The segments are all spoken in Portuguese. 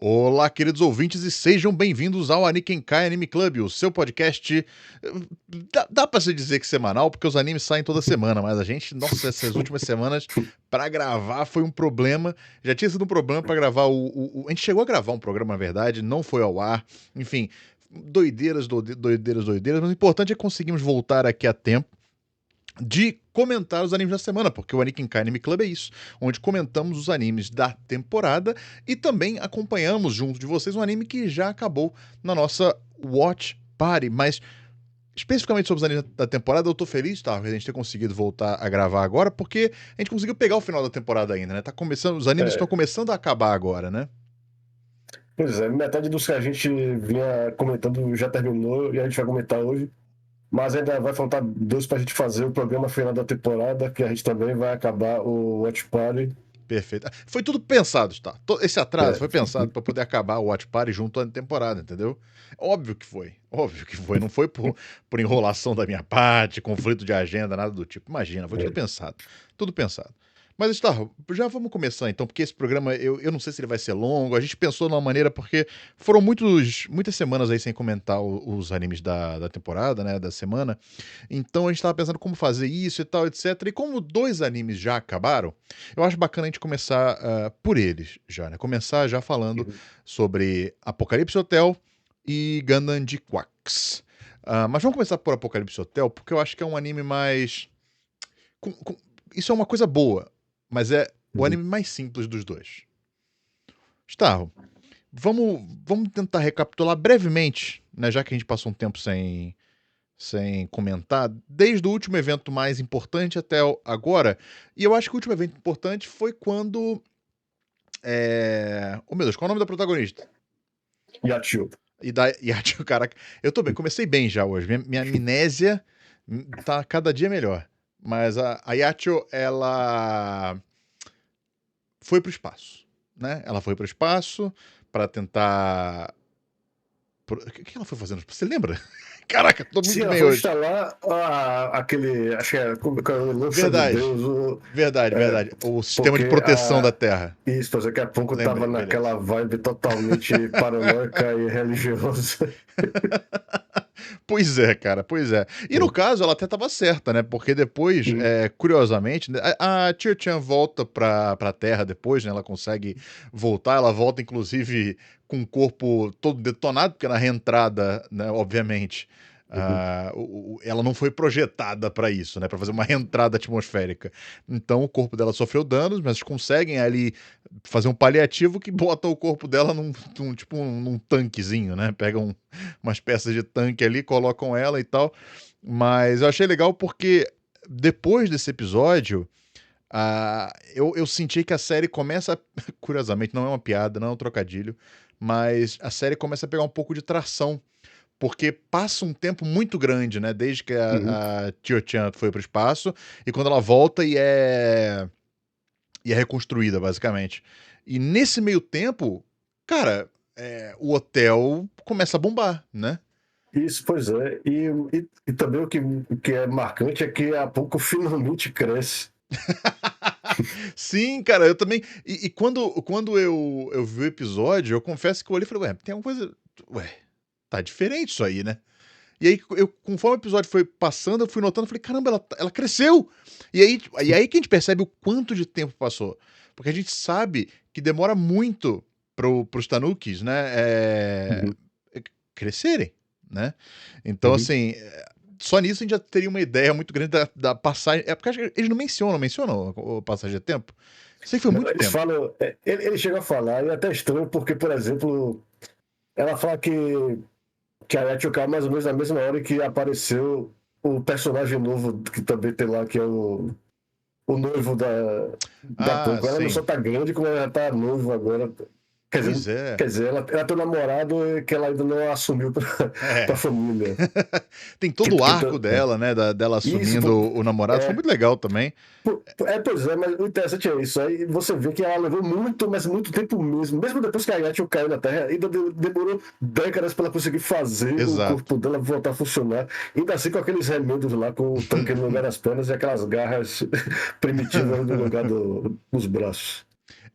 Olá, queridos ouvintes, e sejam bem-vindos ao Anikenkai Anime Club, o seu podcast. Dá pra se dizer que semanal, porque os animes saem toda semana, mas a gente, nossa, essas últimas semanas pra gravar foi um problema. Já tinha sido um problema pra gravar a gente chegou a gravar um programa, na verdade, não foi ao ar. Enfim, doideiras, mas o importante é que conseguimos voltar aqui a tempo de comentar os animes da semana, porque o Anikenkai Anime Club é isso, onde comentamos os animes da temporada e também acompanhamos junto de vocês um anime que já acabou na nossa Watch Party, mas especificamente sobre os animes da temporada, eu tô feliz, tá, a gente ter conseguido voltar a gravar agora, porque a gente conseguiu pegar o final da temporada ainda, né? Tá começando, os animes estão É, começando a acabar agora, né? pois é, metade dos que a gente vinha comentando já terminou e a gente vai comentar hoje. Mas ainda vai faltar dois para a gente fazer o programa final da temporada, que a gente também vai acabar o Watch Party. Perfeito. Foi tudo pensado, tá? Esse atraso É, foi pensado para poder acabar o Watch Party junto à temporada, entendeu? Óbvio que foi. Óbvio que foi. Não foi por enrolação da minha parte, conflito de agenda, nada do tipo. Imagina, foi tudo é. pensado. Tudo pensado. Mas, Starro, já vamos começar então, porque esse programa, eu não sei se ele vai ser longo. A gente pensou de uma maneira, porque foram muitas semanas aí sem comentar os animes da temporada, né, da semana. Então a gente tava pensando como fazer isso e tal, etc. E como dois animes já acabaram, eu acho bacana a gente começar por eles já, né? Começar já falando sobre Apocalipse Hotel e Gundam de Quacks. Mas vamos começar por Apocalipse Hotel, porque eu acho que é um anime mais. com- com- Isso é uma coisa boa, mas é o anime mais simples dos dois. Starro, vamos tentar recapitular brevemente, né? Já que a gente passou um tempo sem comentar, desde o último evento mais importante até agora. E eu acho que o último evento importante foi quando. Oh meu Deus, qual é o nome da protagonista? Yachio. E a caraca, eu tô bem, comecei bem já hoje. Minha amnésia tá cada dia melhor. Mas a Yachio, ela foi pro espaço, né? Ela foi pro espaço pra tentar. O que ela foi fazendo? Você lembra? Caraca, tô Sim, muito ela bem foi hoje. instalar aquele, acho que é, como é o lança de Verdade, Deus, verdade, é, verdade. O sistema de porque proteção da Terra. isso, daqui a pouco tava Lembrei, beleza. naquela vibe totalmente paranoica e religiosa. Pois é, cara, pois é. E no caso, ela até tava certa, né? Porque depois, curiosamente, né, a Tia-chan volta pra Terra depois, né? Ela consegue voltar, ela volta, inclusive, com o corpo todo detonado, porque na reentrada, né, obviamente, ela não foi projetada pra isso, né? Pra fazer uma reentrada atmosférica. Então o corpo dela sofreu danos, mas conseguem ali fazer um paliativo que bota o corpo dela num tanquezinho, né? Pegam umas peças de tanque ali, colocam ela e tal. Mas eu achei legal porque depois desse episódio, eu senti que a série começa. Curiosamente, não é uma piada, não é um trocadilho, mas a série começa a pegar um pouco de tração. Porque passa um tempo muito grande, né? Desde que Uhum. a Tio-chan foi pro espaço e quando ela volta e é reconstruída, basicamente. E nesse meio tempo, cara, o hotel começa a bombar, né? Isso, pois é. E também o que é marcante é que a pouco finalmente cresce. Sim, cara, eu também. E quando eu vi o episódio, eu confesso que eu olhei e falei, ué, tem alguma coisa. Ué, tá diferente isso aí, né? E aí, conforme o episódio foi passando, eu fui notando, falei, caramba, ela cresceu! E aí que a gente percebe o quanto de tempo passou. Porque a gente sabe que demora muito pros Tanukis, né, Uhum. crescerem, né? Então, Uhum. assim, só nisso a gente já teria uma ideia muito grande da passagem. É porque acho que eles não mencionam o passagem de tempo. Sei que foi Não, muito eles tempo. falam. Ele chega a falar, e é até estranho, porque, por exemplo, ela fala que a Yatio caiu mais ou menos na mesma hora que apareceu o personagem novo que também tem lá, que é o noivo da Ah, Toco. Ela não só sim. tá grande, como ela tá noiva agora. Quer Pois dizer, é. quer dizer ela tem um namorado que ela ainda não assumiu pra É. família. Tem Que, todo o que, arco dela, né? Dela isso, assumindo o namorado. Foi é, muito legal também. pois é, mas o interessante é isso. Aí você vê que ela levou muito, mas muito tempo mesmo. Mesmo depois que a Yatio caiu na Terra, ainda demorou décadas para ela conseguir fazer o Exato. corpo dela voltar a funcionar. Ainda assim com aqueles remendos lá, com o tanque no lugar das pernas e aquelas garras primitivas no lugar dos braços.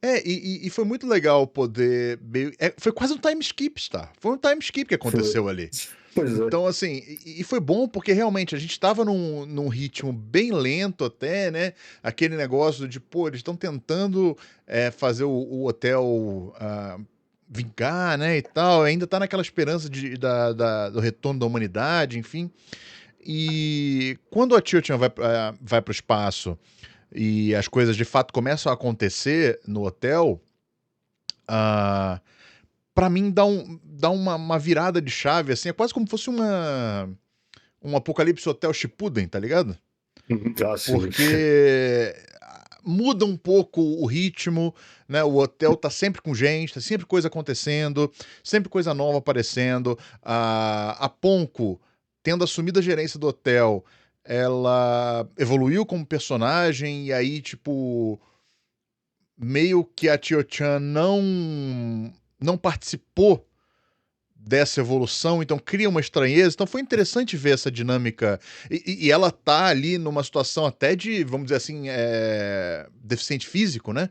E foi muito legal poder. Foi quase um time skip, tá? Foi um time skip que Foi. aconteceu ali. Pois é. Então, assim, e foi bom porque realmente a gente tava num ritmo bem lento até, né? Aquele negócio de, pô, eles estão tentando fazer o hotel vingar, né? E tal. Ainda tá naquela esperança do retorno da humanidade, enfim. E quando a Tio-Chan vai pro espaço e as coisas de fato começam a acontecer no hotel, ah, para mim dá uma virada de chave, assim, é quase como se fosse um Apocalipse Hotel Shippuden, tá ligado? Ah, sim. Porque muda um pouco o ritmo, né? O hotel tá sempre com gente, tá sempre coisa acontecendo, sempre coisa nova aparecendo. A Ponko, tendo assumido a gerência do hotel, ela evoluiu como personagem e aí, tipo, meio que a Tio-Chan não participou dessa evolução, então cria uma estranheza. Então foi interessante ver essa dinâmica. E ela tá ali numa situação até de, vamos dizer assim, deficiente físico, né?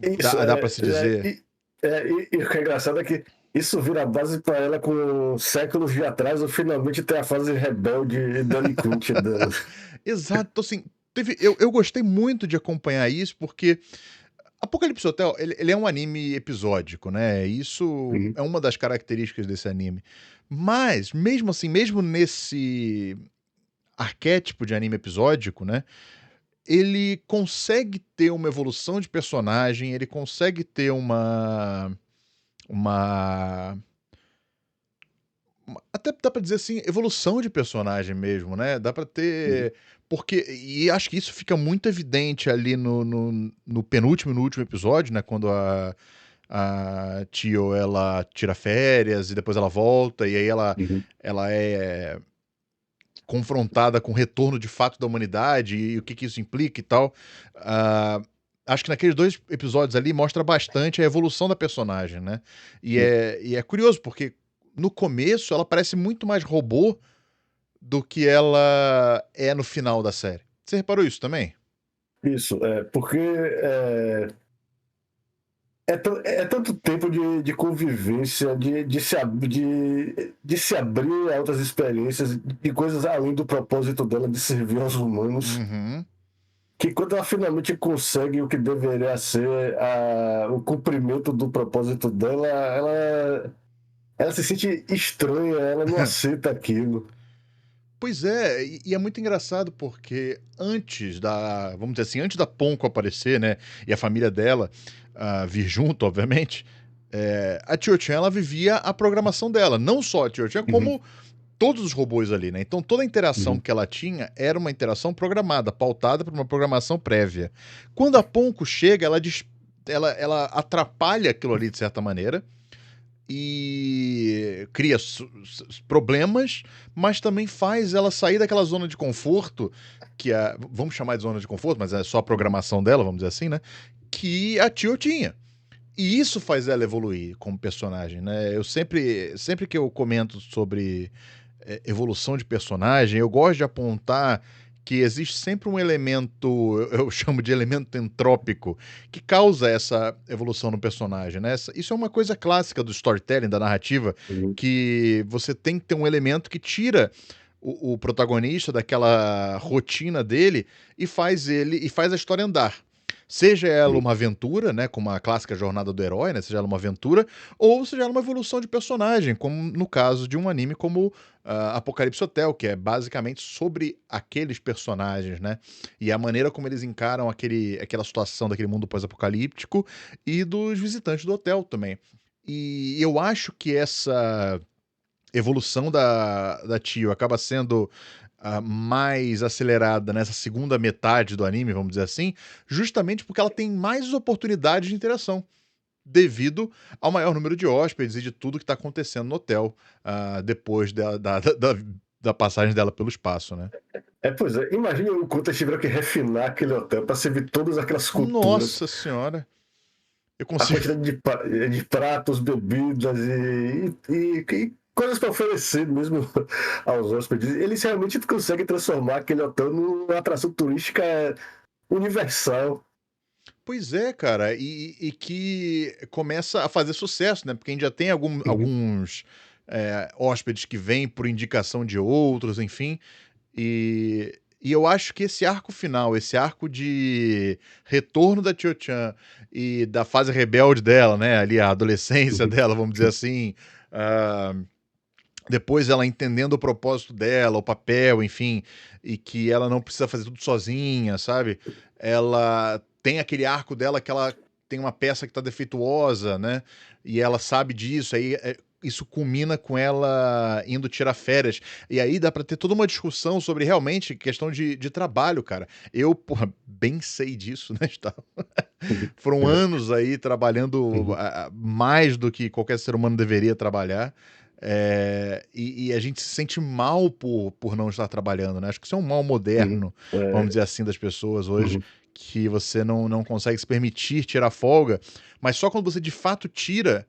Isso, Dá para se dizer. e o que é engraçado é que isso vira base para ela com séculos de atrás, ou finalmente ter a fase rebelde e delinquente dela. Exato. Então, assim, eu gostei muito de acompanhar isso, porque Apocalipse Hotel, ele é um anime episódico, né? Isso Uhum. é uma das características desse anime. Mas, mesmo assim, mesmo nesse arquétipo de anime episódico, né? Ele consegue ter uma evolução de personagem, ele consegue ter uma até dá pra dizer assim, evolução de personagem mesmo, né? Dá pra Uhum. ter. Porque. E acho que isso fica muito evidente ali no penúltimo e no último episódio, né? Quando a Tio ela tira férias e depois ela volta, e aí Uhum. ela é confrontada com o retorno de fato da humanidade e o que isso implica e tal. Ah, acho que naqueles dois episódios ali mostra bastante a evolução da personagem, né? E é curioso, porque no começo ela parece muito mais robô do que ela é no final da série. Você reparou isso também? Isso, porque é tanto tempo de convivência, de se abrir a outras experiências, de coisas além do propósito dela de servir aos humanos, Uhum. que quando ela finalmente consegue o que deveria ser o cumprimento do propósito dela, ela se sente estranha, ela não aceita aquilo. Pois é, e é muito engraçado porque vamos dizer assim, antes da Ponko aparecer, né, e a família dela vir junto, obviamente, a Tio-Chan, ela vivia a programação dela. Não só a Tio-Chan, Uhum, como todos os robôs ali, né? Então toda a interação uhum, que ela tinha era uma interação programada, pautada por uma programação prévia. Quando a Ponko chega, ela atrapalha aquilo ali de certa maneira, e cria problemas, mas também faz ela sair daquela zona de conforto, vamos chamar de zona de conforto, mas é só a programação dela, vamos dizer assim, né? Que a Tio tinha. E isso faz ela evoluir como personagem, né? Eu sempre que eu comento sobre evolução de personagem, eu gosto de apontar que existe sempre um elemento, eu chamo de elemento entrópico, que causa essa evolução no personagem, né? Isso é uma coisa clássica do storytelling, da narrativa, uhum. que você tem que ter um elemento que tira o protagonista daquela rotina dele e faz a história andar. Seja ela uma aventura, né, como a clássica jornada do herói, né, seja ela uma aventura, ou seja ela uma evolução de personagem, como no caso de um anime como Apocalipse Hotel, que é basicamente sobre aqueles personagens, né, e a maneira como eles encaram aquela situação daquele mundo pós-apocalíptico e dos visitantes do hotel também. E eu acho que essa evolução da Tio acaba sendo mais acelerada nessa segunda metade do anime, vamos dizer assim, justamente porque ela tem mais oportunidades de interação, devido ao maior número de hóspedes e de tudo que está acontecendo no hotel depois da passagem dela pelo espaço, né? Pois é, imagine o quanto eles tiveram que refinar aquele hotel para servir todas aquelas culturas, Nossa senhora, eu a consigo. quantidade de pratos, bebidas e coisas para oferecer mesmo aos hóspedes. Eles realmente conseguem transformar aquele hotel numa atração turística universal. Pois é, cara, e que começa a fazer sucesso, né? Porque a gente já tem Uhum, alguns hóspedes que vêm por indicação de outros, enfim. E eu acho que esse arco final, esse arco de retorno da Tio-chan e da fase rebelde dela, né? Ali a adolescência uhum, dela, vamos dizer assim. ah, Depois ela entendendo o propósito dela, o papel, enfim, e que ela não precisa fazer tudo sozinha, sabe? Ela tem aquele arco dela que ela tem uma peça que tá defeituosa, né? E ela sabe disso, aí isso culmina com ela indo tirar férias. E aí dá pra ter toda uma discussão sobre realmente questão de trabalho, cara. Eu, porra, bem sei disso, né, Gustavo? uhum, Foram anos aí trabalhando uhum, mais do que qualquer ser humano deveria trabalhar. E a gente se sente mal por não estar trabalhando, né? Acho que isso é um mal uhum. moderno, vamos É, dizer assim, das pessoas hoje, uhum, que você não consegue se permitir tirar folga, mas só quando você de fato tira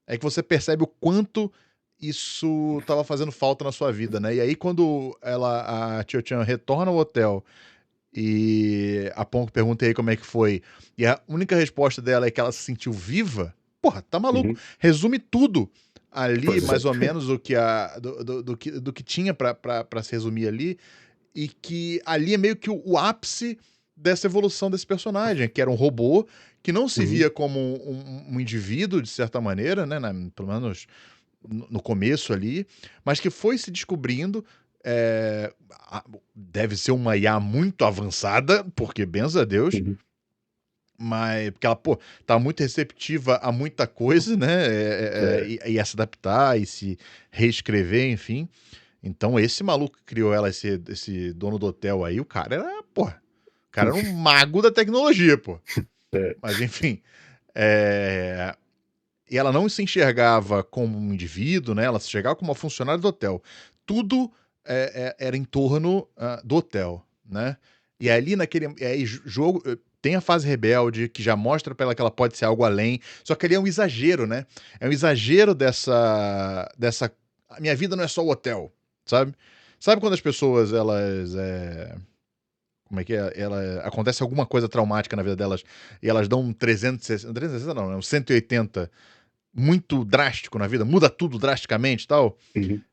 é que você percebe o quanto isso estava fazendo falta na sua vida, né? E aí, quando a Tio-chan retorna ao hotel e a Ponko pergunta aí como é que foi. E a única resposta dela é que ela se sentiu viva. Porra, tá maluco. uhum. Resume tudo ali, Pois é. mais ou menos, do que tinha pra se resumir ali. E que ali é meio que o ápice dessa evolução desse personagem, que era um robô que não se Uhum, via como um indivíduo, de certa maneira, né? Pelo menos no começo ali, mas que foi se descobrindo. Deve ser uma IA muito avançada, porque benza a Deus, uhum, mas porque ela, pô, tá muito receptiva a muita coisa, né? é, E a se adaptar e se reescrever, enfim. Então, esse maluco que criou ela, esse dono do hotel aí, o cara era, pô, o cara era um mago da tecnologia, pô. é, Mas, enfim. é, E ela não se enxergava como um indivíduo, né? Ela se enxergava como uma funcionária do hotel. Tudo era em torno do hotel, né? E ali naquele jogo tem a fase rebelde que já mostra pra ela que ela pode ser algo além. Só que ali é um exagero, né? É um exagero dessa a minha vida não é só o hotel, sabe? Sabe quando as pessoas elas como é que é? Acontece alguma coisa traumática na vida delas e elas dão um 360, 360 não, né? Um 180 muito drástico na vida, muda tudo drasticamente e tal. uhum.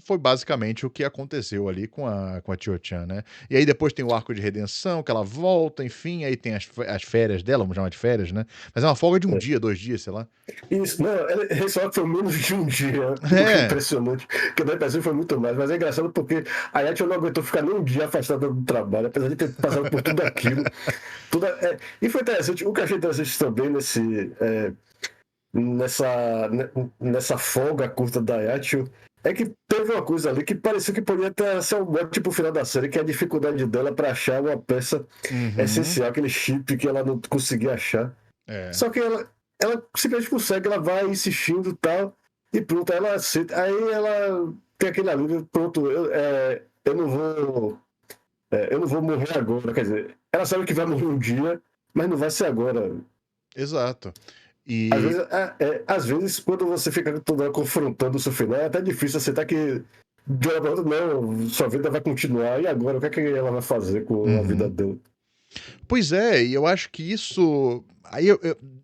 Foi basicamente o que aconteceu ali com a Tio-chan, né? E aí depois tem o arco de redenção, que ela volta, enfim, aí tem as férias dela, vamos chamar de férias, né? Mas é uma folga de um É. dia, 2 dias, sei lá. Isso, não, ele só que foi menos de um dia, o que é É, impressionante, porque da Brasil foi muito mais, mas é engraçado porque a Yati não aguentou ficar nem um dia afastada do trabalho, apesar de ter passado por tudo aquilo. E foi interessante, o que eu achei interessante também nessa folga curta da Yatio é que teve uma coisa ali que parecia que podia ter ser um mote pro final da série, que é a dificuldade dela para achar uma peça uhum, essencial, aquele chip que ela não conseguia achar. é, Só que ela simplesmente consegue, ela vai insistindo e tal, e pronto, ela aceita. Aí ela tem aquele alívio, pronto, eu não vou morrer agora. Quer dizer, ela sabe que vai morrer um dia, mas não vai ser agora. exato. Às E, vezes, às vezes quando você fica toda hora confrontando o seu final, é até difícil aceitar que de uma hora pra outra, não, sua vida vai continuar, e agora? O que é que ela vai fazer com a vida uhum. dela? Pois é, e eu acho que isso. Aí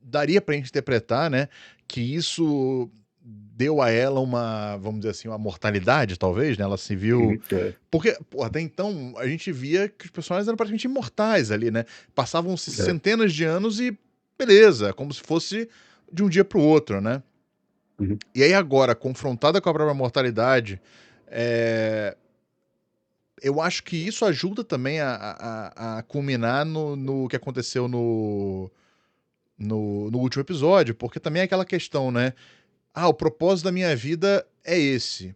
daria pra gente interpretar, né? Que isso deu a ela uma, vamos dizer assim, uma mortalidade, talvez, né? Ela se viu. Uhum, é, Porque, pô, até então, a gente via que os personagens eram praticamente imortais ali, né? Passavam-se é, centenas de anos e beleza, como se fosse de um dia pro outro, né? uhum, E aí agora, confrontada com a própria mortalidade, é, eu acho que isso ajuda também a culminar no que aconteceu no último episódio, porque também é aquela questão, né? Ah, o propósito da minha vida é esse.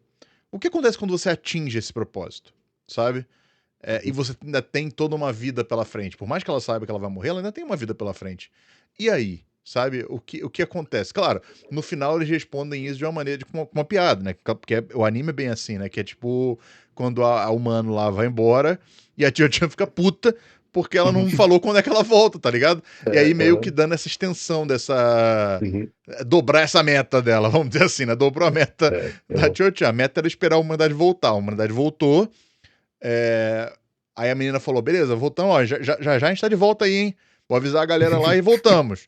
O que acontece quando você atinge esse propósito, sabe? E uhum, você ainda tem toda uma vida pela frente. Por mais que ela saiba que ela vai morrer, ela ainda tem uma vida pela frente. E aí? Sabe? O que acontece? Claro, no final eles respondem isso de uma maneira, com uma piada, né? Porque o anime é bem assim, né? Que é tipo, quando a humano lá vai embora e a Tia-chan fica puta porque ela não falou quando é que ela volta, tá ligado? E aí meio que uhum, dando essa extensão dessa uhum, dobrar essa meta dela, vamos dizer assim, né? Dobrou a meta da uhum. Tia-chan. A meta era esperar a humanidade voltar. A humanidade voltou, é, aí a menina falou: beleza, voltamos, ó, já a gente tá de volta aí, hein? Vou avisar a galera lá e voltamos.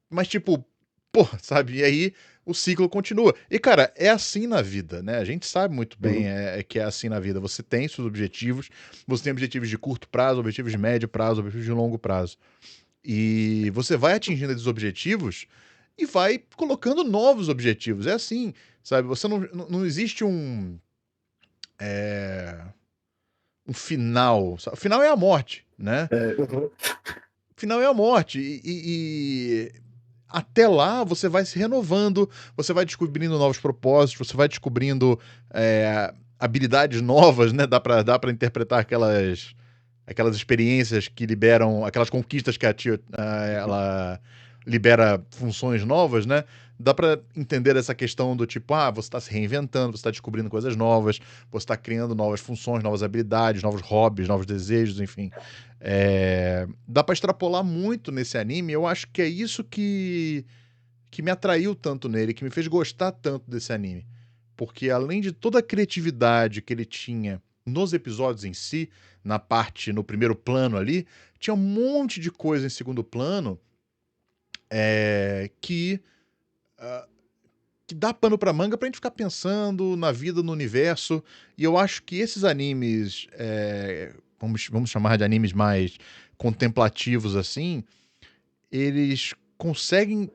Mas, tipo, pô, sabe? E aí o ciclo continua. E, cara, é assim na vida, né? A gente sabe muito bem que é assim na vida. Você tem seus objetivos, você tem objetivos de curto prazo, objetivos de médio prazo, objetivos de longo prazo. E você vai atingindo esses objetivos e vai colocando novos objetivos. É assim, sabe? Você não existe um final. O final é a morte, né? O final é a morte. E até lá você vai se renovando, você vai descobrindo novos propósitos, você vai descobrindo habilidades novas, né? Dá pra interpretar aquelas experiências que liberam, aquelas conquistas que a tia ela libera funções novas, né? Dá pra entender essa questão do tipo, você tá se reinventando, você tá descobrindo coisas novas, você tá criando novas funções, novas habilidades, novos hobbies, novos desejos, enfim. Dá pra extrapolar muito nesse anime. Eu acho que é isso que me atraiu tanto nele, que me fez gostar tanto desse anime. Porque além de toda a criatividade que ele tinha nos episódios em si, no primeiro plano ali, tinha um monte de coisa em segundo plano que dá pano pra manga pra gente ficar pensando na vida, no universo. E eu acho que esses animes, vamos chamar de animes mais contemplativos assim, eles conseguem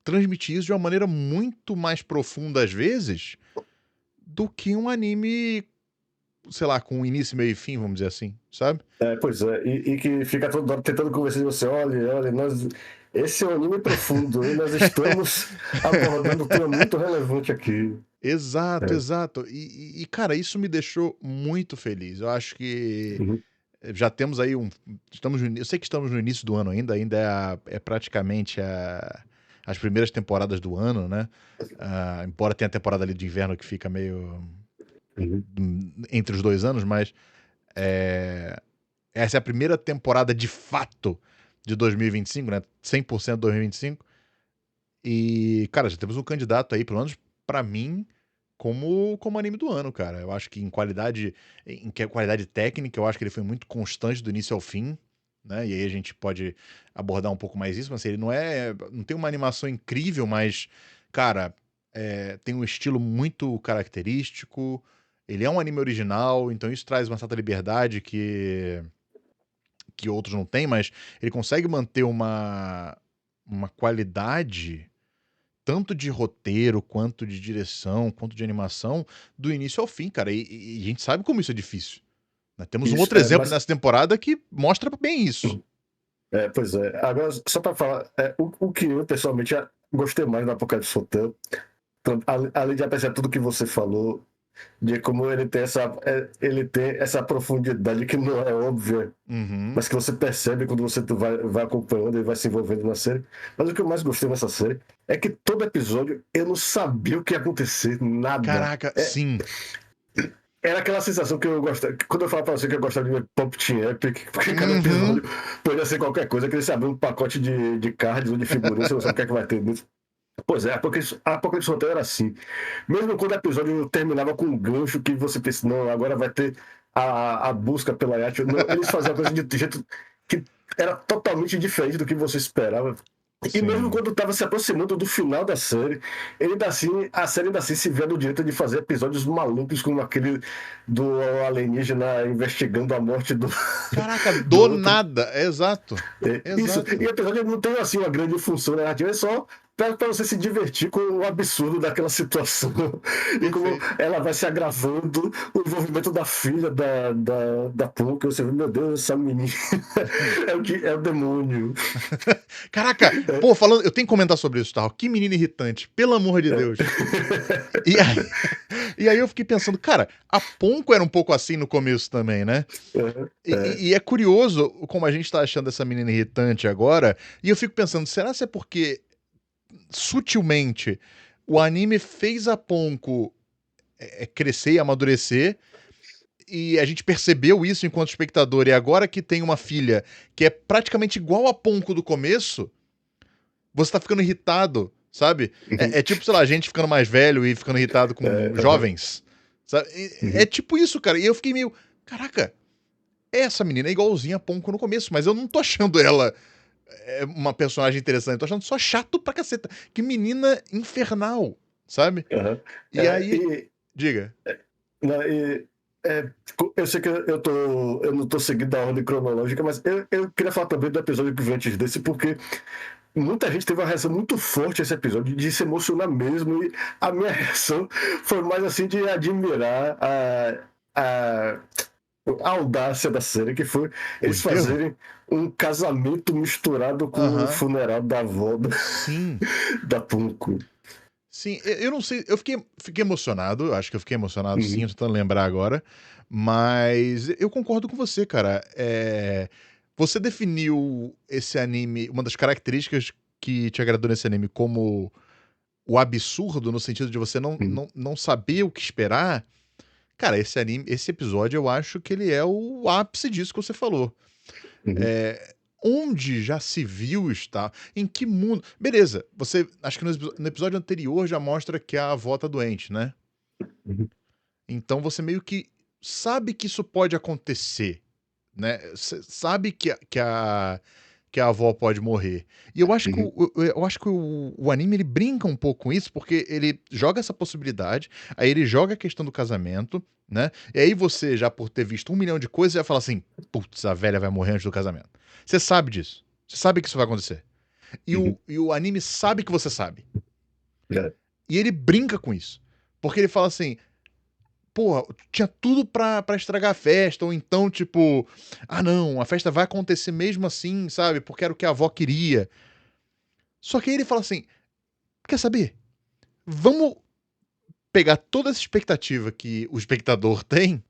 transmitir isso de uma maneira muito mais profunda às vezes do que um anime, sei lá, com início, meio e fim, vamos dizer assim, sabe? Pois é, e que fica toda hora tentando convencer você, olha, esse é um anime profundo, e nós estamos abordando um tema muito relevante aqui. Exato, exato. Cara, isso me deixou muito feliz. Eu acho que já temos aí eu sei que estamos no início do ano ainda é praticamente as primeiras temporadas do ano, né? Embora tenha a temporada ali de inverno que fica meio entre os 2 anos, mas essa é a primeira temporada de fato de 2025, né? 100% 2025. E, cara, já temos um candidato aí, pelo menos pra mim, como anime do ano, cara. Eu acho que em qualidade técnica, eu acho que ele foi muito constante do início ao fim, né? E aí a gente pode abordar um pouco mais isso, mas assim, ele não tem uma animação incrível, mas, cara, tem um estilo muito característico. Ele é um anime original, então isso traz uma certa liberdade que outros não têm, mas ele consegue manter uma qualidade tanto de roteiro, quanto de direção, quanto de animação, do início ao fim, cara. E a gente sabe como isso é difícil, né? Temos um outro exemplo nessa temporada que mostra bem isso. Pois é. Agora, só para falar, o que eu pessoalmente gostei mais do Apocalipse Hotel, além de apreciar tudo que você falou, de como ele tem essa profundidade que não é óbvia, mas que você percebe quando você vai acompanhando e vai se envolvendo na série. Mas o que eu mais gostei nessa série é que todo episódio eu não sabia o que ia acontecer, nada. Caraca, sim. Era aquela sensação que eu gostava. Quando eu falo pra você que eu gostava de ver Pop Team Epic, porque cada episódio podia ser qualquer coisa, que eles abriam um pacote de cards ou de figurinhas, você não sabe o que é que vai ter nisso. Pois é, a Apocalipse Hotel era assim. Mesmo quando o episódio terminava com um gancho que você pensa, não, agora vai ter a busca pela Yacht. Não, eles faziam a coisa de jeito que era totalmente diferente do que você esperava. E mesmo quando estava se aproximando do final da série, a série ainda assim se vê no direito de fazer episódios malucos, como aquele do alienígena investigando a morte do. Caraca, do nada, exato. Isso, e o episódio não tem assim uma grande função narrativa, é só para você se divertir com o absurdo daquela situação e como ela vai se agravando, o envolvimento da filha da Punk, você vê, meu Deus, essa menina é o demônio. Caraca, pô, eu tenho que comentar sobre isso, tá? Que menina irritante, pelo amor de Deus. E aí eu fiquei pensando, cara, a Ponko era um pouco assim no começo também, né? E é curioso como a gente tá achando essa menina irritante agora, e eu fico pensando, será que é porque sutilmente o anime fez a Ponko crescer e amadurecer, e a gente percebeu isso enquanto espectador, e agora que tem uma filha que é praticamente igual a Ponko do começo, você tá ficando irritado, sabe? É tipo, sei lá, a gente ficando mais velho e ficando irritado com jovens, sabe? É tipo isso, cara. E eu fiquei meio, caraca, essa menina é igualzinha a Ponko no começo, mas eu não tô achando ela é uma personagem interessante. Tô achando só chato pra caceta. Que menina infernal, sabe? Aham. E aí, diga. Não, eu sei que eu não tô seguindo a ordem cronológica, mas eu queria falar também do episódio que veio antes desse, porque muita gente teve uma reação muito forte a esse episódio, de se emocionar mesmo, e a minha reação foi mais assim de admirar a audácia da série, que foi O eles enterro? fazerem um casamento misturado com o Aham. funeral da avó Sim. da Punko. Sim, eu não sei, eu fiquei emocionado, acho que eu fiquei emocionado sim, Uhum. tô tentando lembrar agora, mas eu concordo com você, cara. Você definiu esse anime, uma das características que te agradou nesse anime como o absurdo, no sentido de você Uhum. não saber o que esperar. Cara, esse anime, esse episódio, eu acho que ele é o ápice disso que você falou. Uhum. É, onde já se viu estar? Em que mundo? Beleza, você. Acho que no episódio anterior já mostra que a avó tá doente, né? Uhum. Então você meio que sabe que isso pode acontecer, né? Você sabe que a avó pode morrer. E eu acho que, Uhum. eu acho que o anime ele brinca um pouco com isso, porque ele joga essa possibilidade, aí ele joga a questão do casamento, né? E aí você, já por ter visto 1 milhão de coisas, vai falar assim: putz, a velha vai morrer antes do casamento. Você sabe disso. Você sabe que isso vai acontecer. Uhum. E o anime sabe que você sabe. É. E ele brinca com isso. Porque ele fala assim: porra, tinha tudo pra estragar a festa, ou então, tipo, ah não, a festa vai acontecer mesmo assim, sabe? Porque era o que a avó queria. Só que aí ele fala assim: quer saber? Vamos pegar toda essa expectativa que o espectador tem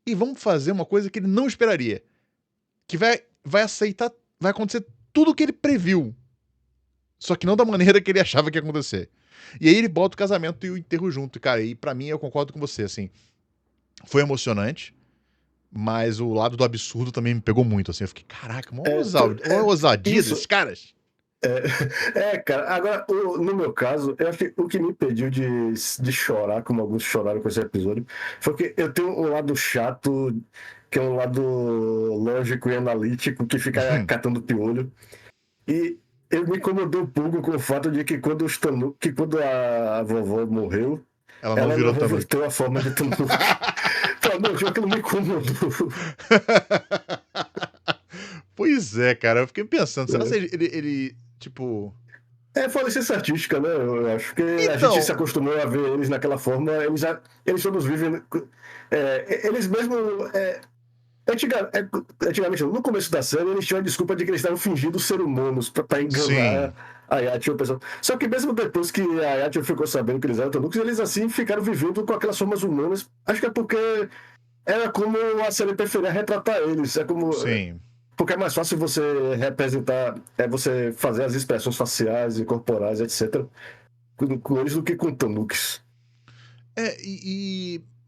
e vamos fazer uma coisa que ele não esperaria. Que vai aceitar, vai acontecer tudo o que ele previu. Só que não da maneira que ele achava que ia acontecer. E aí ele bota o casamento e o enterro junto. E, cara, e pra mim eu concordo com você, assim. Foi emocionante. Mas o lado do absurdo também me pegou muito, assim. Eu fiquei, caraca, mó É, ousadia desses isso. caras. Cara, agora, no meu caso, eu acho que o que me impediu de chorar, como alguns choraram com esse episódio, foi que eu tenho um lado chato, que é um lado lógico e analítico, que fica catando piolho. E eu me incomodou um pouco com o fato de que que quando a vovó morreu, Ela não ela virou não Tanuki. reverteu a forma de Tanuki. Falei, não, aquilo me incomodou. Pois é, cara. Eu fiquei pensando, será que ele tipo. É falência artística, né? Eu acho que a gente se Então, acostumou a ver eles naquela forma, eles todos vivem. Eles mesmo. Antigamente, no começo da série, eles tinham a desculpa de que eles estavam fingindo ser humanos pra sim, enganar a Yatio, o pessoal. Só que mesmo depois que a Yatio ficou sabendo que eles eram Tanuks, eles assim ficaram vivendo com aquelas formas humanas. Acho que é porque era como a série preferia retratar eles. É como. sim. Porque é mais fácil você representar, você fazer as expressões faciais e corporais, etc., com eles do que com Tanuks.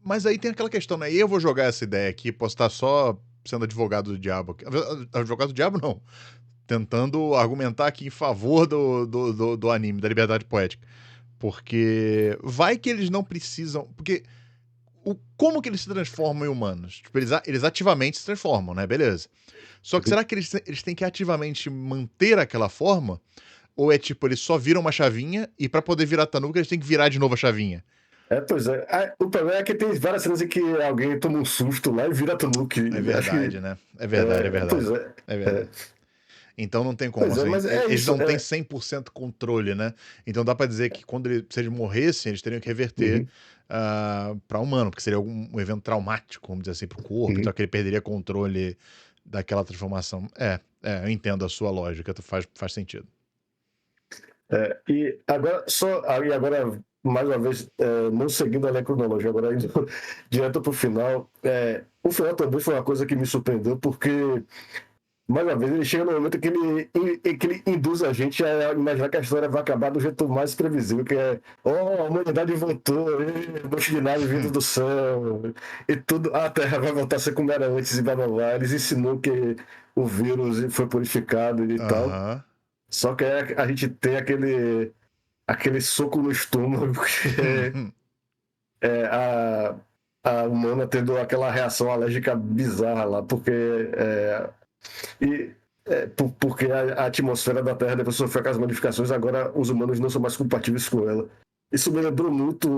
Mas aí tem aquela questão, né? E eu vou jogar essa ideia aqui, posso estar só sendo advogado do diabo. Advogado do diabo, não. Tentando argumentar aqui em favor do anime, da liberdade poética. Porque vai que eles não precisam. Porque como que eles se transformam em humanos? Tipo, eles ativamente se transformam, né? Beleza. Só que será que eles têm que ativamente manter aquela forma? Ou é tipo, eles só viram uma chavinha e pra poder virar Tanuka eles têm que virar de novo a chavinha? Pois é. O problema é que tem várias cenas em que alguém toma um susto lá e vira Tanuki. É Acho que. verdade, né? É verdade, é Pois verdade. é. É verdade. Então não tem como, Pois é, assim. mas é Eles isso. não têm 100% controle, né? Então dá pra dizer que se eles morressem, eles teriam que reverter Uhum, pra humano, porque seria um evento traumático, vamos dizer assim, pro corpo, então uhum. que ele perderia controle daquela transformação. Eu entendo a sua lógica, faz sentido. E agora, mais uma vez, não seguindo a linha cronológica, agora indo direto para o final. O final também foi uma coisa que me surpreendeu, porque, mais uma vez, ele chega no momento que ele induz a gente a imaginar que a história vai acabar do jeito mais previsível, que é, oh, a humanidade voltou, um monte de nave vindo do céu, e tudo, a Terra vai voltar a ser como era antes, e blá blá blá. Eles ensinou que o vírus foi purificado e tal. Aham. Só que a gente tem aquele soco no estômago, que é a humana tendo aquela reação alérgica bizarra lá, porque. E Porque a atmosfera da Terra depois sofreu aquelas modificações, agora os humanos não são mais compatíveis com ela. Isso me lembrou muito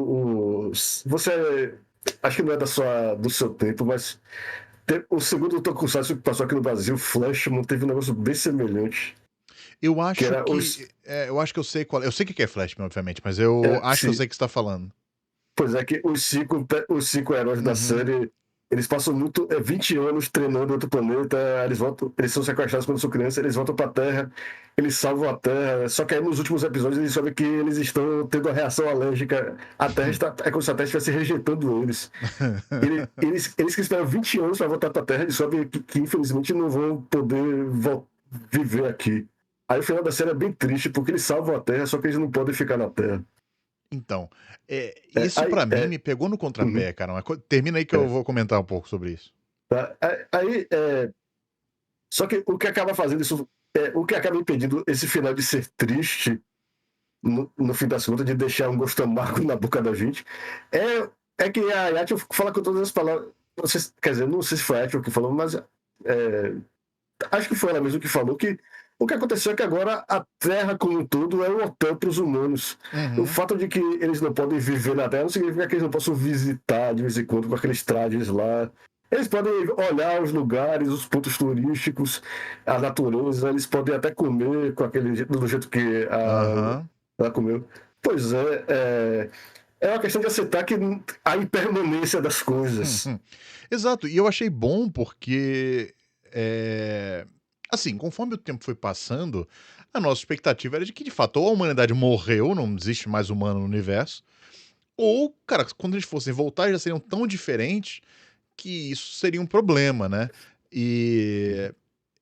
os. Você. Acho que não é do seu tempo, mas o segundo Tokusatsu que passou aqui no Brasil, Flashman, teve um negócio bem semelhante. Eu Que acho era que. Eu acho que eu sei qual. Eu sei o que é Flashman, obviamente, mas eu acho que eu sim, sei o que você tá falando. pois é, que os cinco heróis da Uhum. série, eles passam 20 anos treinando em outro planeta, eles são sequestrados quando são crianças, eles voltam pra Terra, eles salvam a Terra, só que aí nos últimos episódios eles sabem que eles estão tendo uma reação alérgica, a Terra é como se a Terra estivesse rejeitando eles. Eles que esperam 20 anos para voltar pra Terra, eles sabem que infelizmente não vão poder viver aqui. Aí o final da série é bem triste, porque eles salvam a Terra, só que eles não podem ficar na Terra. Então, É, isso aí, pra mim me pegou no contrapé, uhum, cara. Mas termina aí que eu é. vou comentar um pouco sobre isso. Tá? Só que o que acaba fazendo isso, o que acaba impedindo esse final de ser triste, no fim das contas, de deixar um gosto amargo na boca da gente, é que a Yatio fala com todas as palavras. Não sei, quer dizer, não sei se foi a Yatio que falou, mas acho que foi ela mesmo que falou que o que aconteceu é que agora a Terra como um todo é um hotel para os humanos. O Uhum. fato de que eles não podem viver na Terra não significa que eles não possam visitar de vez em quando com aqueles trajes lá. Eles podem olhar os lugares, os pontos turísticos, a natureza, eles podem até comer do jeito que Aham. ela comeu. Pois é uma questão de aceitar que a impermanência das coisas. Exato, e eu achei bom porque, assim, conforme o tempo foi passando, a nossa expectativa era de que, de fato, ou a humanidade morreu, não existe mais humano no universo, ou, cara, quando eles fossem voltar, já seriam tão diferentes que isso seria um problema, né? E,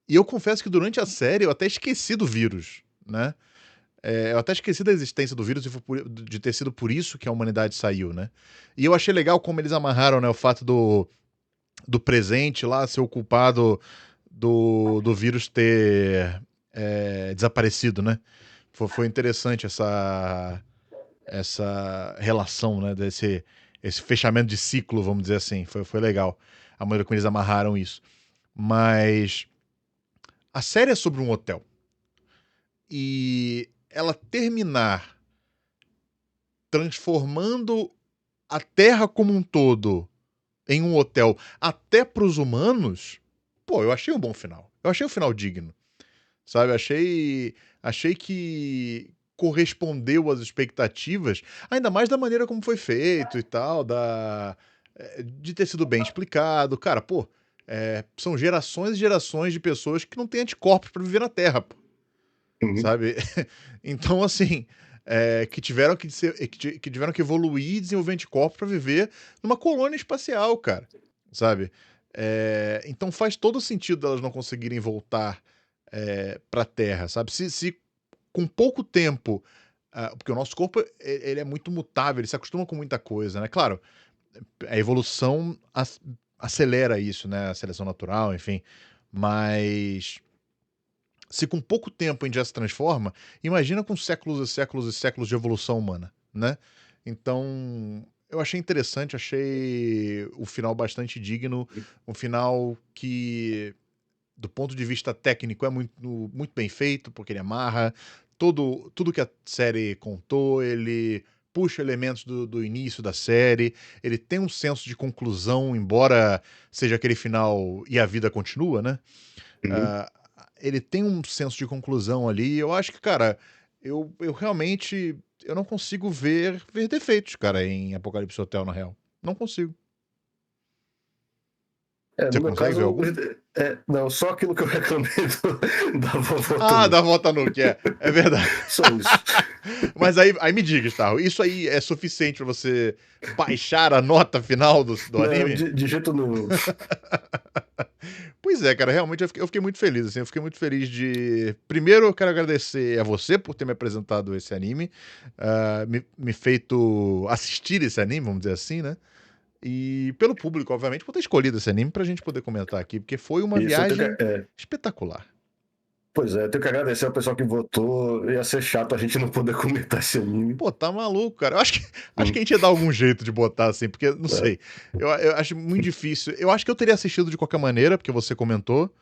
e eu confesso que durante a série eu até esqueci do vírus, né? Eu até esqueci da existência do vírus e de ter sido por isso que a humanidade saiu, né? E eu achei legal como eles amarraram, né, o fato do presente lá ser o culpado do vírus ter desaparecido, né? Foi interessante essa relação, né? Esse fechamento de ciclo, vamos dizer assim. Foi legal a maneira como eles amarraram isso. Mas a série é sobre um hotel. E ela terminar transformando a Terra como um todo em um hotel até para os humanos, pô, eu achei um bom final. Eu achei um final digno, sabe? Achei que correspondeu às expectativas, ainda mais da maneira como foi feito e tal, de ter sido bem explicado. Cara, pô, são gerações e gerações de pessoas que não têm anticorpos para viver na Terra, pô, Uhum. sabe? Então, assim, que tiveram que evoluir e desenvolver anticorpos para viver numa colônia espacial, cara, sabe? Então faz todo sentido elas não conseguirem voltar para a Terra, sabe? Se com pouco tempo, porque o nosso corpo ele é muito mutável, ele se acostuma com muita coisa, né? Claro, a evolução acelera isso, né? A seleção natural, enfim, mas se com pouco tempo a gente já se transforma, imagina com séculos e séculos e séculos de evolução humana, né? Então, eu achei interessante, achei o final bastante digno, um final que, do ponto de vista técnico, é muito bem feito, porque ele amarra tudo que a série contou, ele puxa elementos do início da série, ele tem um senso de conclusão, embora seja aquele final e a vida continua, né? Uhum. Ah, ele tem um senso de conclusão ali. Eu acho que, cara, eu realmente eu não consigo ver defeitos, cara, em Apocalipse Hotel, na real. Não consigo. Você No meu consegue ver caso, algum? não, só aquilo que eu reclamei da vovó Ah, da Tanuki. Volta Nuke, é verdade. Só isso. Mas aí me diga, Starro, isso aí é suficiente pra você baixar a nota final do Não, anime? de jeito nenhum. Pois é, cara, realmente eu fiquei muito feliz, assim, eu fiquei muito feliz de... Primeiro, eu quero agradecer a você por ter me apresentado esse anime, me feito assistir esse anime, vamos dizer assim, né? E pelo público, obviamente, por ter escolhido esse anime pra gente poder comentar aqui, porque foi uma Isso, viagem espetacular. pois é, eu tenho que agradecer ao pessoal que votou. Ia ser chato a gente não poder comentar esse anime. Pô, tá maluco, cara. Eu acho que a Hum, gente ia dar algum jeito de botar assim, porque, não é. sei. Eu acho muito difícil. Eu acho que eu teria assistido de qualquer maneira, porque você comentou.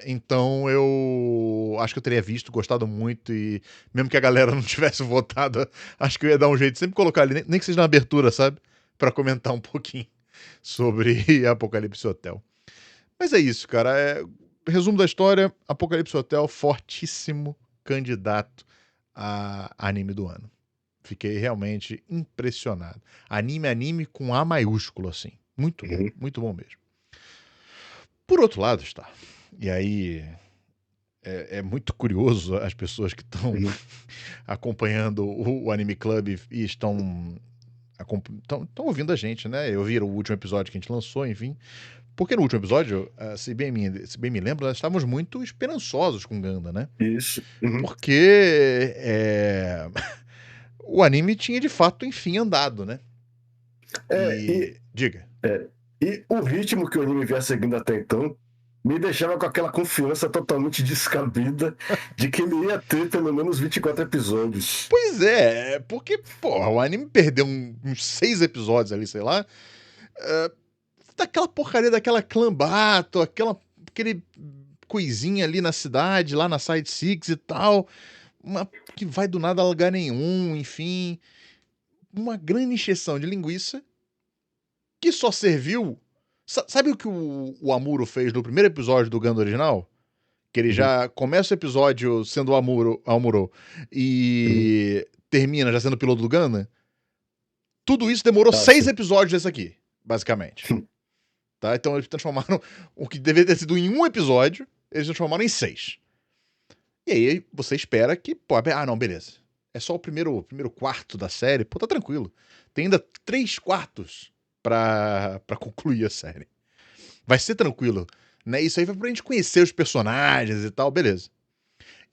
Então eu acho que eu teria visto, gostado muito, e mesmo que a galera não tivesse votado, acho que eu ia dar um jeito de sempre colocar ali, nem que seja na abertura, sabe? Pra comentar um pouquinho sobre Apocalipse Hotel. Mas é isso, cara. Resumo da história: Apocalipse Hotel, fortíssimo candidato a anime do ano. Fiquei realmente impressionado. Anime com A maiúsculo, assim. Muito bom, muito bom mesmo. Por outro lado, está. E aí é muito curioso as pessoas que estão acompanhando o Anime Club e estão ouvindo a gente, né? Eu vi o último episódio que a gente lançou, enfim. Porque no último episódio, se bem me lembro, nós estávamos muito esperançosos com Ganda, né? Isso. Porque o anime tinha de fato, enfim, andado, né? Diga. E o ritmo que o anime vinha seguindo até então me deixava com aquela confiança totalmente descabida de que ele ia ter pelo menos 24 episódios. Pois é, porque, porra, o anime perdeu uns 6 episódios ali, sei lá. Daquela porcaria, daquela clambato, aquele coisinha ali na cidade, lá na Side Six e tal. Que vai do nada a lugar nenhum, enfim. Uma grande encheção de linguiça que só serviu. Sabe o que o Amuro fez no primeiro episódio do Gundam original? Que ele já começa o episódio sendo o Amuro e termina já sendo o piloto do Gundam? Tudo isso demorou 6 episódios desse aqui, basicamente. Tá? Então eles transformaram o que deveria ter sido em um episódio, eles transformaram em 6. E aí você espera que, pô, não, beleza. É só o primeiro quarto da série, pô, tá tranquilo. Tem ainda 3 quartos pra concluir a série. Vai ser tranquilo, né? Isso aí vai pra gente conhecer os personagens e tal, beleza.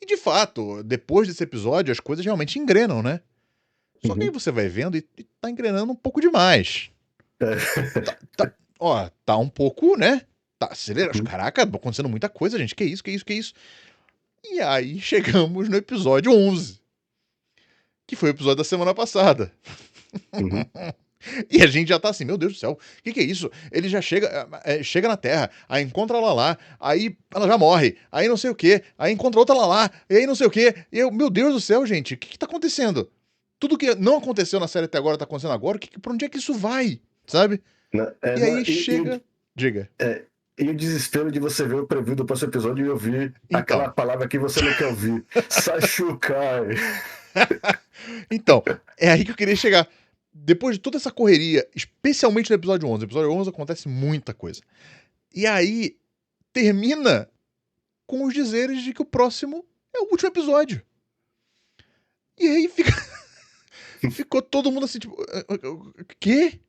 E de fato, depois desse episódio, as coisas realmente engrenam, né? Só que aí você vai vendo e tá engrenando um pouco demais. Tá um pouco, né? Tá acelerando. Caraca, tá acontecendo muita coisa, gente. Que isso? E aí chegamos no episódio 11. Que foi o episódio da semana passada. E a gente já tá assim, meu Deus do céu, o que é isso? Ele já chega na Terra, aí encontra a Lala, aí ela já morre, aí não sei o que, aí encontra outra Lala, e aí não sei o que. E eu, meu Deus do céu, gente, o que tá acontecendo? Tudo que não aconteceu na série até agora tá acontecendo agora, pra onde é que isso vai? Sabe? E aí chega... Diga. E o desespero de você ver o preview do próximo episódio e ouvir aquela palavra que você não quer ouvir. Sashukai. Então, é aí que eu queria chegar. Depois de toda essa correria, especialmente no episódio 11. No episódio 11 acontece muita coisa. E aí, termina com os dizeres de que o próximo é o último episódio. E aí ficou todo mundo assim, tipo... Quê?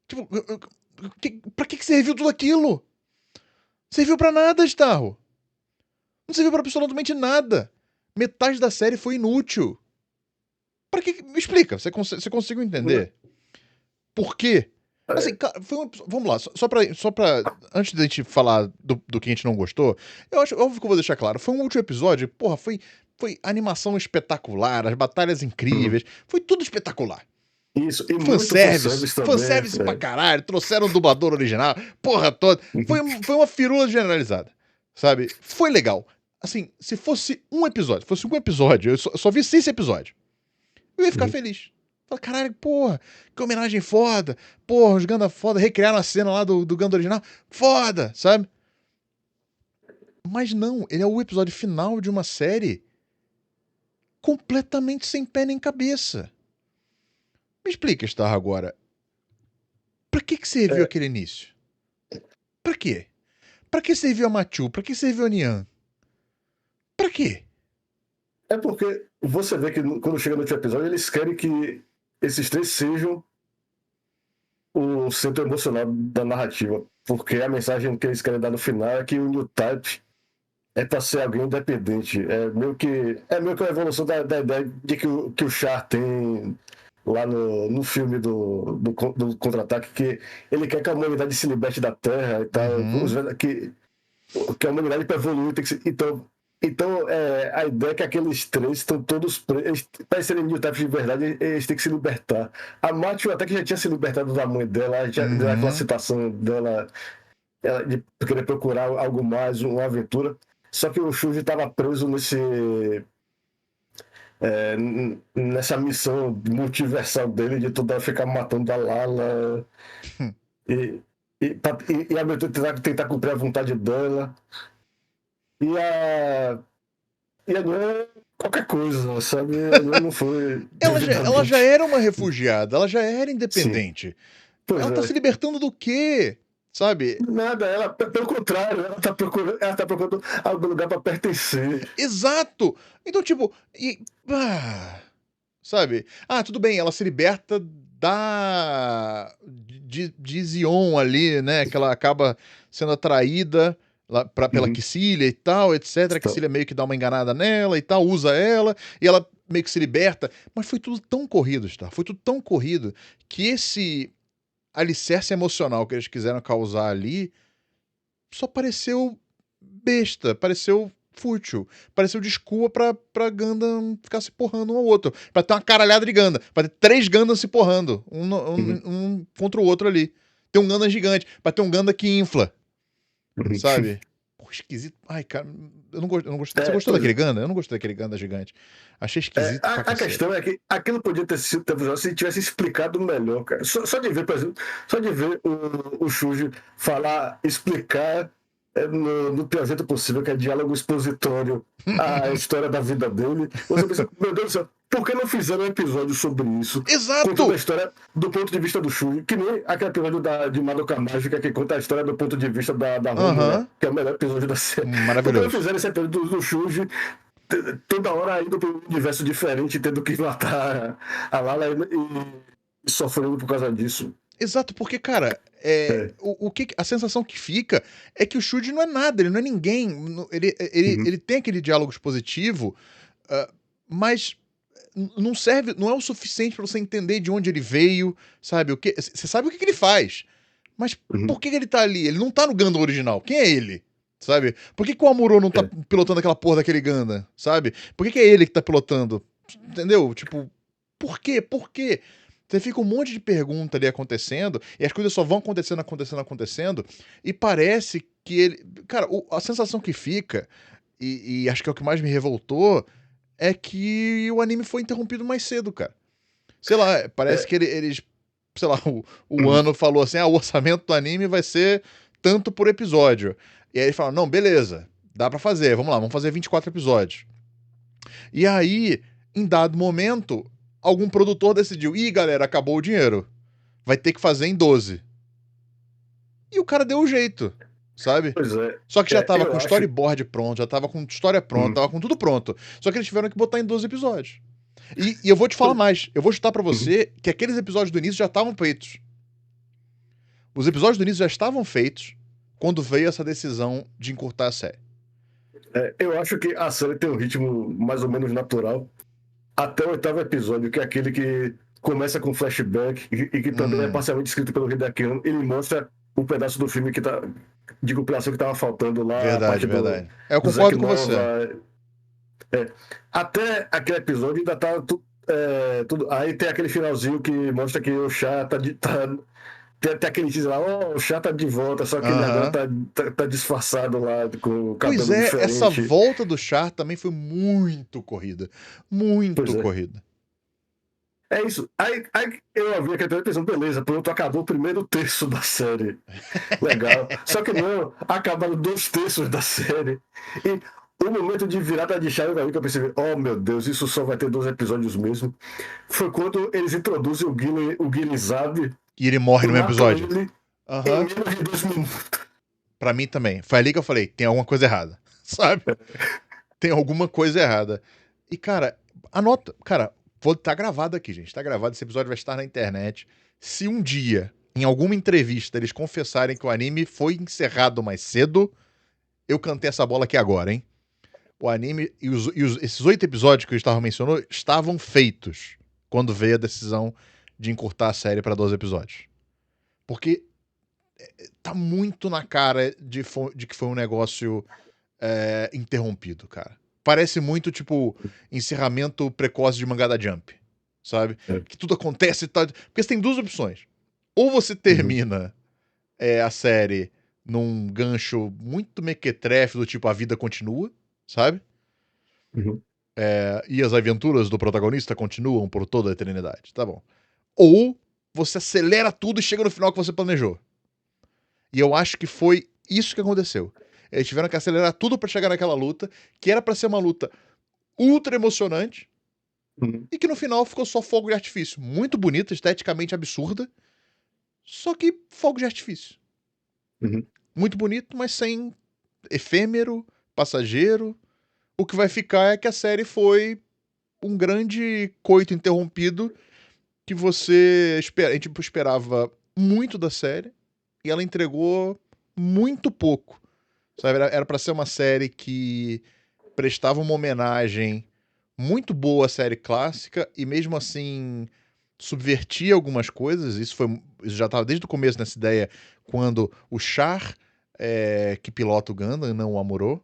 Tipo, pra que serviu tudo aquilo? Serviu pra nada, Starro. Não serviu pra absolutamente nada. Metade da série foi inútil. Pra que... Me explica, você conseguiu entender? Por quê? Assim, vamos lá, só pra antes da gente falar do que a gente não gostou, eu acho, óbvio que eu vou deixar claro, foi um último episódio, porra, foi animação espetacular, as batalhas incríveis, foi tudo espetacular. Isso, e fanservice pra caralho, trouxeram o dublador original, porra toda, foi uma firula generalizada, sabe? Foi legal. Assim, se fosse um episódio, eu só vi 6 episódios, eu ia ficar feliz. Fala, caralho, porra, que homenagem foda. Porra, os Gundam foda, recriaram a cena lá do Gundam original. Foda, sabe? Mas não, ele é o episódio final de uma série completamente sem pé nem cabeça. Me explica, Star, agora. Pra que serviu aquele início? Pra quê? Pra que serviu a Machu? Pra que serviu a Nian? Pra quê? É porque você vê que quando chega no último episódio, eles querem que esses 3 sejam o centro emocional da narrativa. Porque a mensagem que eles querem dar no final é que o New Type é para ser alguém independente. É meio que a evolução da ideia de que o Char tem lá no filme do Contra-Ataque, que ele quer que a humanidade se liberte da Terra e tal. Que a humanidade para evoluir tem que ser... Então, a ideia é que aqueles 3 estão todos presos. Para serem New Types de verdade, eles têm que se libertar. A Machu até que já tinha se libertado da mãe dela, já deu aquela citação dela. de querer procurar algo mais, uma aventura. Só que o Shuji estava preso nessa missão multiversal dele de toda hora ficar matando a Lala e, e a aventura tentar cumprir a vontade dela. E a não é qualquer coisa, sabe? A Gwen não foi Ela já devidamente. era uma refugiada, ela já era Sim, independente. pois Ela tá se é. libertando do quê? Sabe? Nada, ela, pelo contrário, ela tá procurando algum lugar para pertencer. Exato! Então, tipo, sabe? Ah, tudo bem, ela se liberta de Zion ali, né? Que ela acaba sendo atraída pela Uhum. Kycilia e tal, etc. A Então, Kycilia meio que dá uma enganada nela e tal, usa ela, e ela meio que se liberta. Mas foi tudo tão corrido, tá? Foi tudo tão corrido que esse alicerce emocional que eles quiseram causar ali só pareceu besta, pareceu fútil, pareceu desculpa pra Gundam ficar se porrando um ao outro, pra ter uma caralhada de Gundam, pra ter 3 Gundam se porrando, uhum, um contra o outro ali. Ter um Gundam gigante, pra ter um Gundam que infla, uhum. sabe? Pô, esquisito. Ai, cara, eu não gostei. Você É, gostou pois daquele é. Gundam? Eu não gostei daquele Gundam gigante. Achei É, esquisito pra a cacete. questão é que aquilo podia ter sido se tivesse explicado melhor, cara. Só de ver, por exemplo, só de ver o Shuji falar, explicar no pior jeito possível, que é diálogo expositório, a história da vida dele. Você pensa, meu Deus do céu, por que não fizeram um episódio sobre isso? Contando a Exato! história do ponto de vista do Shuji, que nem aquele episódio de Madoka Mágica que conta a história do ponto de vista da Romura, Aham. que é o melhor episódio da série. Por que não Maravilhoso. fizeram esse episódio do Shuji toda hora indo para um universo diferente, tendo que matar a Lala e sofrendo por causa disso? Exato, porque, cara, É. a sensação que fica é que o Shuji não é nada, ele não é ninguém. Uhum. Ele tem aquele diálogo expositivo, ah, mas não serve, não é o suficiente pra você entender de onde ele veio, sabe? Você sabe o que ele faz, mas por Uhum. que ele tá ali? Ele não tá no Gundam original. Quem é ele? Sabe? Por que o Amuro não tá É. pilotando aquela porra daquele Gundam? Sabe? Por que é ele que tá pilotando? Entendeu? Tipo, por quê? Por quê? Você fica um monte de pergunta ali acontecendo, e as coisas só vão acontecendo, acontecendo, acontecendo, e parece que ele. Cara, a sensação que fica, e acho que é o que mais me revoltou, é que o anime foi interrompido mais cedo, cara. Sei lá, parece É. que eles. Sei lá, o Uhum. ano falou assim: ah, o orçamento do anime vai ser tanto por episódio. E aí eles falam: não, beleza, dá pra fazer, vamos lá, vamos fazer 24 episódios. E aí, em dado momento, algum produtor decidiu: ih, galera, acabou o dinheiro. Vai ter que fazer em 12. E o cara deu o jeito, sabe? Pois é. Só que já tava com Eu acho. storyboard pronto, já tava com história pronta, Uhum. tava com tudo pronto. Só que eles tiveram que botar em 12 episódios. E eu vou te falar Pois- mais. Eu vou chutar pra uhum. você que aqueles episódios do início já estavam feitos. Os episódios do início já estavam feitos quando veio essa decisão de encurtar a série. Eu acho que a série tem um ritmo mais ou menos natural até o oitavo episódio, que é aquele que começa com flashback e que também é Hum, parcialmente escrito pelo Hideaki Anno. Ele mostra o pedaço do filme de compilação que estava faltando lá, a verdade, parte do, verdade. Eu do Zack concordo com você. Nova. Até aquele episódio ainda tá tudo. Aí tem aquele finalzinho que mostra que o Chá tem aquele teaser lá, o Chá tá de volta, só que ele agora Aham. tá disfarçado lá, com o Pois cabelo é, essa diferente. volta do Char também foi muito corrida. Pois Muito é. corrida. É isso. Aí eu vi aquele pensando, beleza, pronto, acabou o primeiro terço da série. Legal. Só que não, acabaram 2 terços da série. E o momento de virada de chave pra mim que eu percebi, oh meu Deus, isso só vai ter 2 episódios mesmo. Foi quando eles introduzem o Guile Zab E ele morre e no mesmo matam episódio. ele em Aham. menos de 2 minutos. Pra mim também. Foi ali que eu falei, tem alguma coisa errada. Sabe? Tem alguma coisa errada. E, cara, anota. Cara, tá gravado aqui, gente. Tá gravado. Esse episódio vai estar na internet. Se um dia, em alguma entrevista, eles confessarem que o anime foi encerrado mais cedo, eu cantei essa bola aqui agora, hein? O anime esses 8 episódios que eu estava mencionando estavam feitos quando veio a decisão de encurtar a série para 12 episódios. Porque tá muito na cara de que foi um negócio interrompido, cara. Parece muito, tipo, encerramento precoce de mangá da Jump, sabe? É. Que tudo acontece e tal. Porque você tem duas opções. Ou você Uhum. termina a série num gancho muito mequetrefe do tipo a vida continua, sabe? Uhum. E as aventuras do protagonista continuam por toda a eternidade, tá bom. Ou você acelera tudo e chega no final que você planejou. E eu acho que foi isso que aconteceu. Eles tiveram que acelerar tudo pra chegar naquela luta, que era pra ser uma luta ultra emocionante, Uhum. e que no final ficou só fogo de artifício. Muito bonita, esteticamente absurda, só que fogo de artifício. Uhum. Muito bonito, mas sem efêmero, passageiro. O que vai ficar é que a série foi um grande coito interrompido que a gente esperava muito da série e ela entregou muito pouco. Sabe? Era pra ser uma série que prestava uma homenagem muito boa à série clássica e mesmo assim subvertia algumas coisas. Isso já estava desde o começo nessa ideia, quando o Char, que pilota o Gundam, não o Amuro,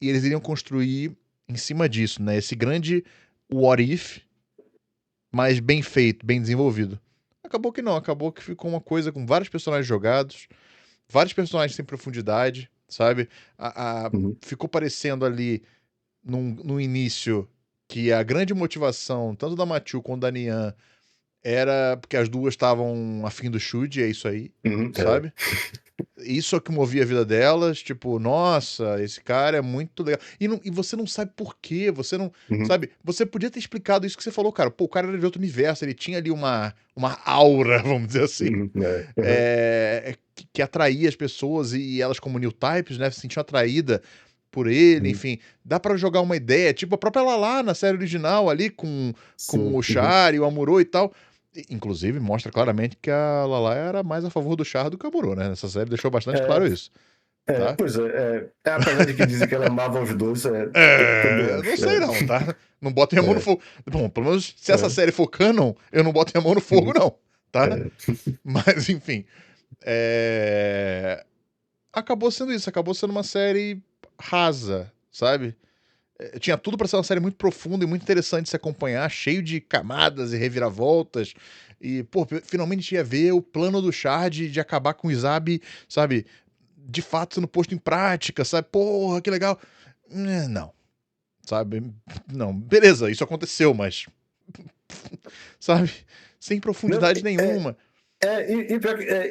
e eles iriam construir em cima disso, né? Esse grande what if, mas bem feito, bem desenvolvido. Acabou que não, acabou que ficou uma coisa com vários personagens jogados, vários personagens sem profundidade, sabe? Uhum. Ficou parecendo ali no início que a grande motivação, tanto da Machu quanto da Nian, era porque as duas estavam afim do Shuji, é isso aí, Uhum. É. sabe? Isso é que movia a vida delas, tipo, nossa, esse cara é muito legal. E você não sabe por quê, você não. Uhum. Sabe? Você podia ter explicado isso que você falou, cara. Pô, o cara era de outro universo, ele tinha ali uma aura, vamos dizer assim, Uhum. É. Uhum. que atraía as pessoas e elas, como new types, né, se sentiam atraídas por ele, Uhum. enfim. Dá pra jogar uma ideia, tipo a própria Lala na série original ali, com Sim. o Uhum. Char e o Amuro e tal. Inclusive, mostra claramente que a Lala era mais a favor do Char do que a Amuro, né? Nessa série deixou bastante É, claro isso, tá? pois apesar de que dizem que ela amava os dois, também Não acho. sei não, tá? Não botem a mão no É, fogo. Bom, pelo menos se essa é, série for canon, eu não boto a mão no fogo uhum. não, tá? É. Mas, enfim. Acabou sendo isso, acabou sendo uma série rasa, sabe? Tinha tudo pra ser uma série muito profunda e muito interessante de se acompanhar, cheio de camadas e reviravoltas. E, pô, finalmente ia ver o plano do Char de acabar com o Izabe, sabe? De fato sendo posto em prática, sabe? Porra, que legal. Não, sabe? Não, beleza, isso aconteceu, mas, sabe? Sem Não, profundidade nenhuma. pior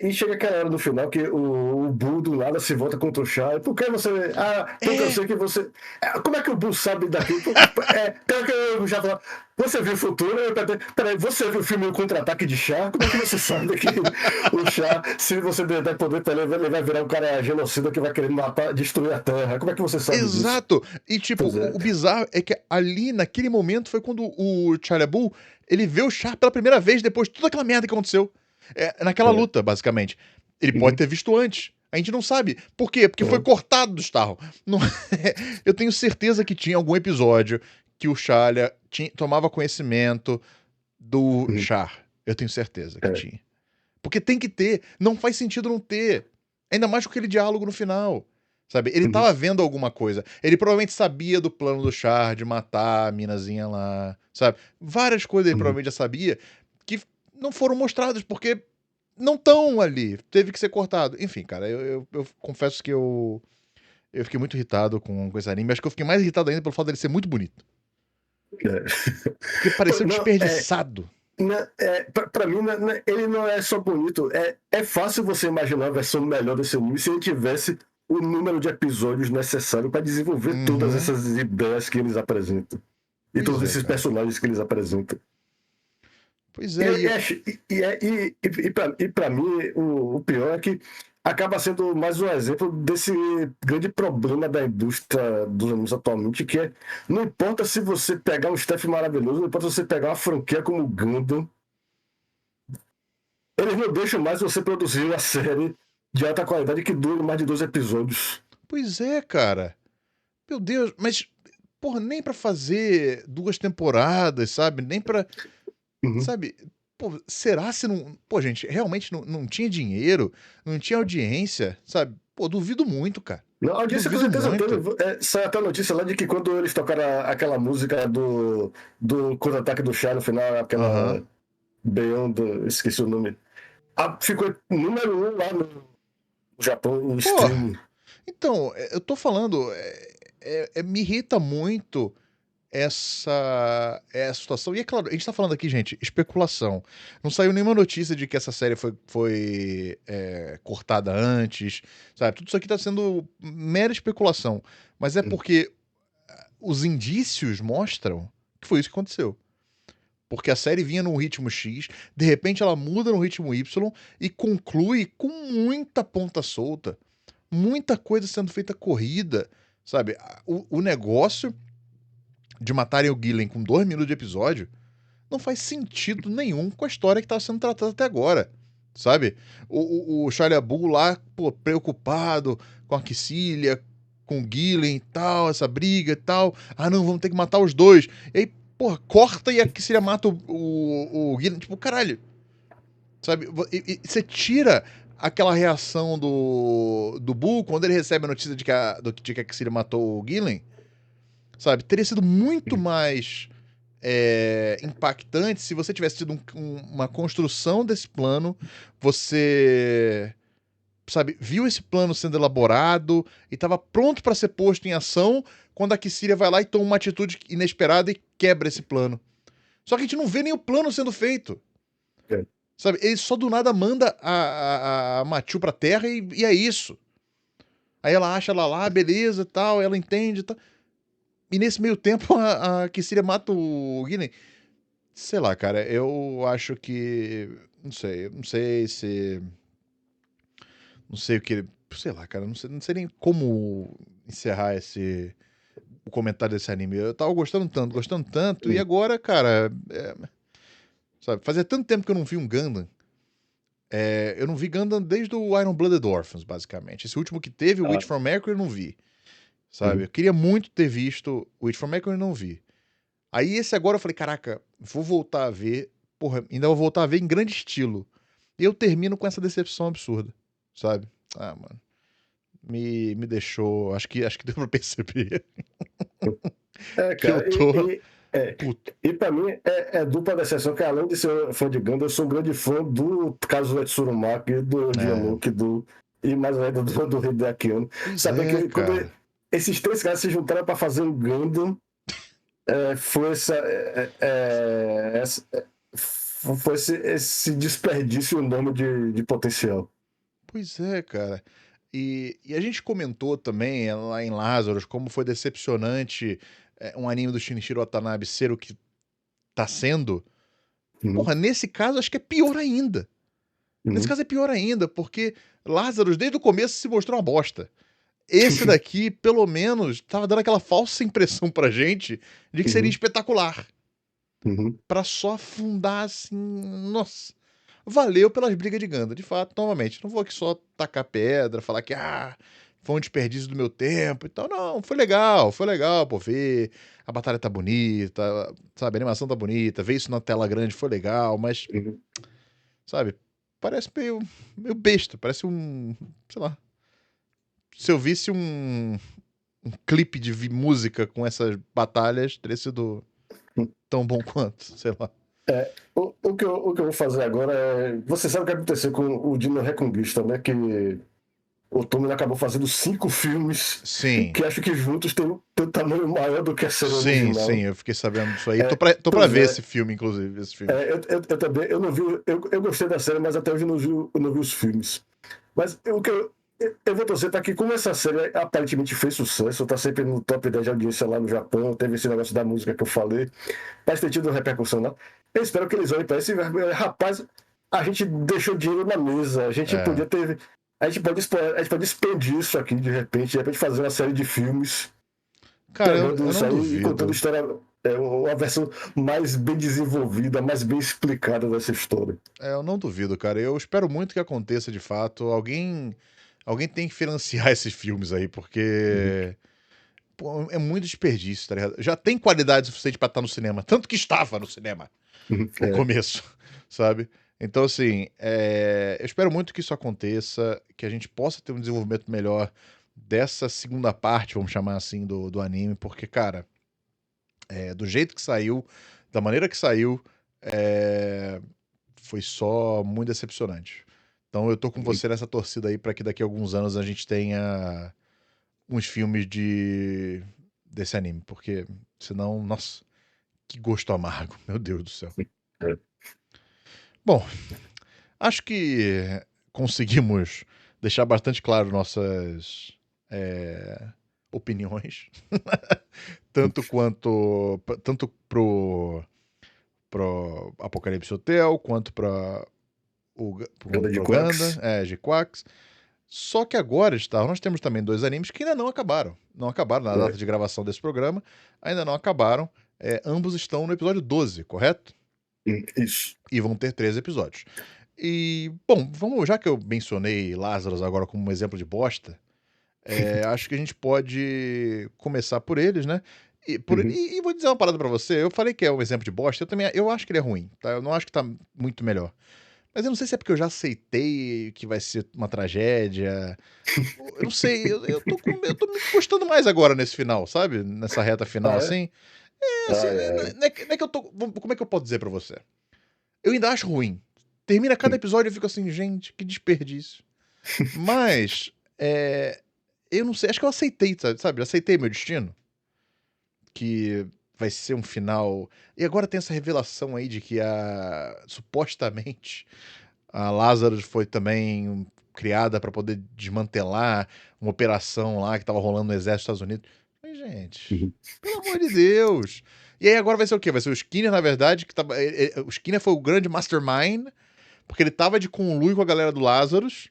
e chega aquela hora no final que o Boo do nada se volta contra o Chá. Por que você. Ah, porque eu É, sei que você. Como é que o Boo sabe daquilo? Pior que eu já falo. Você viu o futuro? Peraí, você viu o filme O Contra-Ataque de Chá? Como é que você sabe que o Chá, se você der poder pra ele, ele vai virar um cara genocida que vai querer matar, destruir a Terra? Como é que você sabe disso? exato. E, tipo, Pois é. o bizarro é que ali, naquele momento, foi quando o Charlie Bull, ele vê o Char pela primeira vez depois de toda aquela merda que aconteceu. Naquela É. luta, basicamente. Ele pode Uhum. ter visto antes. A gente não sabe. Por quê? Porque foi Uhum. cortado do Starro. Não- Eu tenho certeza que tinha algum episódio que o Charlie tomava conhecimento do Uhum. Char. Eu tenho certeza que É. tinha. Porque tem que ter. Não faz sentido não ter. Ainda mais com aquele diálogo no final. Sabe? Ele Uhum. tava vendo alguma coisa. Ele provavelmente sabia do plano do Char de matar a minazinha lá. Sabe? Várias coisas ele Uhum. provavelmente já sabia que não foram mostradas porque não estão ali. Teve que ser cortado. Enfim, cara, eu confesso que eu fiquei muito irritado com esse anime. Acho que eu fiquei mais irritado ainda pelo fato dele ser muito bonito. É. Porque Pô, pareceu não, desperdiçado. pra mim, ele não é só bonito. É fácil você imaginar a versão melhor desse anime se ele tivesse o número de episódios necessário para desenvolver todas Uhum. essas ideias que eles apresentam. E Pois todos é, esses cara. personagens que eles apresentam. Pois E, é, e, acho- e pra mim, o pior é que acaba sendo mais um exemplo desse grande problema da indústria dos animes atualmente, que é, não importa se você pegar um staff maravilhoso, não importa se você pegar uma franquia como Gundam, eles não deixam mais você produzir uma série de alta qualidade que dure mais de 2 episódios. pois é, cara. Meu Deus, mas, porra, nem pra fazer 2 temporadas, sabe? Nem pra. Uhum. Sabe? Pô, será se não. Pô, gente, realmente não tinha dinheiro, não tinha audiência, sabe? Pô, duvido muito, cara. Não, a audiência com Duvido certeza teve. muito. Saiu até a notícia lá de que quando eles tocaram aquela música do contra-ataque do Chá no final, Aham. aquela Beyond, esqueci o nome. Ficou número 1 lá no Japão, em Pô, streaming. então, eu tô falando, me irrita muito essa situação. E é claro, a gente tá falando aqui, gente, especulação. Não saiu nenhuma notícia de que essa série foi cortada antes, sabe? Tudo isso aqui tá sendo mera especulação. Mas é porque os indícios mostram que foi isso que aconteceu. Porque a série vinha num ritmo X, de repente ela muda no ritmo Y e conclui com muita ponta solta, muita coisa sendo feita corrida, sabe? O negócio de matarem o Gillen com 2 minutos de episódio não faz sentido nenhum com a história que tá sendo tratada até agora, sabe? O Shia LaBeouf lá, pô, preocupado com a Kycilia, com o Gillen e tal, essa briga e tal. Ah, não, vamos ter que matar os dois. E aí, porra, corta e a Kycilia mata o Gillen. Tipo, caralho, sabe? E você tira aquela reação do Bull quando ele recebe a notícia de que a Kycilia matou o Gillen, sabe? Teria sido muito mais impactante se você tivesse tido uma construção desse plano, você, sabe, viu esse plano sendo elaborado e estava pronto para ser posto em ação quando a Kycilia vai lá e toma uma atitude inesperada e quebra esse plano. Só que a gente não vê nem o plano sendo feito. É. Sabe, ele só do nada manda a Machu pra terra e é isso. Aí ela acha ela lá, beleza, tal, ela entende, tal. E nesse meio tempo a Kycilia mata o Gillen. Sei lá, cara, eu acho que. Não sei se. Não sei o que. Sei lá, cara, não sei nem como encerrar o comentário desse anime. Eu tava gostando tanto, e agora, cara. Sabe, fazia tanto tempo que eu não vi um Gundam. Eu não vi Gundam desde o Iron Blooded Orphans, basicamente. Esse último que teve, o Ah, Witch from Mercury, eu não vi. Sabe? Eu queria muito ter visto o Witch from Mercury e não vi. Aí esse agora eu falei, caraca, vou voltar a ver. Porra, ainda vou voltar a ver em grande estilo. E eu termino com essa decepção absurda, sabe? Ah, mano. Me deixou. Acho que deu pra perceber que eu cara, tô é, puto. e pra mim é dupla decepção, que além de ser fã de Gundam, eu sou um grande fã do Kazuo Tsurumaki, do É. Dianuki, e mais ainda do Hideaki Anno. Pois Saber é, que quando cara. esses três caras se juntaram para fazer um Gundam, foi foi esse desperdício enorme de potencial. Pois é, cara. E a gente comentou também lá em Lazarus como foi decepcionante um anime do Shinichiro Watanabe ser o que tá sendo. Uhum, Porra, nesse caso acho que é pior ainda. Nesse uhum, caso é pior ainda, porque Lazarus desde o começo se mostrou uma bosta. Esse daqui, pelo menos, tava dando aquela falsa impressão pra gente de que seria uhum, espetacular. uhum, Pra só afundar assim. Nossa. Valeu pelas brigas de Ganda. De fato, novamente. Não vou aqui só tacar pedra, falar que foi um desperdício do meu tempo e tal. Não, foi legal, pô, ver. A batalha tá bonita, sabe? A animação tá bonita, ver isso na tela grande foi legal, mas, uhum. sabe? Parece meio besta, parece um. Sei lá. Se eu visse um clipe de música com essas batalhas, teria sido tão bom quanto, sei lá. O que eu vou fazer agora é. Você sabe o que aconteceu com o Dino Reconquista, né? Que o Tommy acabou fazendo 5 filmes Sim, que acho que juntos tem um tamanho maior do que a série sim, original. eu fiquei sabendo disso aí. É, Tô pra pois ver é, esse filme, inclusive, esse filme. eu também, eu não vi, eu gostei da série, mas até hoje eu não vi os filmes. Mas o que eu vou torcer para que, como essa série aparentemente fez sucesso, tá sempre no top 10 de audiência lá no Japão, teve esse negócio da música que eu falei, parece ter tido repercussão lá. Eu espero que eles olhem para esse rapaz, a gente deixou dinheiro na mesa, a gente É. podia ter. A gente pode expandir isso aqui de repente fazer uma série de filmes Cara, pegando eu isso não aí e contando duvido. história, uma versão mais bem desenvolvida, mais bem explicada dessa história. Eu não duvido, cara. Eu espero muito que aconteça de fato. Alguém tem que financiar esses filmes aí, Uhum. porque pô, é muito desperdício, tá ligado? Já tem qualidade suficiente pra estar no cinema, tanto que estava no cinema Uhum. no começo, sabe? Então, assim, eu espero muito que isso aconteça, que a gente possa ter um desenvolvimento melhor dessa segunda parte, vamos chamar assim, do anime, porque, cara, do jeito que saiu, da maneira que saiu, é, foi só muito decepcionante. Então eu tô com você nessa torcida aí pra que daqui a alguns anos a gente tenha uns filmes desse anime, porque senão, nossa, que gosto amargo, meu Deus do céu. É. Bom, acho que conseguimos deixar bastante claro nossas opiniões, tanto pro Apocalipse Hotel, quanto Ganda de pro Quacks. Ganda, G-Quacks. Só que agora, nós temos também dois animes que ainda não acabaram. Não acabaram na data de gravação desse programa, ainda não acabaram. Ambos estão no episódio 12, correto? Isso. E vão ter 13 episódios. E, bom, já que eu mencionei Lazarus agora como um exemplo de bosta, acho que a gente pode começar por eles, né? E vou dizer uma parada pra você. Eu falei que é um exemplo de bosta, eu acho que ele é ruim, tá? Eu não acho que tá muito melhor. Mas eu não sei se é porque eu já aceitei que vai ser uma tragédia. Eu não sei, eu tô me gostando mais agora nesse final, sabe? Nessa reta final, Ah, é? assim. Assim, Ai, ai. não é que eu tô. Como é que eu posso dizer pra você? Eu ainda acho ruim. Termina cada episódio e eu fico assim, gente, que desperdício. Mas, eu não sei, acho que eu aceitei, sabe? Aceitei meu destino. Que vai ser um final. E agora tem essa revelação aí de que supostamente a Lazarus foi também criada para poder desmantelar uma operação lá que tava rolando no exército dos Estados Unidos. Mas, gente, pelo amor de Deus. E aí agora vai ser o quê? Vai ser o Skinner, na verdade, que tava. O Skinner foi o grande mastermind, porque ele tava de conluio com a galera do Lazarus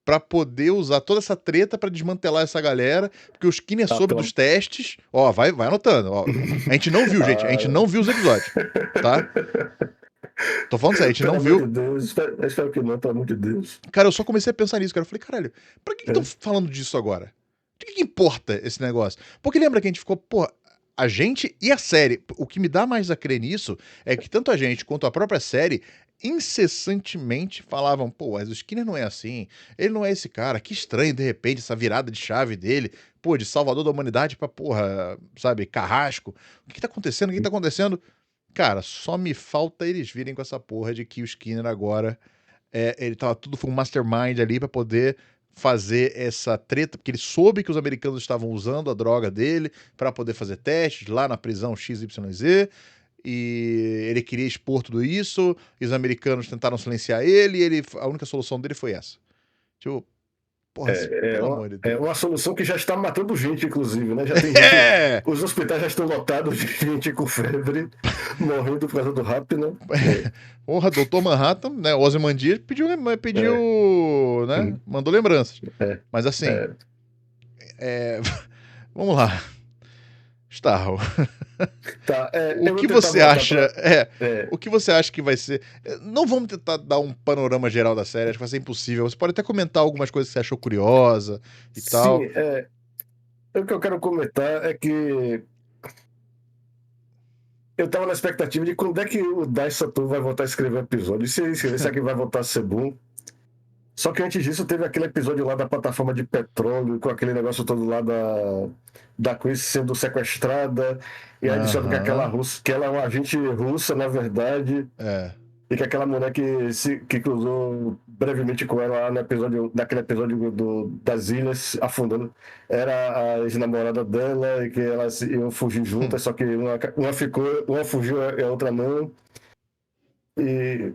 pra poder usar toda essa treta pra desmantelar essa galera, porque o Skinner Ah, soube dos testes. Ó, vai anotando. Ó. A gente não viu, gente. A gente não viu os episódios, tá? Tô falando sério, a gente Pelo não amor de viu. Deus, espero que não, pelo amor de Deus. Cara, eu só comecei a pensar nisso, cara. Eu falei, caralho, pra que estão falando disso agora? De que importa esse negócio? Porque lembra que a gente ficou, pô, a gente e a série. O que me dá mais a crer nisso é que tanto a gente quanto a própria série incessantemente falavam, pô, mas o Skinner não é assim, ele não é esse cara, que estranho de repente essa virada de chave dele, pô, de salvador da humanidade pra, porra, sabe, carrasco. O que tá acontecendo? O que tá acontecendo? Cara, só me falta eles virem com essa porra de que o Skinner agora ele tava tudo foi um mastermind ali pra poder fazer essa treta, porque ele soube que os americanos estavam usando a droga dele pra poder fazer testes lá na prisão XYZ, e ele queria expor tudo isso, e os americanos tentaram silenciar ele, e a única solução dele foi essa. Tipo, porra, pelo amor de É Deus. uma solução que já está matando gente, inclusive, né? Já tem gente. É! Os hospitais já estão lotados de gente com febre, morrendo por causa do rap, né? Porra, Doutor Manhattan, né? Ozymandias pediu, né? Mandou lembranças. É, Mas assim, é. vamos lá. Starro. Tá, O eu vou que tentar você voltar acha? para. O que você acha que vai ser? Não vamos tentar dar um panorama geral da série, acho que vai ser impossível. Você pode até comentar algumas coisas que você achou curiosa e Sim, tal. o que eu quero comentar é que eu tava na expectativa de quando é que o Dai Sato vai voltar a escrever o episódio. E se ele escrever, será que vai voltar a ser bom? Só que antes disso teve aquele episódio lá da plataforma de petróleo, com aquele negócio todo lá da Chris sendo sequestrada, e aí descobre que aquela Aham. russa, que ela é uma agente russa, na verdade, É. e que aquela mulher que cruzou brevemente com ela lá no episódio, naquele episódio das ilhas afundando, era a ex-namorada dela, e que elas iam fugir juntas, só que uma ficou, uma fugiu e a outra não. E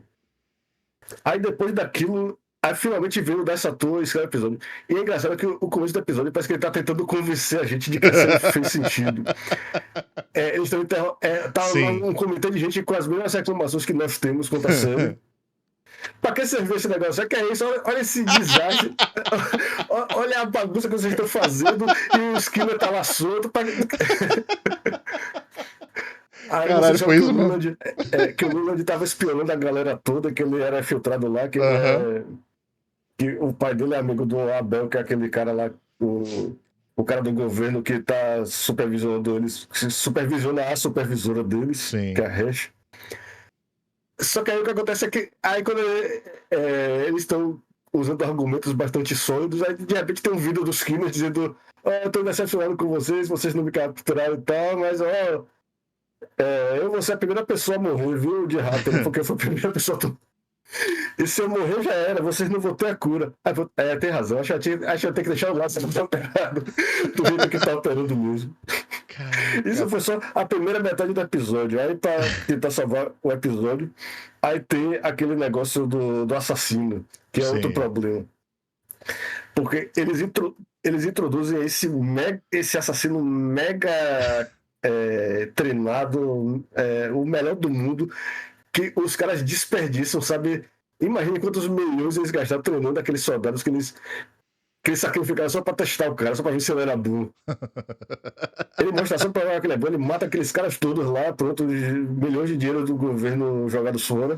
aí depois daquilo, aí finalmente veio dessa toa esse episódio. E é engraçado que o começo do episódio parece que ele tá tentando convencer a gente de que a série fez sentido. Eles estão tá lá Sim. um comitê de gente com as mesmas reclamações que nós temos contra a série. Pra que servir esse negócio? É que é isso, olha esse desastre. Olha a bagunça que vocês estão fazendo e o Skinner tá lá solto. Aí você Caralho, sabe foi que isso mesmo. que o Lula tava espionando a galera toda, que ele era filtrado lá, Aham. que o pai dele é amigo do Abel, que é aquele cara lá, o cara do governo que tá supervisionando eles, que supervisiona a supervisora deles, que Sim. é a Hash. Só que aí o que acontece é que aí quando eles estão usando argumentos bastante sólidos, aí de repente tem um vídeo dos Skinner dizendo: eu tô decepcionado com vocês não me capturaram e tal, mas Eu vou ser a primeira pessoa a morrer, viu, de rato, porque eu fui a primeira pessoa a E se eu morrer, já era, vocês não vão ter a cura. Tem razão, acho que eu tenho que deixar o laço não tá operado do jeito que tá operando mesmo. Isso Caraca. foi só a primeira metade do episódio. Aí, pra tentar salvar o episódio, aí tem aquele negócio do assassino, que é outro Sim. problema. Porque eles introduzem esse assassino mega treinado, o melhor do mundo, que os caras desperdiçam, sabe? Imagine quantos milhões eles gastaram treinando aqueles soldados que eles sacrificaram só pra testar o cara, só pra ver se ele era bom. Ele mostra só pra ver que ele é bom, ele mata aqueles caras todos lá, pronto, milhões de dinheiro do governo jogados fora.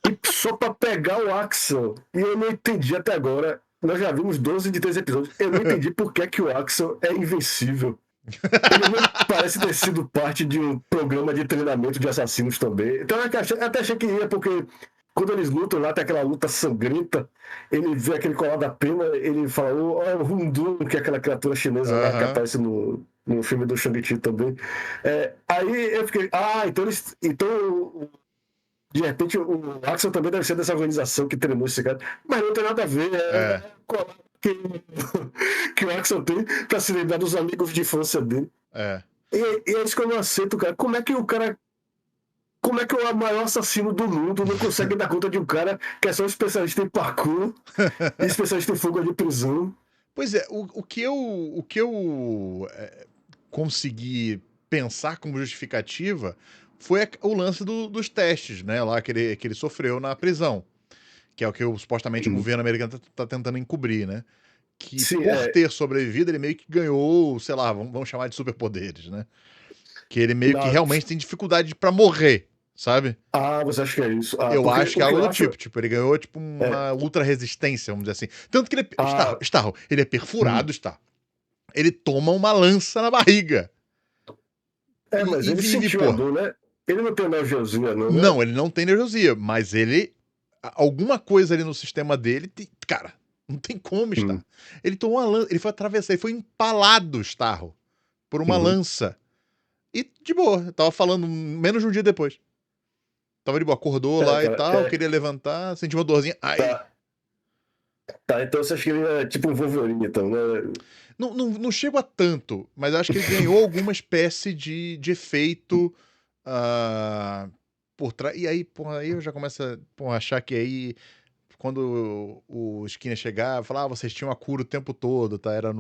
E só pra pegar o Axel. E eu não entendi até agora. Nós já vimos 12 de 13 episódios. Eu não entendi por que o Axel é invencível. Ele não parece ter sido parte de um programa de treinamento de assassinos também. Então eu até achei que ia, porque quando eles lutam lá, tem aquela luta sangrenta, ele vê aquele colar da pena, ele fala, o Hundun, que é aquela criatura chinesa lá que aparece no filme do Shang-Chi também. Aí eu fiquei, então de repente o Axel também deve ser dessa organização que treinou esse cara, mas não tem nada a ver, colar que o Axel tem pra se lembrar dos amigos de infância dele. E é isso que eu não aceito, cara. Como é que o maior assassino do mundo não consegue dar conta de um cara que é só especialista em parkour e especialista em fuga de prisão? Pois é, o que eu consegui pensar como justificativa foi o lance dos testes, né? Lá que ele sofreu na prisão. Que é o que supostamente o governo americano tá tentando encobrir, né? Que Sim, por ter sobrevivido, ele meio que ganhou, sei lá, vamos chamar de superpoderes, né? Que ele meio que realmente tem dificuldade pra morrer, sabe? Você acha que é isso? Eu Porque acho que o é que algo eu do acho. tipo, ele ganhou tipo uma ultra resistência, vamos dizer assim. Tanto que ele é. Starro, ele é perfurado, Starro. Ele toma uma lança na barriga. Mas E ele vive, sentiu a pô. dor, né? Ele não tem analgesia, não, né? Não, ele não tem energia, mas ele. Alguma coisa ali no sistema dele. Cara, não tem como estar. Ele tomou uma lança, ele foi atravessar, ele foi empalado, Starro, por uma lança. E de boa, tava falando menos de um dia depois. Tava de boa, acordou lá e Cara, tal, queria levantar, sentiu uma dorzinha. Ai. Tá, então você acha que ele é tipo um Wolverine, então, né? Não chego a tanto, mas acho que ele ganhou alguma espécie de efeito por trás. E aí, porra, aí eu já começo a achar que aí, quando o Skinner chegava, falava, vocês tinham a cura o tempo todo, tá? Era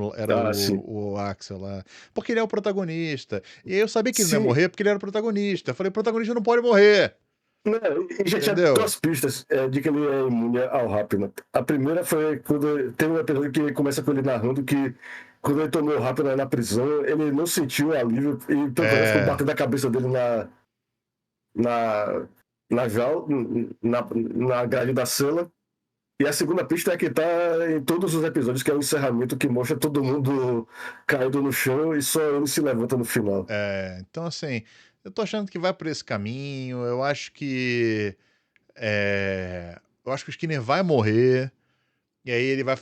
Sim. o Axel lá. Porque ele é o protagonista. E aí eu sabia que ele não ia Sim. morrer porque ele era o protagonista. Eu falei, o protagonista não pode morrer. E já tinha Entendeu? duas pistas de que ele é imune ao rápido. A primeira foi quando tem um episódio que começa com ele narrando que quando ele tomou o rápido na prisão, ele não sentiu alívio e pelo menos ficou batendo a cabeça dele na, na grade da cela. E a segunda pista é que tá em todos os episódios, que é o encerramento que mostra todo mundo caído no chão e só ele se levanta no final. Então assim, eu tô achando que vai por esse caminho. Eu acho que. Eu acho que o Skinner vai morrer. E aí ele vai.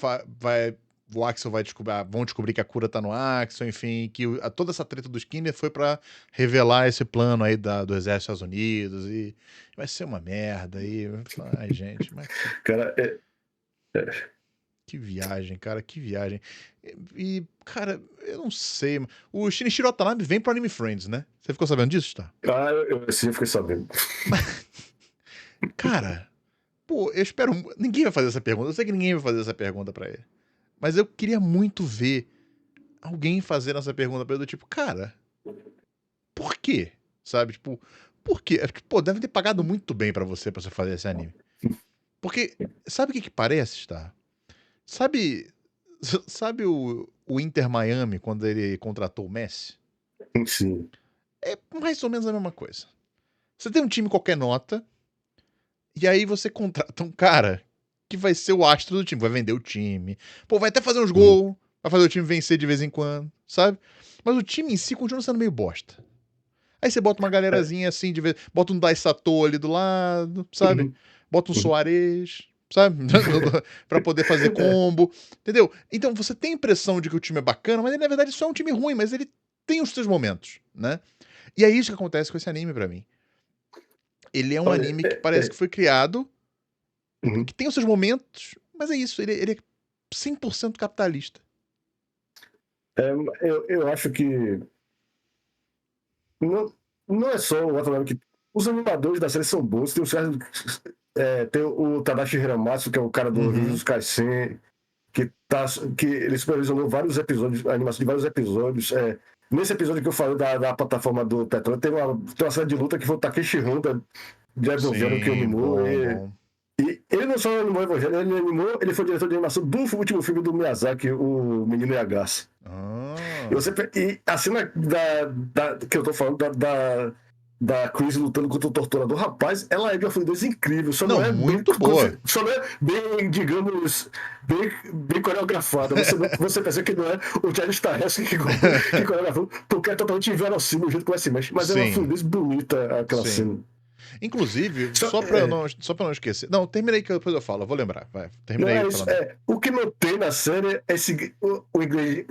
O Axel vai descobrir. Vão descobrir que a cura tá no Axel, enfim. Que toda essa treta do Skinner foi pra revelar esse plano aí do Exército dos Estados Unidos. E vai ser uma merda aí. Ai, gente, mas. Cara, Que viagem, cara, que viagem. Cara, eu não sei. O Shinichiro Watanabe vem pro Anime Friends, né? Você ficou sabendo disso, tá? eu fiquei sabendo. Cara, pô, eu espero. Ninguém vai fazer essa pergunta. Eu sei que ninguém vai fazer essa pergunta pra ele. Mas eu queria muito ver alguém fazendo essa pergunta pra ele, do tipo, cara, por quê? Sabe? Tipo, por quê? Pô, devem ter pagado muito bem pra você fazer esse anime. Porque, sabe o que parece, tá? Sabe. Sabe o Inter Miami quando ele contratou o Messi? Sim. É mais ou menos a mesma coisa. Você tem um time qualquer nota, e aí você contrata um cara que vai ser o astro do time, vai vender o time. Pô, vai até fazer uns gols, vai fazer o time vencer de vez em quando, sabe? Mas o time em si continua sendo meio bosta. Aí você bota uma galerazinha assim, bota um Daisato ali do lado, sabe? Bota um Soares, sabe? Pra poder fazer combo, entendeu? Então você tem a impressão de que o time é bacana, mas ele, na verdade só é um time ruim, mas ele tem os seus momentos, né? E é isso que acontece com esse anime pra mim. Ele é um Olha, anime que parece que foi criado, uhum. que tem os seus momentos, mas é isso, ele é 100% capitalista. Eu acho que não, não é só o Watanabe que. Os animadores da série são bons. Tem os caras. Tem o Tadashi Hiramatsu, que é o cara do Uhum. Jujutsu Kaisen, que ele supervisionou vários episódios, a animação de vários episódios. Nesse episódio que eu falei da plataforma do Petróleo, tem uma cena de luta que foi o Takeshi Honda de Evangelho que Sim, animou. bom, E, bom. e ele não só animou o Evangelho, ele foi diretor de animação do último filme do Miyazaki, o Menino Yagase. Ah. E a cena que eu tô falando da Chris lutando contra o torturador, rapaz, ela é de uma fluidez incrível, Não, muito boa. só não é bem, digamos, bem coreografada. Você pensa que não é o Charlie Stahelski que coreografou, porque é totalmente inverossímil o jeito que vai ser, mas é uma Sim, fluidez bonita aquela sim. cena. Inclusive, Só, só pra não esquecer. Não, terminei que depois eu falo, eu vou lembrar. Vai, não terminei é isso. falando. O que não tem na série, o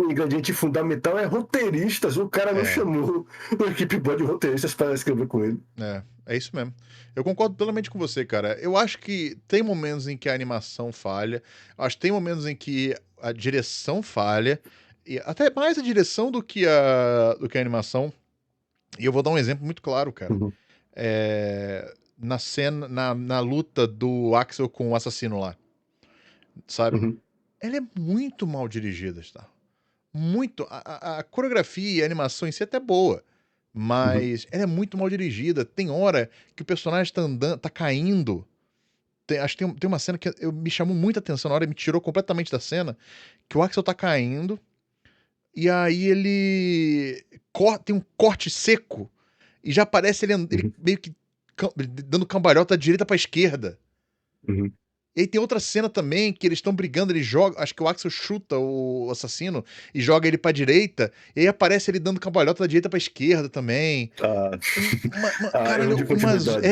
ingrediente fundamental é roteiristas. O cara não É, chamou uma equipe boa de roteiristas para escrever com ele. é isso mesmo. Eu concordo plenamente com você, cara. Eu acho que tem momentos em que a animação falha, acho que tem momentos em que a direção falha, e até mais a direção do que a animação. E eu vou dar um exemplo muito claro, cara. Uhum, Na cena, na luta do Axel com o assassino lá, sabe? uhum, Ela é muito mal dirigida, tá? Muito. A coreografia e a animação em si é até boa, uhum. mas ela é muito mal dirigida. Tem hora que o personagem tá andando, tá caindo. Acho que tem uma cena que me chamou muita atenção na hora, me tirou completamente da cena, que o Axel tá caindo, e aí ele tem um corte seco, e já aparece ele Uhum, meio que dando cambalhota da direita pra esquerda. uhum. E aí tem outra cena também que eles estão brigando, ele joga, acho que o Axel chuta o assassino e joga ele pra direita, e aí aparece ele dando cambalhota da direita pra esquerda também. Ah, erro Caralho, de continuidade.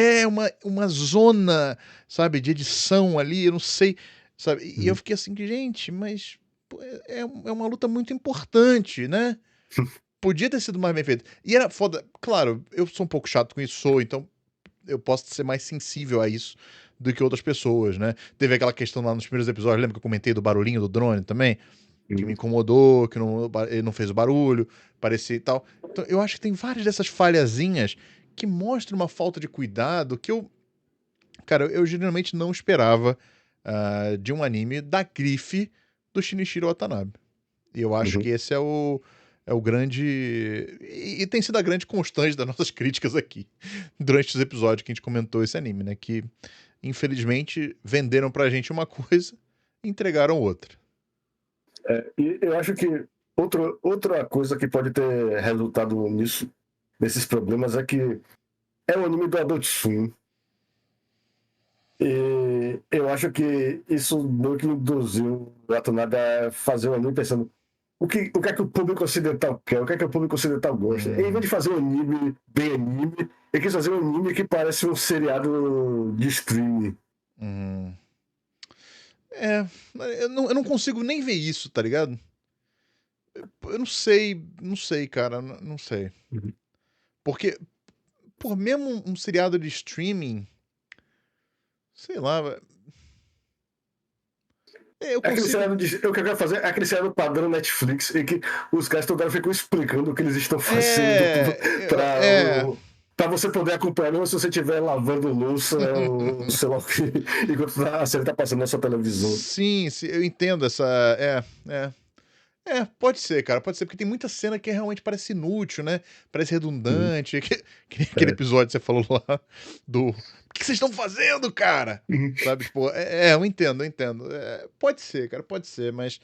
uma zona, sabe, de edição ali, eu não sei, sabe? E eu Uhum. fiquei assim, gente, mas pô, é uma luta muito importante, né? Podia ter sido mais bem feito. E era foda, claro, eu sou um pouco chato com isso, então eu posso ser mais sensível a isso do que outras pessoas, né? Teve aquela questão lá nos primeiros episódios, lembra que eu comentei do barulhinho do drone também? Que me Uhum. incomodou, que ele não fez o barulho, parecia e tal. Então, eu acho que tem várias dessas falhazinhas que mostram uma falta de cuidado que cara, eu genuinamente não esperava de um anime da grife do Shinichiro Watanabe. E eu acho que Uhum. esse é o grande. E tem sido a grande constante das nossas críticas aqui, durante os episódios que a gente comentou esse anime, né? Que, infelizmente, venderam pra gente uma coisa e entregaram outra. E eu acho que outra coisa que pode ter resultado nesses problemas é que é um anime do Adult Swim. E eu acho que isso meio que induziu o Watanabe a fazer um anime pensando o que é que o público ocidental quer, o que é que o público ocidental gosta. Em vez Hum, de fazer um anime bem anime, ele quis fazer um anime que parece um seriado de streaming. hum. É, eu não consigo nem ver isso, tá ligado? Eu não sei, cara, não sei. Uhum. Porque, por mesmo um seriado de streaming, sei lá, eu É aquele consigo. seriado o que eu quero fazer é aquele seriado padrão Netflix, em que os caras toda hora ficam explicando o que eles estão fazendo para É. para você poder acompanhar, mesmo se você estiver lavando louça ou sei lá o que, enquanto a série tá passando na sua televisão. Sim, eu entendo essa. É. Pode ser, cara. Pode ser, porque tem muita cena que realmente parece inútil, né? Parece Uhum. redundante. Que nem aquele É. episódio que você falou lá do. O que vocês estão fazendo, cara? Uhum. Sabe, tipo, eu entendo, eu entendo. Pode ser, cara, pode ser, mas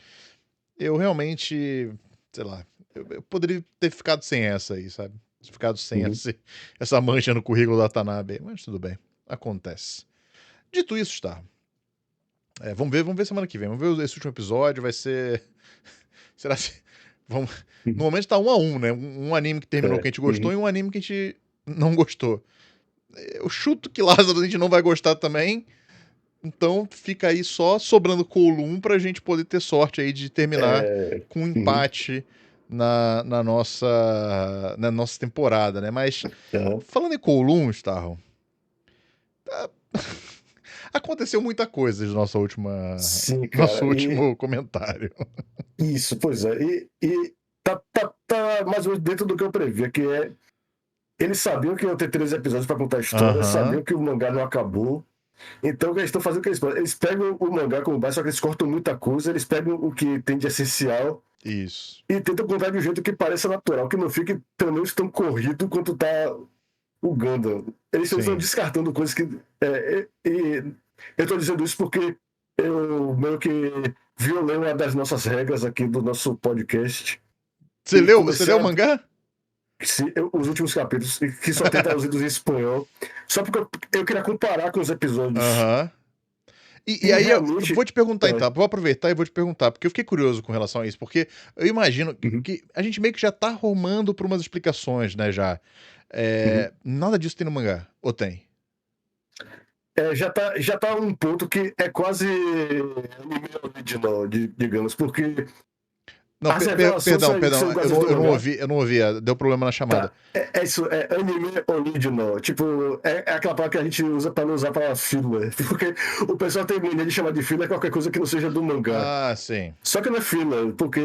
eu realmente, sei lá, eu poderia ter ficado sem essa aí, sabe? Ficado sem Uhum. essa mancha no currículo da Tanabe, mas tudo bem, acontece. Dito isso, está. Vamos ver semana que vem. Vamos ver esse último episódio, vai ser. Será que. Vamos. No Uhum. momento tá 1-1, né? Um anime que terminou que a gente gostou Uhum. e um anime que a gente não gostou. Eu chuto que Lázaro a gente não vai gostar também. Então fica aí só sobrando Kowloon pra gente poder ter sorte aí de terminar É, com um uhum. empate na nossa temporada, né? Mas Aham. falando em Kowloon, Starro, tá- aconteceu muita coisa no Sim, nosso cara. último comentário. Isso, pois é. E tá mais ou menos dentro do que eu previa, que é. Eles sabiam que iam ter 13 episódios para contar a história, Aham, sabiam que o mangá não acabou. Então, o que eles estão fazendo é que eles pegam o mangá como base, só que eles cortam muita coisa, eles pegam o que tem de essencial isso. e tentam contar de um jeito que pareça natural, que não fique pelo menos tão corrido quanto tá o Gundam. Eles estão Sim. descartando coisas que. E eu estou dizendo isso porque eu meio que violei uma das nossas regras aqui do nosso podcast e Você comecei leu o a. mangá? Os últimos capítulos, que só tem traduzidos em espanhol, só porque eu queria comparar com os episódios. Aham. E E aí eu realmente. vou te perguntar É, então, vou aproveitar e vou te perguntar, porque eu fiquei curioso com relação a isso, porque eu imagino uhum, que a gente meio que já tá rumando pra umas explicações, né, já. uhum. Nada disso tem no mangá, ou tem? Já tá um ponto que é quase anime original, digamos, porque Não, as revelações são perdão, iguais às do mangá. eu não ouvi, deu problema na chamada. Tá, é isso, é anime original. Tipo, é aquela palavra que a gente usa pra não usar para filler. Porque o pessoal tem mania de chamar de filler qualquer coisa que não seja do mangá. Ah, sim. Só que não é filler, porque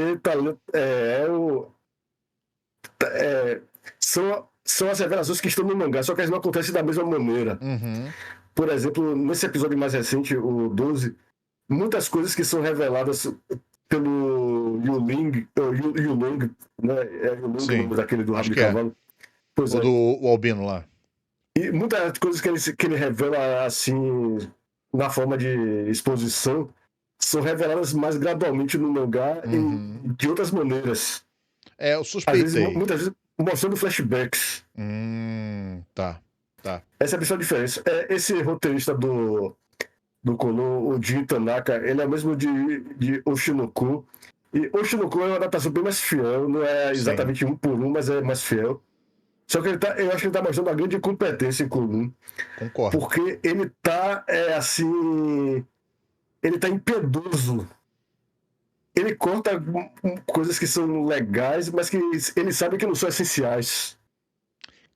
são as revelações que estão no mangá, só que elas não acontecem da mesma maneira. Uhum, Por exemplo, nesse episódio mais recente, o 12, muitas coisas que são reveladas pelo Yulong, né? É Yulong o sim. nome daquele do rabo Acho de que é. cavalo. Pois O é. o Albino lá. E muitas coisas que ele revela assim, na forma de exposição, são reveladas mais gradualmente no mangá Uhum. e de outras maneiras. É, eu Às vezes, suspeitei. muitas vezes, mostrando flashbacks. Tá, tá. Essa é a principal diferença. Esse roteirista do Kono, o Jin Tanaka, ele é o mesmo de Oshinoku. E Oshinoku é uma adaptação bem mais fiel, não é Sim, exatamente um por um, mas é mais fiel. Só que eu acho que ele tá mostrando uma grande competência em Kono, concordo. porque ele tá, assim, ele tá impiedoso. Ele corta coisas que são legais, mas que ele sabe que não são essenciais.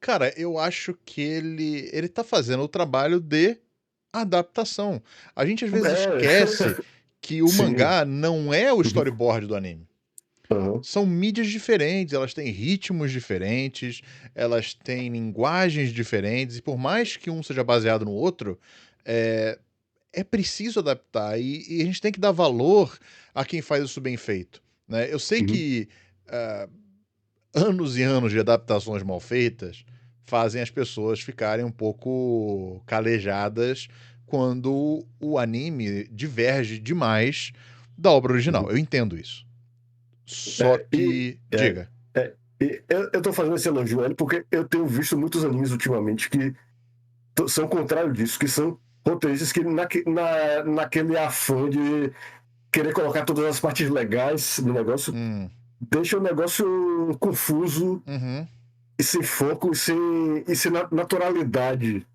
Cara, eu acho que ele tá fazendo o trabalho de adaptação. A gente às vezes É, esquece que o sim. mangá não é o Uhum. storyboard do anime. Uhum. São mídias diferentes, elas têm ritmos diferentes, elas têm linguagens diferentes, e por mais que um seja baseado no outro, é, é preciso adaptar, e a gente tem que dar valor a quem faz isso bem feito. Né? Eu sei Uhum. que anos e anos de adaptações mal feitas fazem as pessoas ficarem um pouco calejadas quando o anime diverge demais da obra original. Uhum. Eu entendo isso. Só É, que, diga. eu tô fazendo esse elogio a ele porque eu tenho visto muitos animes ultimamente que são o contrário disso, que são roteiristas que naquele afã de querer colocar todas as partes legais no negócio, Hum, deixa o negócio confuso uhum. e sem foco e sem naturalidade.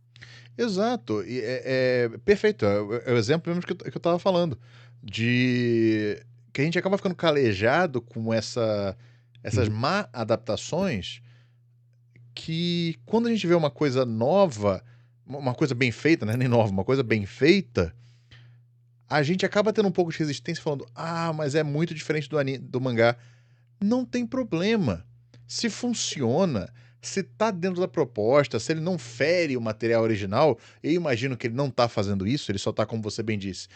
Exato. E é perfeito. É o exemplo mesmo que eu tava falando. De que a gente acaba ficando calejado com essas Uhum. má adaptações que quando a gente vê uma coisa nova, uma coisa bem feita, né? Nem nova, uma coisa bem feita, a gente acaba tendo um pouco de resistência falando, ah, mas é muito diferente do mangá. Não tem problema. Se funciona, se tá dentro da proposta, se ele não fere o material original, eu imagino que ele não tá fazendo isso, ele só tá, como você bem disse,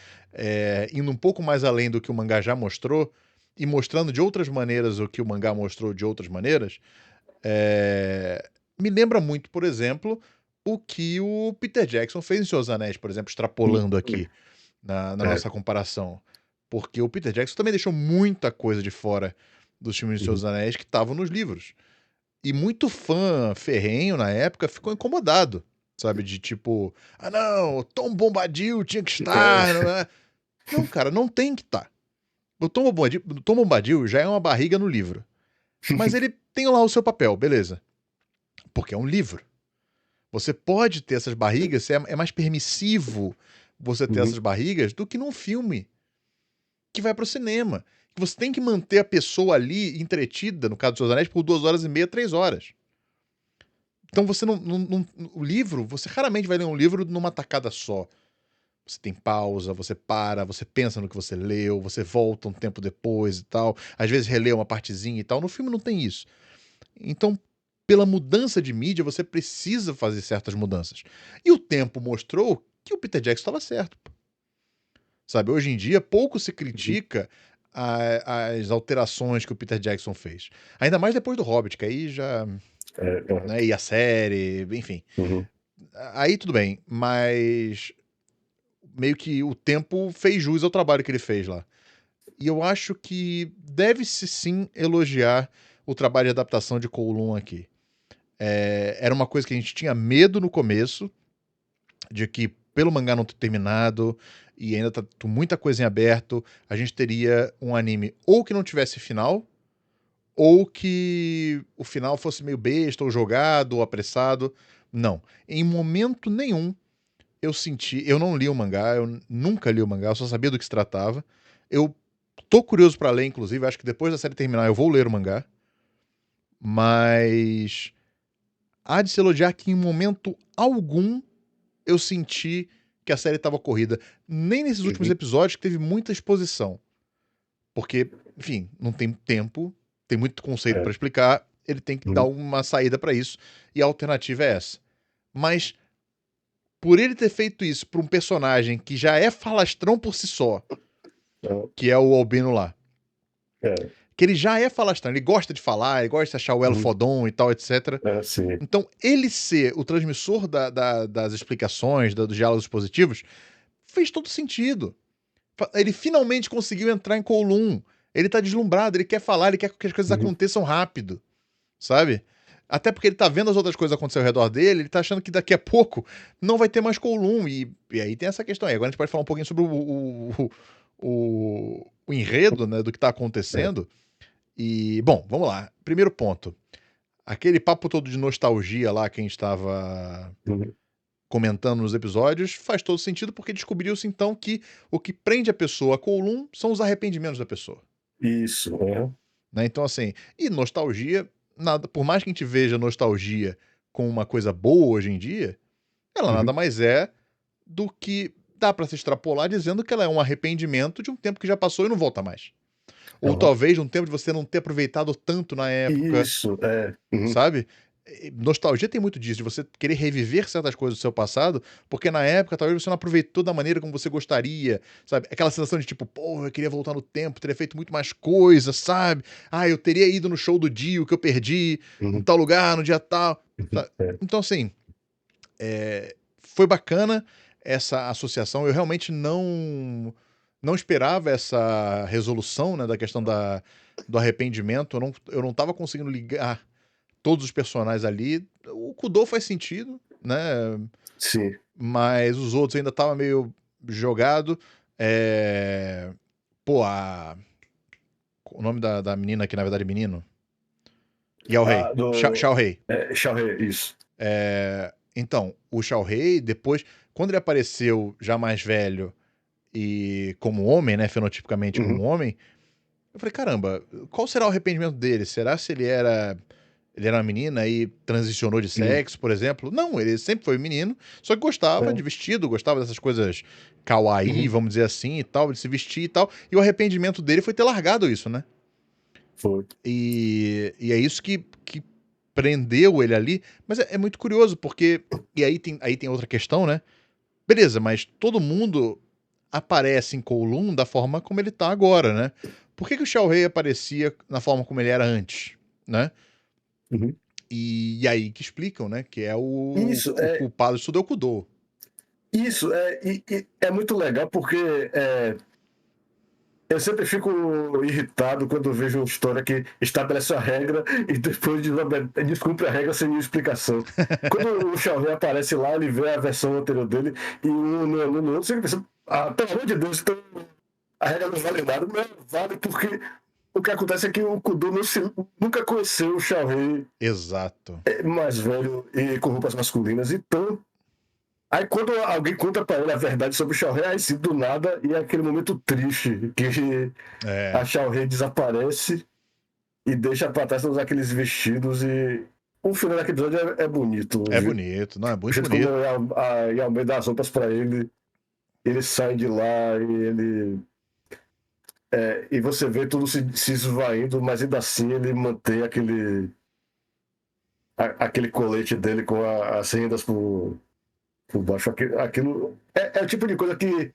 indo um pouco mais além do que o mangá já mostrou e mostrando de outras maneiras o que o mangá mostrou de outras maneiras. Me lembra muito, por exemplo, o que o Peter Jackson fez em Seus Anéis, por exemplo, extrapolando aqui na É. nossa comparação. Porque o Peter Jackson também deixou muita coisa de fora dos filmes de Seus Uhum. Anéis que estavam nos livros. E muito fã ferrenho na época ficou incomodado, sabe? De tipo, ah não, o Tom Bombadil tinha que estar. Não, É. é? Não, cara, não tem que estar. O Tom Bombadil já é uma barriga no livro. Mas ele tem lá o seu papel, beleza. Porque é um livro. Você pode ter essas barrigas, é mais permissivo você ter Uhum. essas barrigas do que num filme que vai pro cinema. você tem que manter a pessoa ali entretida, no caso dos Seus Anéis, por 2 horas e meia, 3 horas. Então você o livro, você raramente vai ler um livro numa tacada só. Você tem pausa, você para, você pensa no que você leu, você volta um tempo depois e tal. Às vezes relê uma partezinha e tal. No filme não tem isso. Então, pela mudança de mídia, você precisa fazer certas mudanças. E o tempo mostrou que o Peter Jackson estava certo. Sabe, hoje em dia, pouco se critica as alterações que o Peter Jackson fez. Ainda mais depois do Hobbit, que aí já... né, e a série, enfim. Aí tudo bem, mas meio que o tempo fez jus ao trabalho que ele fez lá. E eu acho que deve-se sim elogiar o trabalho de adaptação de Kowloon aqui. Era uma coisa que a gente tinha medo no começo, de que pelo mangá não ter terminado e ainda tá muita coisa em aberto, a gente teria um anime ou que não tivesse final, ou que o final fosse meio besta, ou jogado, ou apressado. Não. Em momento nenhum eu senti. Eu não li o mangá, eu nunca li o mangá, eu só sabia do que se tratava. Eu tô curioso pra ler, inclusive, acho que depois da série terminar eu vou ler o mangá. Mas há de se elogiar que em momento algum eu senti que a série estava corrida. Nem nesses últimos episódios que teve muita exposição. Porque, enfim, não tem tempo, tem muito conceito pra explicar, ele tem que dar uma saída pra isso, e a alternativa é essa. Mas, por ele ter feito isso pra um personagem que já é falastrão por si só, que é o Albino lá, que ele já é falastrão, ele gosta de falar, ele gosta de achar o elo fodon e tal, etc. Então, ele ser o transmissor das explicações, dos diálogos positivos, fez todo sentido. Ele finalmente conseguiu entrar em Kowloon. Ele tá deslumbrado, ele quer falar, ele quer que as coisas aconteçam rápido, sabe? Até porque ele tá vendo as outras coisas acontecer ao redor dele, ele tá achando que daqui a pouco não vai ter mais Kowloon. E aí tem essa questão aí. Agora a gente pode falar um pouquinho sobre o enredo, né, do que tá acontecendo. E, bom, vamos lá. Primeiro ponto. Aquele papo todo de nostalgia lá que a gente tava comentando nos episódios faz todo sentido porque descobriu-se então que o que prende a pessoa a Kowloon são os arrependimentos da pessoa. Isso, Né? Então, assim, e nostalgia, nada, por mais que a gente veja nostalgia como uma coisa boa hoje em dia, ela nada mais é do que dá pra se extrapolar dizendo que ela é um arrependimento de um tempo que já passou e não volta mais. Ou talvez de um tempo de você não ter aproveitado tanto na época. Isso, Sabe? Nostalgia tem muito disso, de você querer reviver certas coisas do seu passado, porque na época talvez você não aproveitou da maneira como você gostaria, sabe? Aquela sensação de tipo, porra, eu queria voltar no tempo, teria feito muito mais coisas, sabe? Ah, eu teria ido no show do Dio que eu perdi, em tal lugar, no dia tal. Sabe? Então, assim, foi bacana essa associação. Eu realmente não esperava essa resolução, né, da questão do arrependimento. Eu não tava conseguindo ligar todos os personagens ali. O Kudou faz sentido, né? Sim. Mas os outros ainda tava meio jogado. Pô, o nome da menina que na verdade é menino? Yao Rei. Xiao Rei. Xiao Rei, isso. Então, o Xiao Rei, depois, quando ele apareceu já mais velho e como homem, né? Fenotipicamente como homem, eu falei, caramba, qual será o arrependimento dele? Será se ele era uma menina e transicionou de sexo, por exemplo? Não, ele sempre foi menino, só que gostava de vestido, gostava dessas coisas kawaii, vamos dizer assim, e tal, de se vestir e tal. E o arrependimento dele foi ter largado isso, né? Foi. E é isso que prendeu ele ali. Mas é muito curioso, porque... E aí tem outra questão, né? Beleza, mas todo mundo aparece em Kowloon da forma como ele tá agora, né? Por que o Xiao Rei aparecia na forma como ele era antes, né? E aí que explicam, né? Que é o culpado disso tudo é o Kudou. Isso, é muito legal porque eu sempre fico irritado quando vejo uma história que estabelece a regra e depois descumpre a regra sem nenhuma explicação. Quando o Xiao Rei aparece lá, ele vê a versão anterior dele e no outro você pensa, pelo amor de Deus, então a regra não vale nada. Não vale porque o que acontece é que o Kudo nunca conheceu o Xiao Rei Exato. mais velho e com roupas masculinas. Então, Aí quando alguém conta pra ele a verdade sobre o Shao-Rei, aí sim, do nada, e é aquele momento triste que a É, Shao-Rei desaparece e deixa pra trás todos aqueles vestidos e o final daquele episódio é bonito. é bonito, não, é O muito jeito como bonito. a Yamei dá as roupas pra ele sai de lá e ele... e você vê tudo se esvaindo, mas ainda assim ele mantém aquele colete dele com as rendas por baixo. Aquilo é o tipo de coisa que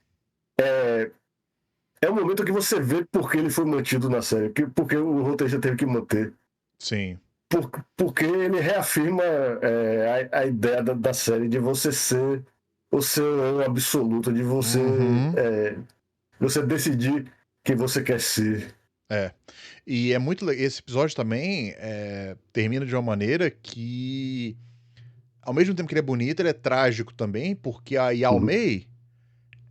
é o momento que você vê porque ele foi mantido na série, porque o roteirista teve que manter. Sim. Porque ele reafirma a ideia da série de você ser o seu eu absoluto, de Uhum. você decidir quem você quer ser. É. E é muito. Esse episódio também termina de uma maneira que, ao mesmo tempo que ele é bonito, ele é trágico também, porque a Yao Uhum. Mei,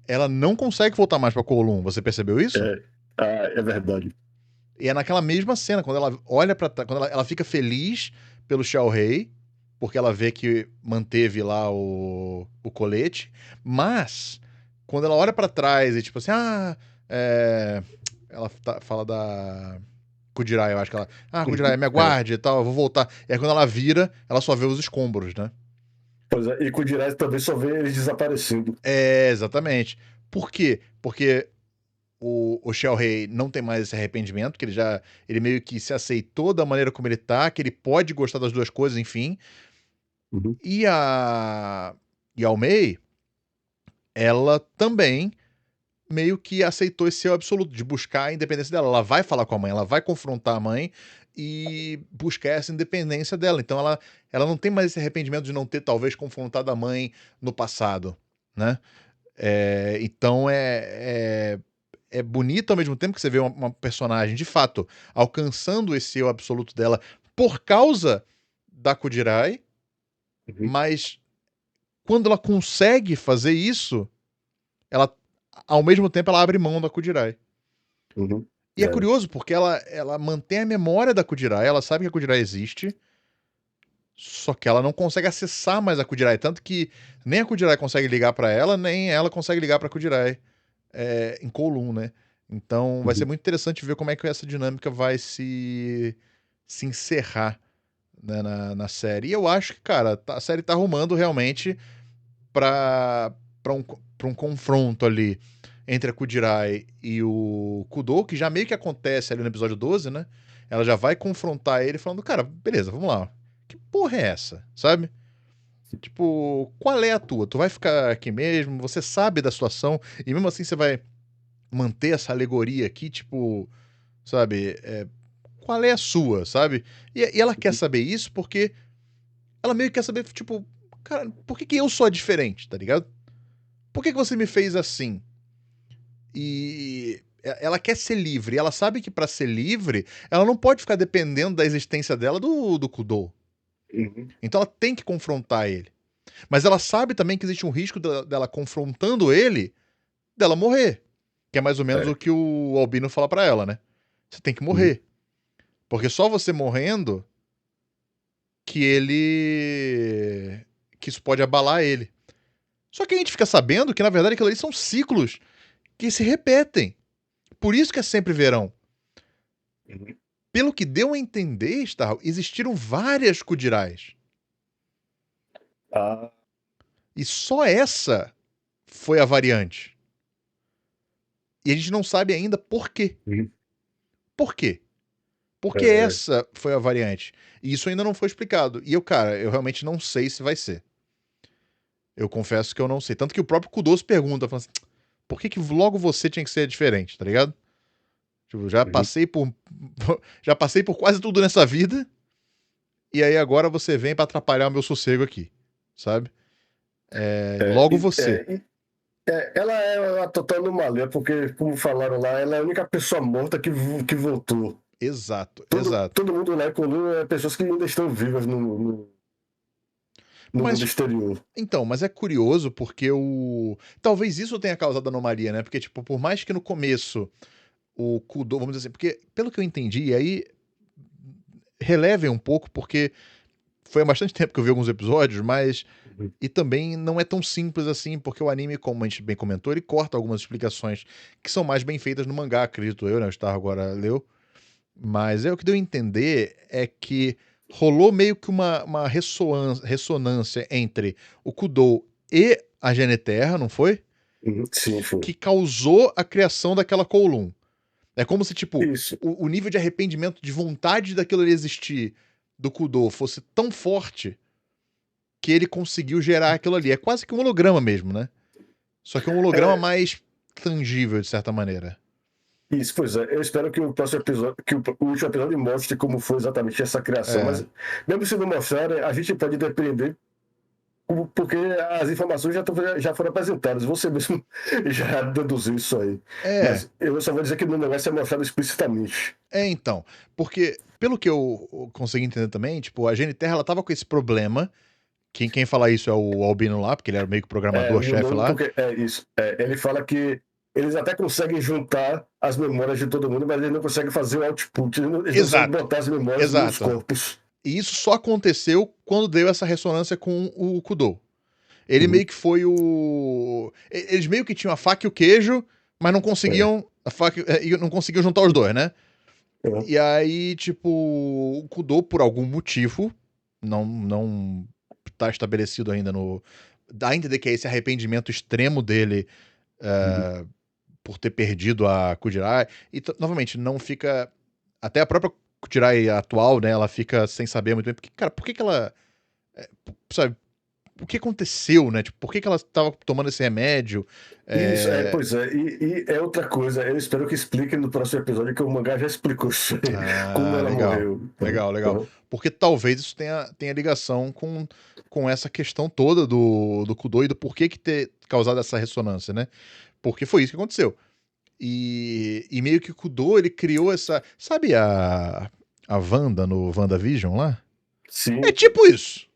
ela não consegue voltar mais pra Kowloon. Você percebeu isso? É, é verdade. E é naquela mesma cena, quando ela olha pra. Quando ela fica feliz pelo Xiao Rei, porque ela vê que manteve lá o colete, mas quando ela olha pra trás e tipo assim, ela fala da Kudirai, eu acho que ela, Kudirai, me É. aguarde e tal, eu vou voltar. E aí quando ela vira, ela só vê os escombros, né? Pois é, e com o Jiraiya também só vê eles desaparecendo. É, exatamente. Por quê? Porque o Shell Rei não tem mais esse arrependimento, que ele meio que se aceitou da maneira como ele tá, que ele pode gostar das duas coisas, enfim. Uhum. E a Yao Mei, ela também meio que aceitou esse seu absoluto de buscar a independência dela. Ela vai falar com a mãe, ela vai confrontar a mãe e buscar essa independência dela. Então ela não tem mais esse arrependimento de não ter talvez confrontado a mãe no passado, né? Então é bonito ao mesmo tempo que você vê uma personagem, de fato, alcançando esse eu absoluto dela por causa da Kudirai, Uhum. mas quando ela consegue fazer isso, ela, ao mesmo tempo, ela abre mão da Kudirai. Uhum. E é curioso, porque ela mantém a memória da Kudirai, ela sabe que a Kudirai existe, só que ela não consegue acessar mais a Kudirai, tanto que nem a Kudirai consegue ligar pra ela, nem ela consegue ligar pra Kudirai em Kowloon, né? Então vai ser Uhum. muito interessante ver como é que essa dinâmica vai se encerrar, né, na série. E eu acho que, cara, a série tá arrumando realmente pra, pra um confronto ali entre a Kudirai e o Kudo, que já meio que acontece ali no episódio 12, né? Ela já vai confrontar ele falando, cara, beleza, vamos lá. Que porra é essa? Sabe? Tipo, qual é a tua? Tu vai ficar aqui mesmo? Você sabe da situação e mesmo assim você vai manter essa alegoria aqui, tipo, sabe? Qual é a sua, sabe? E ela quer saber isso porque ela meio que quer saber, tipo, cara, por que eu sou diferente, tá ligado? Por que você me fez assim? E ela quer ser livre. E ela sabe que pra ser livre, ela não pode ficar dependendo da existência dela do Kudo. Uhum. Então ela tem que confrontar ele. Mas ela sabe também que existe um risco dela confrontando ele, dela morrer. Que é mais ou menos o É. que o Albino fala pra ela, né? Você tem que Uhum. morrer. Porque só você morrendo que ele. Que isso pode abalar ele. Só que a gente fica sabendo que, na verdade, aquilo ali são ciclos que se repetem. Por isso que é sempre verão. Uhum. Pelo que deu a entender, Star, existiram várias Kudirais. Ah, E só essa foi a variante. E a gente não sabe ainda por quê. uhum. Por quê? Porque É. essa foi a variante. E isso ainda não foi explicado. E eu, cara, eu realmente não sei se vai ser. Eu confesso que eu não sei. Tanto que o próprio Kudoso pergunta, falando assim, por que logo você tinha que ser diferente, tá ligado? Tipo, Uhum. já passei por quase tudo nessa vida, e aí agora você vem pra atrapalhar o meu sossego aqui, sabe? É, Logo você. ela é uma total anomalia, porque, como falaram lá, ela é a única pessoa morta que voltou. Exato, Todo, exato. todo mundo lá em Coluna é pessoas que ainda estão vivas no mundo Mas, exterior. então, mas é curioso porque talvez isso tenha causado anomalia, né? Porque, tipo, por mais que no começo o Kudo, vamos dizer assim, porque, pelo que eu entendi, e aí relevem um pouco, porque foi há bastante tempo que eu vi alguns episódios, mas E também não é tão simples assim, porque o anime, como a gente bem comentou, ele corta algumas explicações que são mais bem feitas no mangá, acredito eu, né? O Star agora leu. Mas o que deu a entender é que rolou meio que uma ressonância entre o Kudou e a Geneterra, não foi? Sim, foi. Que causou a criação daquela Kowloon. É como se, tipo, Isso. o nível de arrependimento, de vontade daquilo ali existir do Kudou fosse tão forte que ele conseguiu gerar aquilo ali. É quase que um holograma mesmo, né? Só que um holograma É, mais tangível, de certa maneira. isso, pois é. Eu espero que o próximo episódio, que o último episódio mostre como foi exatamente essa criação. É. Mas, mesmo se não mostrarem, a gente pode depender, porque as informações já foram apresentadas. Você mesmo já deduziu isso aí. É, Mas eu só vou dizer que não vai ser mostrado explicitamente. então. Porque, pelo que eu consegui entender também, tipo, a GNTR, ela tava com esse problema. Quem fala isso é o Albino lá, porque ele era meio que É, o programador-chefe Yunono, lá. porque é isso. É, ele fala que eles até conseguem juntar as memórias de todo mundo, mas eles não conseguem fazer o output, eles não conseguem Exato, botar as memórias nos exato. corpos. E isso só aconteceu quando deu essa ressonância com o Kudou. Ele Uhum. meio que foi o. Eles meio que tinham a faca e o queijo, mas não É. conseguiam. A faca, e não conseguiam juntar os dois, né? Uhum. E aí, tipo, o Kudou, por algum motivo, não tá estabelecido ainda no. Dá a entender que é esse arrependimento extremo dele Uhum. por ter perdido a Kujirai. E, novamente, não fica. Até a própria Kujirai atual, né? Ela fica sem saber muito bem. Porque, cara, por que que ela. Sabe? O que aconteceu, né? Tipo, por que que ela estava tomando esse remédio? Isso, É... pois é, e é outra coisa, eu espero que expliquem no próximo episódio, que o mangá já explicou isso aí, como Ah, ela legal. morreu. Legal, legal. Uhum. Porque talvez isso tenha ligação com essa questão toda do Kudou e do porquê que ter causado essa ressonância, né? Porque foi isso que aconteceu. E meio que o Kudou, ele criou essa. Sabe a Wanda no WandaVision lá? É Sim. tipo isso.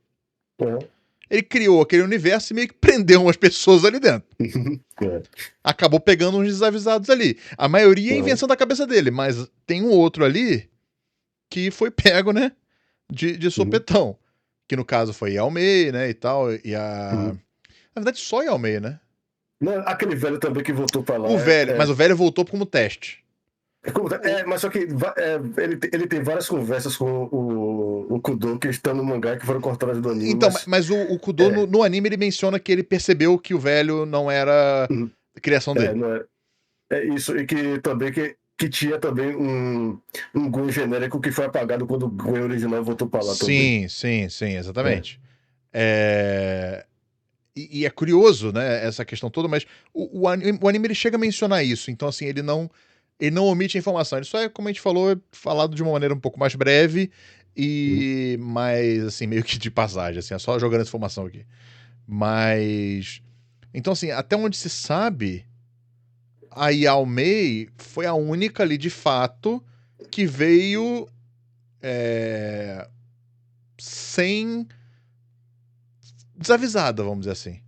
Uhum. Ele criou aquele universo e meio que prendeu umas pessoas ali dentro. É. Acabou pegando uns desavisados ali. A maioria é Uhum. invenção da cabeça dele, mas tem um outro ali que foi pego, né? De Uhum. sopetão. Que no caso foi Yao Mei, né? E tal. E a. Uhum. Na verdade, só Yao Mei, né? Não, aquele velho também que voltou pra lá. O velho. Mas o velho voltou como teste. O- Mas só que ele tem várias conversas com o Kudo que estão no mangá que foram cortadas do anime, Então, mas. mas o Kudo É, no anime ele menciona que ele percebeu que o velho não era uhum. criação dele. Não é, é isso, e que também que tinha também um Gon genérico que foi apagado quando o Gon original voltou pra lá também. Sim, sim, sim, É. exatamente. É... E é curioso, né, essa questão toda, mas o anime ele chega a mencionar isso, então assim, ele não omite a informação, ele só é, como a gente falou, é falado de uma maneira um pouco mais breve Uhum. e mais, assim, meio que de passagem, assim, é só jogando essa informação aqui. Mas, então assim, até onde se sabe, a Yao Mei foi a única ali, de fato, que veio sem desavisada, vamos dizer assim.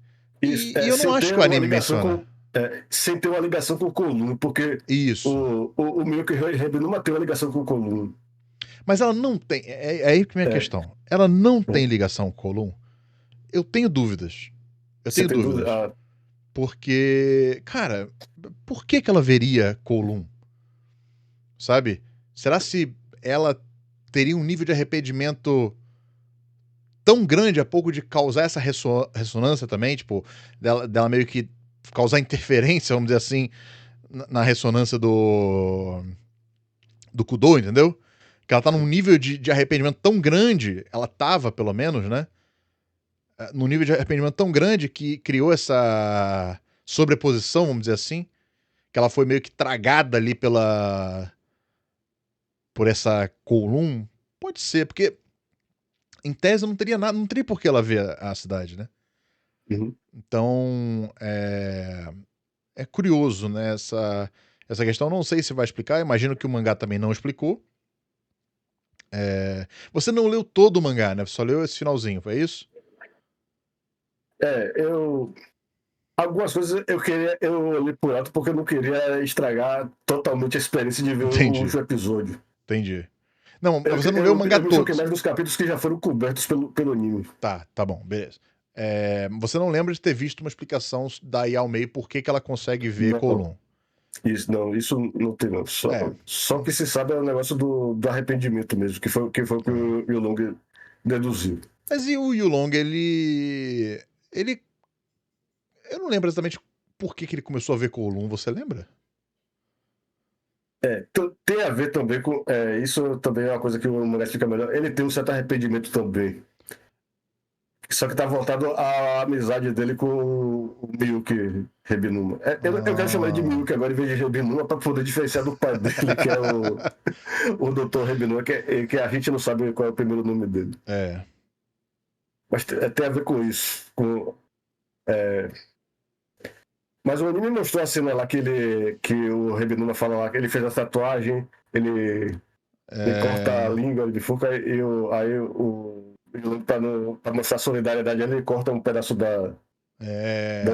Isso, E eu não sem acho que ter o uma anime ligação menciona. com. Sem ter uma ligação com o Kowloon, porque Isso. o Milk Rebbe não tem uma ligação com o Kowloon. Mas ela não tem. É aí que é a minha É, questão. Ela não tem é. ligação com o Colum? Eu tenho dúvidas. Eu Você tenho tem dúvida? dúvidas. Porque, cara, por que que ela veria Colum? Sabe? Será se ela teria um nível de arrependimento tão grande a pouco de causar essa ressonância também? Tipo, dela meio que causar interferência, vamos dizer assim, na ressonância do Kudou, entendeu? Que ela tá num nível de arrependimento tão grande, ela tava, pelo menos, né? Num nível de arrependimento tão grande que criou essa sobreposição, vamos dizer assim, que ela foi meio que tragada ali por essa Kowloon. Pode ser, porque em tese não teria nada, não teria por que ela ver a cidade, né? Uhum. Então, é curioso, né, essa questão. Não sei se vai explicar, imagino que o mangá também não explicou. Você não leu todo o mangá, né? Você só leu esse finalzinho, foi isso? Eu. Algumas coisas eu li por alto porque eu não queria estragar totalmente a experiência de ver o Entendi, último episódio. entendi. Não, Eu, você não leu o eu, mangá eu me todo. foquei mais nos capítulos que já foram cobertos pelo anime. Tá bom, beleza. Você não lembra de ter visto uma explicação da Yao Mei por que ela consegue ver Kowloon. Isso não tem não. Só que se sabe é o negócio do arrependimento mesmo, que foi o que o Yulong deduziu. Mas e o Yulong, ele... Eu não lembro exatamente por que ele começou a ver Kowloon, você lembra? Tem a ver também com. Isso também é uma coisa que o mangá explica melhor. Ele tem um certo arrependimento também. Só que tá voltado à amizade dele com o Miyuki Rebinuma. Eu quero chamar ele de Miyuki agora em vez de Rebinuma para poder diferenciar do pai dele, que é o Dr. Rebinuma, que a gente não sabe qual é o primeiro nome dele. Mas tem a ver com isso. Mas o anime mostrou a cena lá que o Rebinuma fala lá que ele fez a tatuagem, ele corta a língua de Fuca e aí o pra mostrar solidariedade, ele corta um pedaço da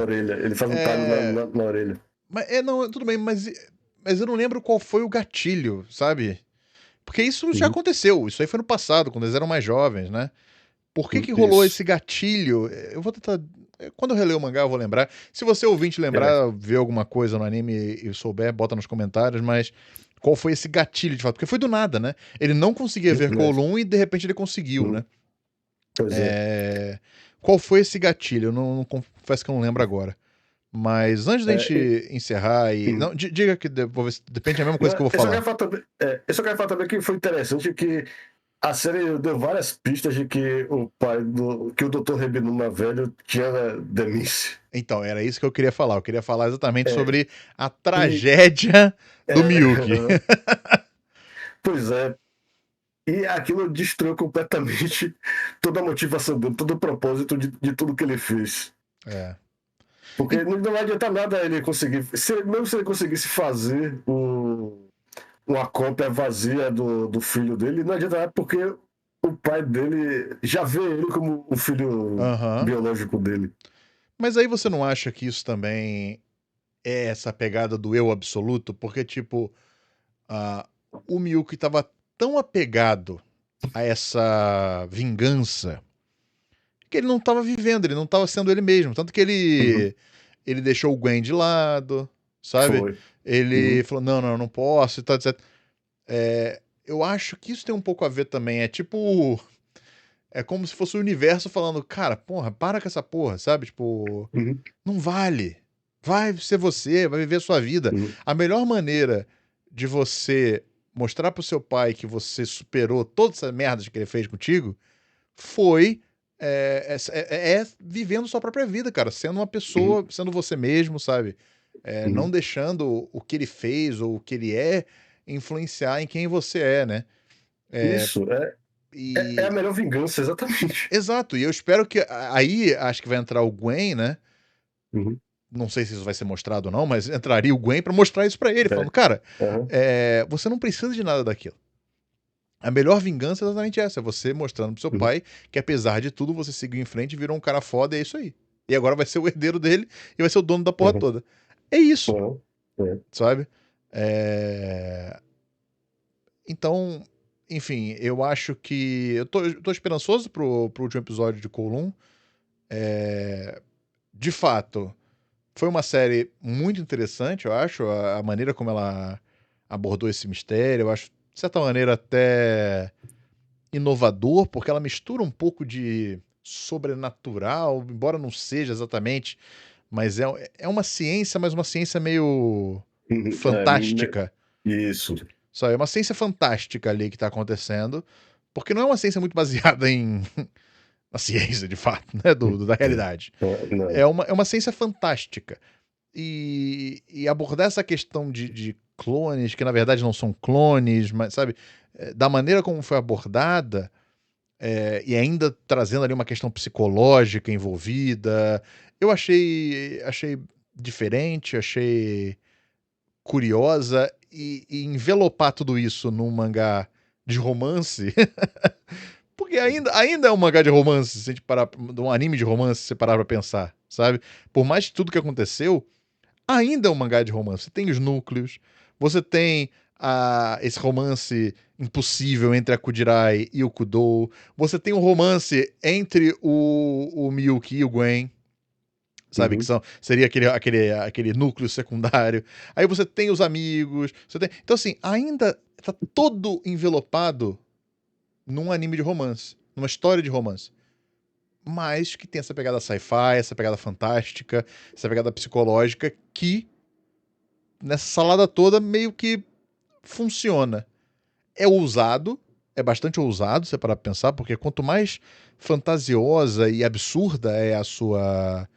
orelha. Ele faz um talho na orelha. Não, tudo bem, mas eu não lembro qual foi o gatilho, sabe? Porque isso já aconteceu, isso aí foi no passado, quando eles eram mais jovens, né? Por que rolou esse gatilho? Eu vou tentar... Quando eu reler o mangá, eu vou lembrar. Se você ouvinte lembrar, ver alguma coisa no anime e souber, bota nos comentários, mas qual foi esse gatilho de fato? Porque foi do nada, né? Ele não conseguia ver Kowloon e de repente ele conseguiu, né? Pois é. Qual foi esse gatilho? Eu não confesso que eu não lembro agora. Mas antes da gente encerrar e... Não, diga que depende da mesma coisa que eu vou falar. Eu só quero falar também que foi interessante que a série deu várias pistas de que o pai que o Dr. Rebinuma velho tinha demência. Então, era isso que eu queria falar. Eu queria falar exatamente sobre a tragédia do Miyuki. Pois é. E aquilo destruiu completamente toda a motivação dele, todo o propósito de tudo que ele fez. Porque não adianta nada ele conseguir. Mesmo se ele conseguisse fazer uma cópia vazia do filho dele, não adianta nada porque o pai dele já vê ele como o filho biológico dele. Mas aí você não acha que isso também é essa pegada do eu absoluto? Porque, tipo, o Miyuki estava tão apegado a essa vingança que ele não estava vivendo, ele não estava sendo ele mesmo. Tanto que ele deixou o Gwen de lado, sabe? Foi. Ele falou, não posso, e tal, etc. Eu acho que isso tem um pouco a ver também. É tipo... É como se fosse o universo falando, cara, porra, para com essa porra, sabe? Tipo, não vale. Vai ser você, vai viver a sua vida. A melhor maneira de você mostrar pro seu pai que você superou toda essa merda que ele fez contigo foi vivendo sua própria vida, cara. Sendo uma pessoa, sendo você mesmo, sabe? Não deixando o que ele fez ou o que ele é influenciar em quem você é, né? Isso, é a melhor vingança, exatamente. Exato, e eu espero que aí acho que vai entrar o Gwen, né? Não sei se isso vai ser mostrado ou não, mas entraria o Gwen pra mostrar isso pra ele, falando, cara, você não precisa de nada daquilo. A melhor vingança é exatamente essa, é você mostrando pro seu pai que apesar de tudo você seguiu em frente, virou um cara foda e é isso aí. E agora vai ser o herdeiro dele e vai ser o dono da porra toda. É isso, sabe? Então, enfim, eu acho que... Eu tô esperançoso pro último episódio de Kowloon. De fato, foi uma série muito interessante, eu acho, a maneira como ela abordou esse mistério, eu acho, de certa maneira, até inovador, porque ela mistura um pouco de sobrenatural, embora não seja exatamente, mas é uma ciência, mas uma ciência meio fantástica. Isso. Só é uma ciência fantástica ali que tá acontecendo, porque não é uma ciência muito baseada na ciência, de fato, né, da realidade. É uma ciência fantástica. E abordar essa questão de clones, que na verdade não são clones, mas, sabe, da maneira como foi abordada, e ainda trazendo ali uma questão psicológica envolvida, eu achei diferente, achei curiosa, e envelopar tudo isso num mangá de romance... Porque ainda é um mangá de romance, se a gente parar, um anime de romance, se você parar pra pensar, sabe? Por mais que tudo que aconteceu, ainda é um mangá de romance. Você tem os núcleos, você tem esse romance impossível entre a Kujirai e o Kudou. Você tem um romance entre o Miyuki e o Gwen, sabe? Que seria aquele núcleo secundário. Aí você tem os amigos. Então, assim, ainda tá todo envelopado num anime de romance, numa história de romance. Mas que tem essa pegada sci-fi, essa pegada fantástica, essa pegada psicológica que, nessa salada toda, meio que funciona. É ousado, é bastante ousado, você parar pra pensar, porque quanto mais fantasiosa e absurda é a sua...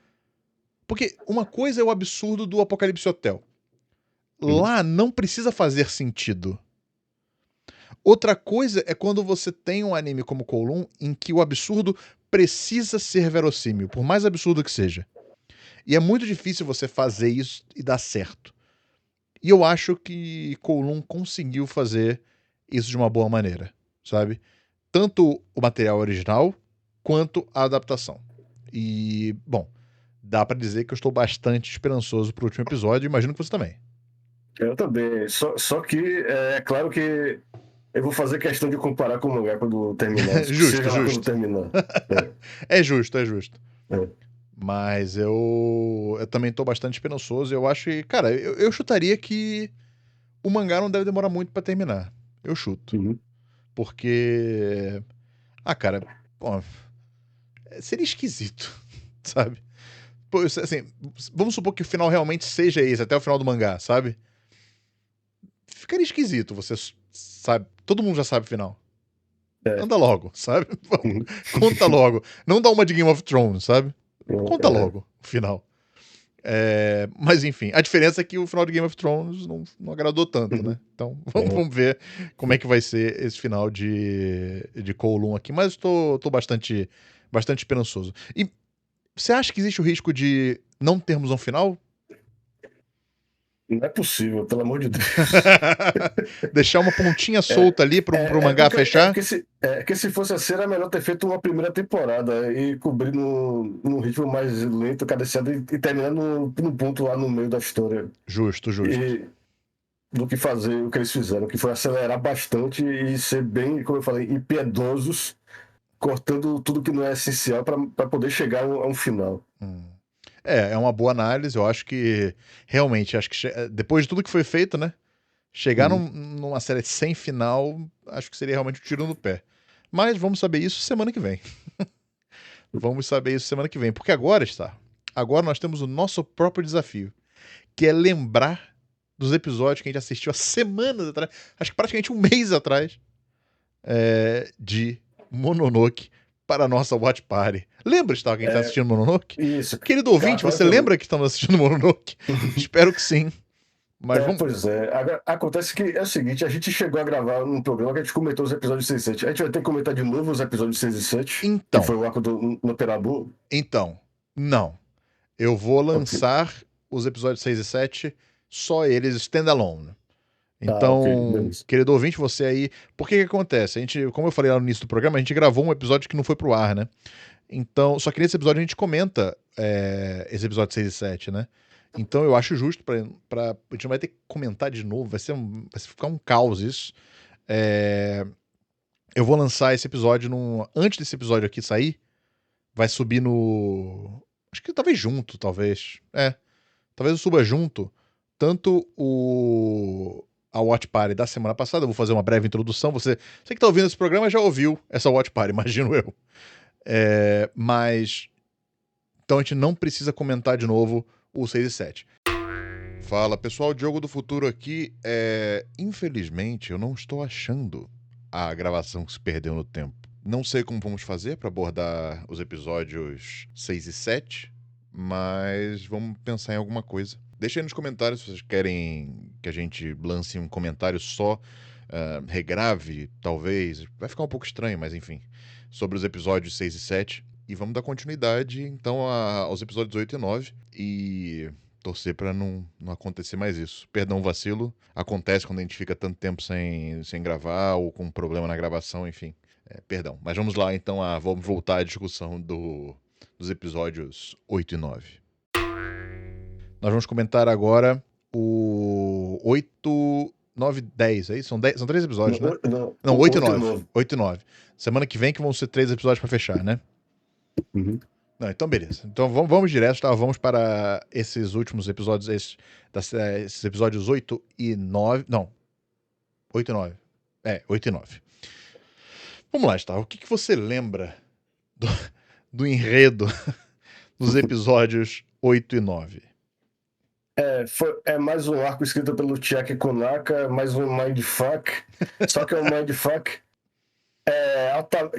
Porque uma coisa é o absurdo do Apocalipse Hotel. Lá não precisa fazer sentido. Outra coisa é quando você tem um anime como Kowloon em que o absurdo precisa ser verossímil, por mais absurdo que seja. E é muito difícil você fazer isso e dar certo. E eu acho que Kowloon conseguiu fazer isso de uma boa maneira, sabe? Tanto o material original quanto a adaptação. E, bom, dá pra dizer que eu estou bastante esperançoso pro último episódio, imagino que você também. Eu também. Só que é claro que eu vou fazer questão de comparar com o mangá quando terminar. Justo, Seja lá quando justo. terminar. É justo, é justo. É. Mas eu também tô bastante esperançoso. Eu acho que, cara, eu chutaria que o mangá não deve demorar muito pra terminar. Eu chuto. Uhum. Porque. Ah, cara, pô, seria esquisito, sabe? Pô, assim, vamos supor que o final realmente seja esse, até o final do mangá, sabe? Ficaria esquisito, você sabe. Todo mundo já sabe o final. É. Anda logo, sabe? Uhum. Conta logo. Não dá uma de Game of Thrones, sabe? Conta É. logo o final. Mas enfim, a diferença é que o final de Game of Thrones não agradou tanto, né? Uhum. Então vamos ver como é que vai ser esse final de Kowloon aqui. Mas tô bastante esperançoso. E você acha que existe o risco de não termos um final? Não é possível, pelo amor de Deus. Deixar uma pontinha solta ali pro mangá fechar? Porque se fosse assim, era melhor ter feito uma primeira temporada e cobrir num ritmo mais lento, cadenciado e terminar num ponto lá no meio da história. Justo, justo. E do que fazer o que eles fizeram, que foi acelerar bastante e ser bem, como eu falei, impiedosos, cortando tudo que não é essencial para poder chegar a um final. É uma boa análise. Eu acho que realmente, acho que depois de tudo que foi feito, né? Chegar numa série sem final, acho que seria realmente um tiro no pé. Mas vamos saber isso semana que vem. Vamos saber isso semana que vem. Porque agora nós temos o nosso próprio desafio, que é lembrar dos episódios que a gente assistiu há semanas atrás, acho que praticamente um mês atrás, de Mononoke para a nossa Watch Party. Lembra, Star, que a gente está assistindo Mononoke? Isso. Querido ouvinte, Claro você que eu lembra que estamos assistindo Mononoke? Espero que sim. Mas vamos... Pois é. Agora, acontece que é o seguinte, a gente chegou a gravar um programa que a gente comentou os episódios 6 e 7. A gente vai ter que comentar de novo os episódios 6 e 7, que Então, foi o arco no Perabu. não. Eu vou Ok. lançar os episódios 6 e 7, só eles standalone. Ok, Então, beleza. querido ouvinte, você aí. Por que acontece? A gente, como eu falei lá no início do programa, a gente gravou um episódio que não foi pro ar, né? Então, só que nesse episódio a gente comenta esse episódio 6 e 7, né? Então eu acho justo pra. A gente não vai ter que comentar de novo, vai ficar um caos isso. Eu vou lançar esse episódio antes desse episódio aqui sair. Vai subir no. Acho que talvez junto, talvez. Talvez eu suba junto. Tanto a Watch Party da semana passada. Eu vou fazer uma breve introdução. Você que tá ouvindo esse programa já ouviu essa Watch Party, imagino eu. Mas. Então a gente não precisa comentar de novo o 6 e 7. Fala pessoal, Diogo do Futuro aqui. Infelizmente eu não estou achando a gravação que se perdeu no tempo. Não sei como vamos fazer para abordar os episódios 6 e 7, mas vamos pensar em alguma coisa. Deixa aí nos comentários se vocês querem que a gente lance um comentário só, regrave, talvez. Vai ficar um pouco estranho, mas enfim. Sobre os episódios 6 e 7. E vamos dar continuidade, então, aos episódios 8 e 9. E torcer para não acontecer mais isso. Perdão, vacilo. Acontece quando a gente fica tanto tempo sem gravar ou com problema na gravação, enfim. Perdão. Mas vamos lá, então, vamos voltar à discussão dos episódios 8 e 9. Nós vamos comentar agora o 8, 9 e 10, é isso? São 3 episódios, né? Não, 8 8 e e 9. 9. 8 e 9. Semana que vem que vão ser 3 episódios pra fechar, né? Uhum. Não, então beleza. Então vamos direto, tá? Vamos para esses últimos episódios, esses episódios 8 e 9. Não, 8 e 9. 8 e 9. Vamos lá, Gustavo. O que você lembra do enredo dos episódios 8 e 9? É mais um arco escrito pelo Chiaki Konaka, mais um mindfuck. Só que é um mindfuck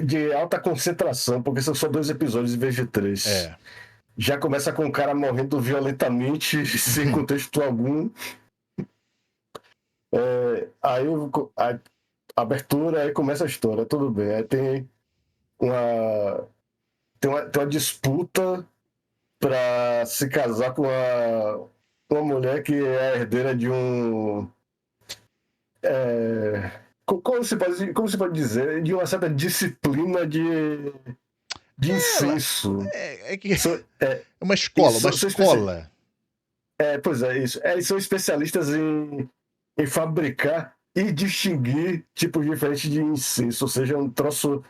de alta concentração, porque são só 2 episódios em vez de 3. Já começa com o cara morrendo violentamente, sem contexto algum. Aí a abertura, aí começa a história, tudo bem. Aí tem uma disputa para se casar com uma mulher que é a herdeira de um. Como se pode dizer? De uma certa disciplina de incenso. É uma escola, Pois é, isso. Eles são especialistas em fabricar e distinguir tipos diferentes de incenso, ou seja, um troço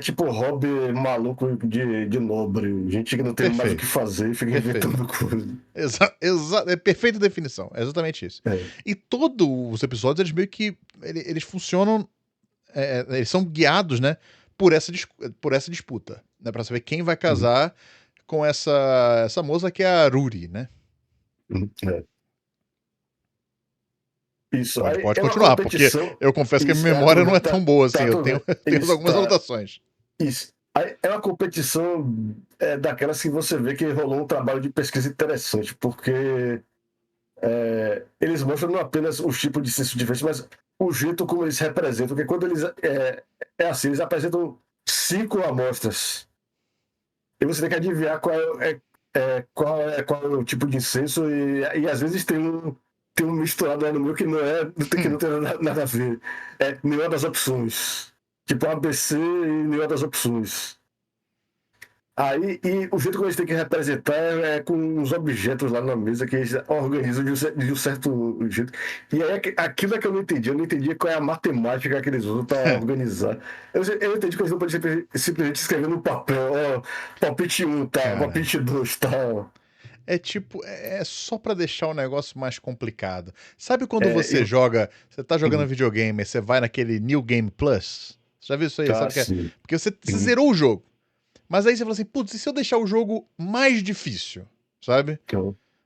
tipo hobby maluco de nobre, gente que não tem mais o que fazer e fica inventando coisa. É perfeita definição, é exatamente isso. E todos os episódios, eles meio que eles funcionam, eles são guiados, né, por essa disputa, né, pra saber quem vai casar com essa moça que é a Ruri, né? Isso. Pode continuar, porque eu confesso que a minha memória não é tão boa assim, eu tenho algumas anotações. Isso. É uma competição daquelas que você vê que rolou um trabalho de pesquisa interessante, porque eles mostram não apenas os tipos de senso diferentes, mas o jeito como eles representam, porque quando eles assim, eles apresentam 5 amostras e você tem que adivinhar qual é o tipo de incenso e às vezes tem um misturado aí no meio que não tem nada a ver. Nenhuma das opções. Tipo ABC e nenhuma das opções. Aí, e o jeito que eles têm que representar é com uns objetos lá na mesa que eles organizam de um certo jeito. E aí, aquilo é que eu não entendi qual é a matemática que eles usam para organizar. Eu entendi que eles não podem simplesmente escrever no papel, palpite 1, tá, palpite 2, tal. É tipo, é só pra deixar o negócio mais complicado. Sabe quando você tá jogando videogame e você vai naquele New Game Plus? Você já viu isso aí? Sabe o que é? Porque você zerou o jogo. Mas aí você fala assim, putz, e se eu deixar o jogo mais difícil? Sabe?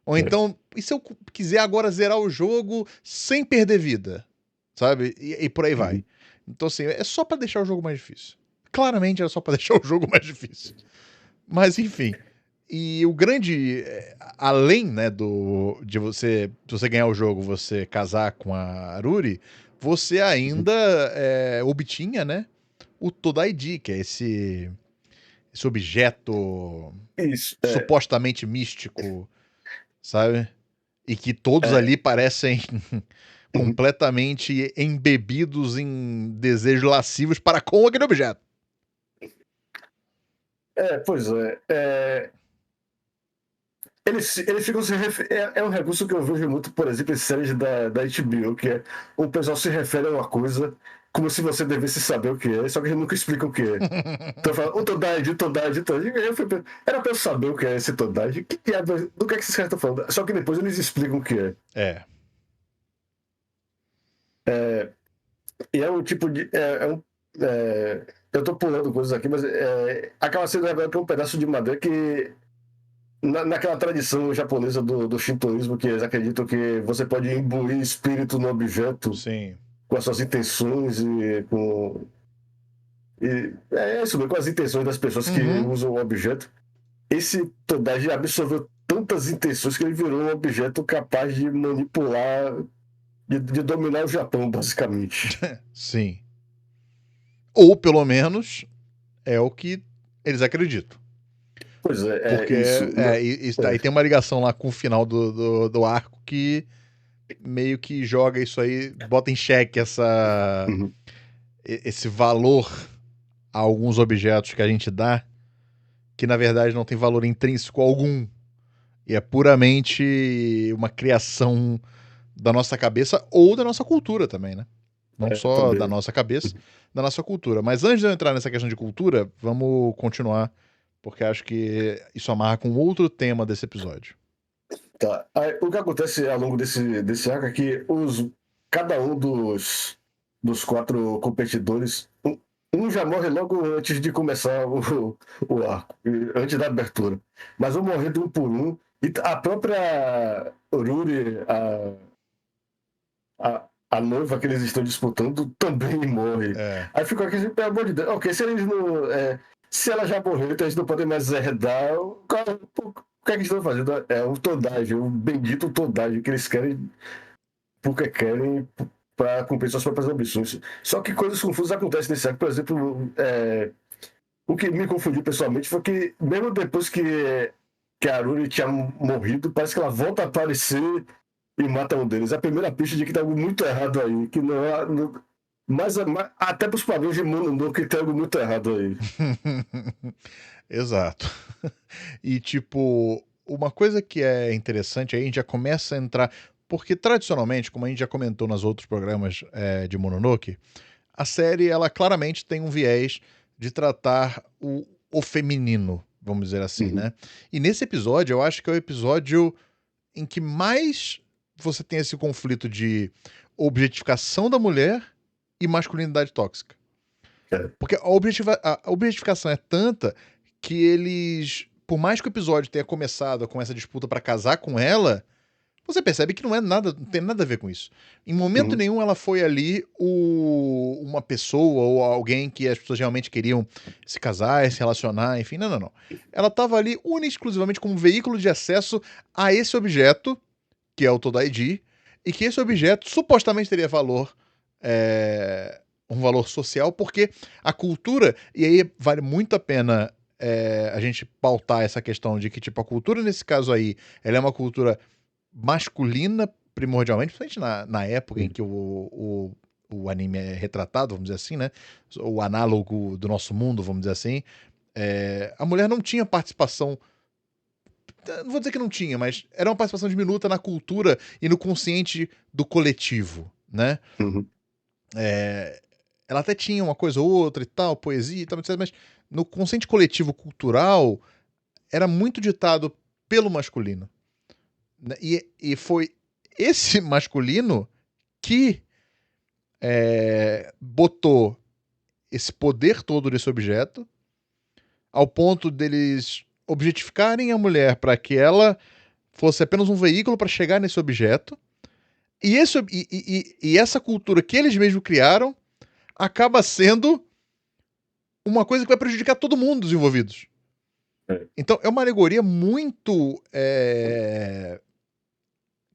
Ou então, e se eu quiser agora zerar o jogo sem perder vida? Sabe? E por aí vai. Então assim, é só pra deixar o jogo mais difícil. Claramente era só pra deixar o jogo mais difícil. Mas enfim... E o grande, além, né, de você ganhar o jogo, você casar com a Aruri, você ainda obtinha, né, o Todaiji, que é esse objeto supostamente místico, sabe? E que todos ali parecem completamente embebidos em desejos lascivos para com aquele objeto. Pois é. Eles ficam se é um recurso que eu vejo muito, por exemplo, em séries da HBO, que é o pessoal se refere a uma coisa como se você devesse saber o que é, só que eles nunca explicam o que é. Então fala, o Todaiji. Era pra eu saber o que é esse Todaiji. Do que é que esses caras estão falando? Só que depois eles explicam o que é. E é um tipo de. Eu tô pulando coisas aqui, mas acaba sendo revelado que é um pedaço de madeira que. Naquela tradição japonesa do shintoísmo, que eles acreditam que você pode imbuir espírito no objeto. Sim. Com as suas intenções é isso mesmo, com as intenções das pessoas que usam o objeto. Esse Todaiji absorveu tantas intenções que ele virou um objeto capaz de manipular, de dominar o Japão, basicamente. Sim. Ou, pelo menos, é o que eles acreditam. Pois é, porque isso. Aí tem uma ligação lá com o final do arco que meio que joga isso aí, bota em xeque esse valor a alguns objetos que a gente dá, que na verdade não tem valor intrínseco algum. E é puramente uma criação da nossa cabeça ou da nossa cultura também, né? Não só também. da nossa cabeça, da nossa cultura. Mas antes de eu entrar nessa questão de cultura, vamos continuar, porque acho que isso amarra com outro tema desse episódio. Tá. Aí, o que acontece ao longo desse arco é que cada um dos quatro competidores, um já morre logo antes de começar o arco, antes da abertura. Mas vão morrendo um por um. E a própria Ruri, a noiva que eles estão disputando, também morre. É. Aí ficou aqui, pelo amor de Deus, ok, se eles não. Se ela já morreu, então eles não podem mais herdar. O que é que eles estão fazendo? É o Todage, o bendito Todage que eles querem porque querem para cumprir suas próprias ambições. Só que coisas confusas acontecem nesse arco. Por exemplo, o que me confundiu pessoalmente foi que, mesmo depois que a Aruri tinha morrido, parece que ela volta a aparecer e mata um deles. A primeira pista de que tem algo muito errado aí, que não é. Mas até para os padrões de Mononoke que tem algo muito errado aí. Exato. E, tipo, uma coisa que é interessante aí, a gente já começa a entrar. Porque, tradicionalmente, como a gente já comentou nos outros programas de Mononoke, a série, ela claramente tem um viés de tratar o feminino, vamos dizer assim, né? E nesse episódio, eu acho que é o episódio em que mais você tem esse conflito de objetificação da mulher e masculinidade tóxica. É. Porque a objetificação é tanta que eles, por mais que o episódio tenha começado com essa disputa pra casar com ela, você percebe que não é nada, não tem nada a ver com isso. Em momento nenhum ela foi ali uma pessoa ou alguém que as pessoas realmente queriam se casar, se relacionar, enfim, não, não, não. Ela estava ali única e exclusivamente como veículo de acesso a esse objeto, que é o Todaiji, e que esse objeto supostamente teria valor, um valor social, porque a cultura, e aí vale muito a pena a gente pautar essa questão de que, tipo, a cultura nesse caso aí, ela é uma cultura masculina, primordialmente, principalmente na época em que o anime é retratado, vamos dizer assim, né? O análogo do nosso mundo, vamos dizer assim. A mulher não tinha participação. Não vou dizer que não tinha, mas era uma participação diminuta na cultura e no consciente do coletivo, né? Uhum. Ela até tinha uma coisa ou outra e tal, poesia e tal, etc, mas no consciente coletivo cultural era muito ditado pelo masculino. Né? E foi esse masculino que botou esse poder todo desse objeto ao ponto deles objetificarem a mulher para que ela fosse apenas um veículo para chegar nesse objeto. E essa cultura que eles mesmos criaram acaba sendo uma coisa que vai prejudicar todo mundo dos envolvidos. Então é uma alegoria muito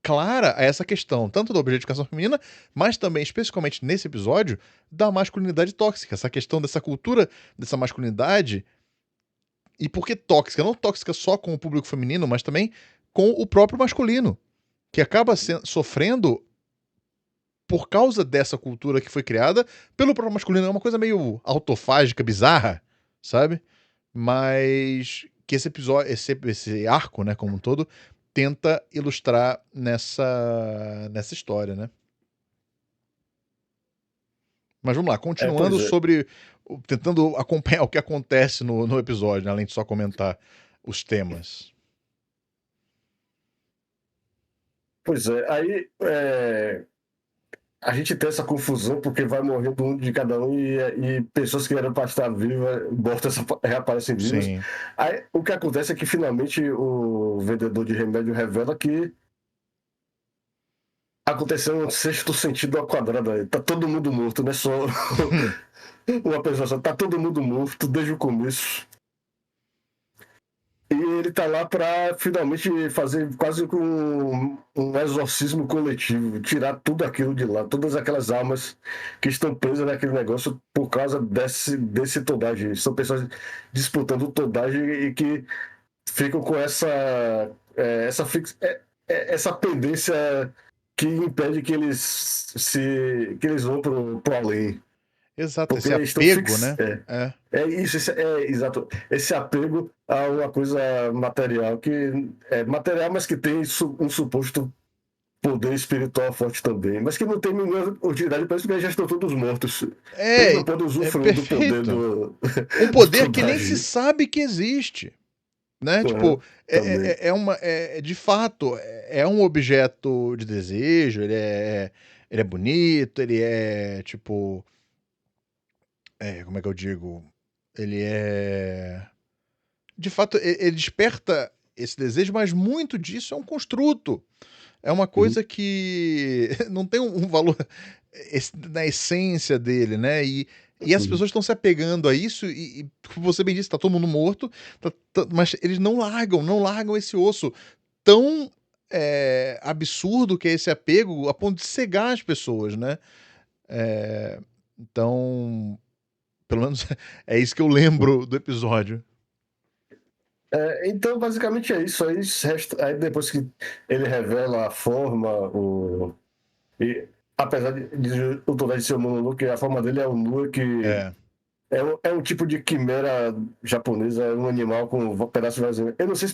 clara a essa questão, tanto da objetificação feminina, mas também, especificamente nesse episódio, da masculinidade tóxica. Essa questão dessa cultura, dessa masculinidade. E por que tóxica? Não tóxica só com o público feminino, mas também com o próprio masculino, que acaba sofrendo por causa dessa cultura que foi criada pelo próprio masculino. É uma coisa meio autofágica, bizarra, sabe? Mas que esse episódio, esse arco, né, como um todo, tenta ilustrar nessa história, né? Mas vamos lá, continuando Pois é. sobre. Tentando acompanhar o que acontece no episódio, né, além de só comentar os temas. Pois é. Aí a gente tem essa confusão porque vai morrendo um de cada um e pessoas que eram para estar vivas reaparecem vivas. Sim. Aí o que acontece é que finalmente o vendedor de remédio revela que aconteceu um sexto sentido ao quadrado aí. Tá todo mundo morto, não é só uma pessoa só. Tá todo mundo morto desde o começo. E ele tá lá para finalmente fazer quase que um exorcismo coletivo, tirar tudo aquilo de lá, todas aquelas almas que estão presas naquele negócio por causa desse Todage. São pessoas disputando o Todage e que ficam com essa pendência que impede que que eles vão pro além. Exato, Porque esse eles estão apego, né? É isso, exato. Esse apego a uma coisa material, que é material, mas que tem um suposto poder espiritual forte também, mas que não tem nenhuma utilidade para isso, porque já estão todos mortos. Eles não É, podem é usufruir do poder perfeito. do, Um do poder que nem se Todagi. sabe que existe, né? Tipo, Uhum, também. de fato, é um objeto de desejo, ele é bonito, ele é, tipo, como é que eu digo? Ele é, de fato, ele desperta esse desejo, mas muito disso é um construto. É uma Uhum, coisa que não tem um valor na essência dele, né? E as uhum. pessoas estão se apegando a isso, como você bem disse, tá todo mundo morto, mas eles não largam esse osso tão absurdo que é esse apego, a ponto de cegar as pessoas, né? É, então, pelo menos é isso que eu lembro do episódio. Então, basicamente é isso. Aí depois que ele revela a forma, e, apesar de o Todai ser um Mononoke, a forma dele é um Nua que É. é um tipo de quimera japonesa, é um animal com um pedaço de vazio. Eu não sei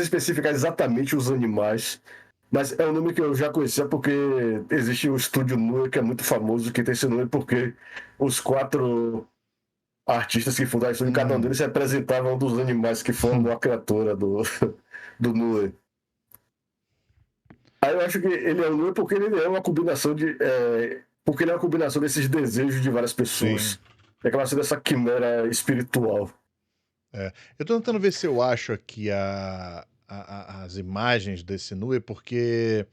especificar exatamente os animais, mas é um nome que eu já conhecia porque existe o estúdio Nua, que é muito famoso, que tem esse nome porque os quatro artistas que fundaram o estúdio, cada um Hum. deles representava um dos animais que formam a criatura do Nua. Aí eu acho que ele é um Nua porque ele é uma combinação porque ele é uma combinação desses desejos de várias Sim. pessoas. É aquela coisa dessa quimera espiritual. É. Eu tô tentando ver se eu acho aqui as imagens desse Nue, porque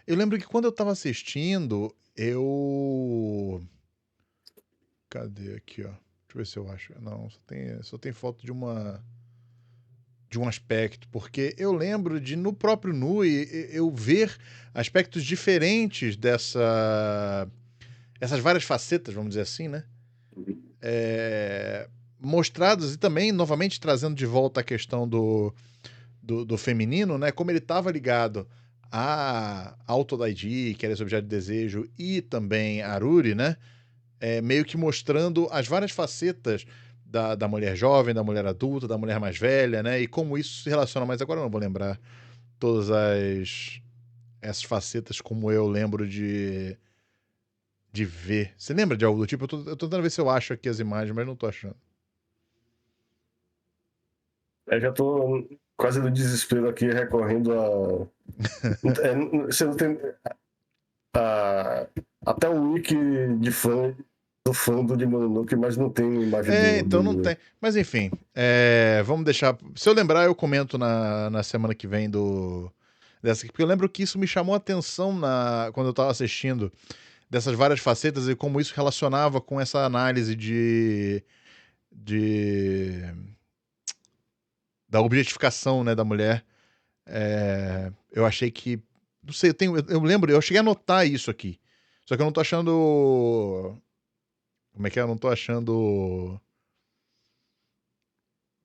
eu lembro que quando eu tava assistindo, eu. Cadê aqui, ó? Deixa eu ver se eu acho. Não, só tem foto de um aspecto, porque eu lembro de no próprio Nui eu ver aspectos diferentes essas várias facetas, vamos dizer assim, né? É, mostrados e também, novamente, trazendo de volta a questão do feminino, né? Como ele estava ligado ao Todaiji, que era esse objeto de desejo, e também a Aruri, né? Meio que mostrando as várias facetas da mulher jovem, da mulher adulta, da mulher mais velha, né? E como isso se relaciona, mas agora eu não vou lembrar todas essas facetas como eu lembro de ver. Você lembra de algo do tipo? Eu tô tentando ver se eu acho aqui as imagens, mas não tô achando. Eu já tô quase no desespero aqui, recorrendo a. Você não tem. A, até o wiki de fã do fandom de Mononoke, mas não tem imagem Então não do. tem. Mas enfim, vamos deixar. Se eu lembrar, eu comento na semana que vem dessa aqui, porque eu lembro que isso me chamou a atenção quando eu tava assistindo dessas várias facetas e como isso relacionava com essa análise de da objetificação, né, da mulher. Eu achei que. Não sei, eu lembro, eu cheguei a notar isso aqui. Só que eu não tô achando. Como é que é? Eu não tô achando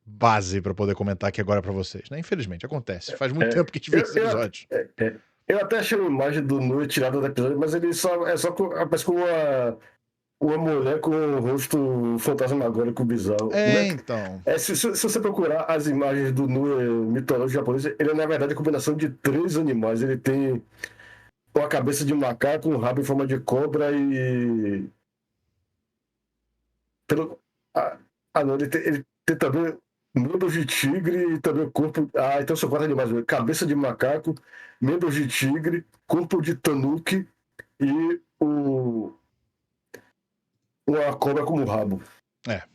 base pra poder comentar aqui agora pra vocês, né? Infelizmente, acontece. Faz muito É, tempo que a gente vê eu, esses eu, episódios. eu até achei uma imagem do Nui tirada do episódio, mas ele só aparece com uma mulher com um rosto fantasmagórico bizarro. Não é, Então. se você procurar as imagens do Nui mitológico japonês, ele é na verdade a combinação de três animais. Ele tem uma cabeça de macaco, um rabo em forma de cobra e. Pelo, ah, não, ele tem também membros de tigre e também corpo. Ah, então são quatro animais: cabeça de macaco, membros de tigre, corpo de tanuki e uma cobra como rabo.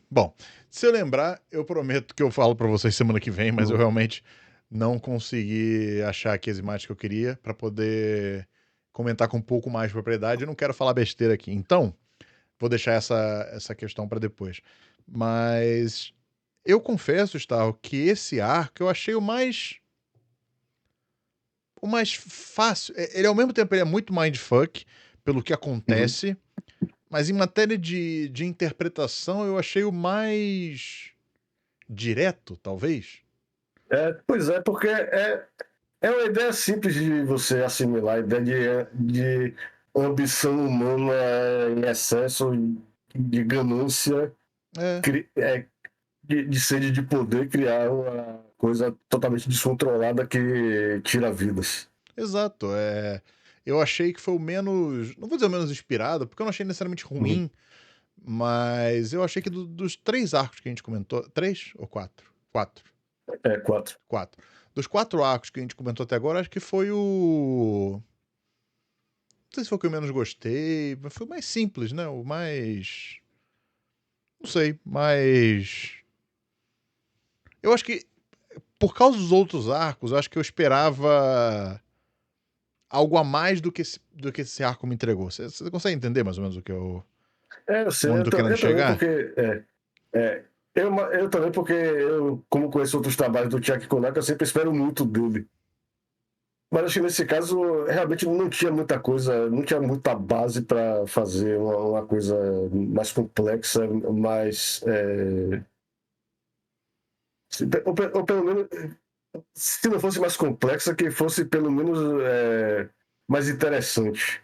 Bom, se eu lembrar, eu prometo que eu falo pra vocês semana que vem, mas eu Uhum. realmente não consegui achar aqui as imagens que eu queria pra poder comentar com um pouco mais de propriedade. Eu não quero falar besteira aqui. Então, vou deixar essa questão pra depois. Mas eu confesso, Starro, que esse arco eu achei o mais fácil. Ele ao mesmo tempo ele é muito mindfuck pelo que Uhum. acontece, mas em matéria de interpretação eu achei o mais direto, talvez. Pois é, porque é uma ideia simples de você assimilar, a ideia de ambição humana em excesso, de ganância, É, de sede de poder, criar uma coisa totalmente descontrolada que tira vidas. Exato. Eu achei que foi o menos. Não vou dizer o menos inspirado, porque eu não achei necessariamente Uhum. ruim, mas eu achei que dos 3 arcos que a gente comentou. 3 ou 4? 4. É, 4. 4. Dos 4 arcos que a gente comentou até agora, acho que foi o. Não sei se foi o que eu menos gostei, mas foi o mais simples, né? O mais. Não sei, mais. Eu acho que, por causa dos outros arcos, eu acho que eu esperava algo a mais do que esse arco me entregou. Você consegue entender mais ou menos o que Eu sei, onde eu tô querendo eu também chegar? porque. É, eu também porque eu, como conheço outros trabalhos do Chuck Konaka, eu sempre espero muito dele. Mas acho que nesse caso realmente não tinha muita coisa, não tinha muita base para fazer uma coisa mais complexa, mais. Ou pelo menos, se não fosse mais complexa, que fosse pelo menos mais interessante.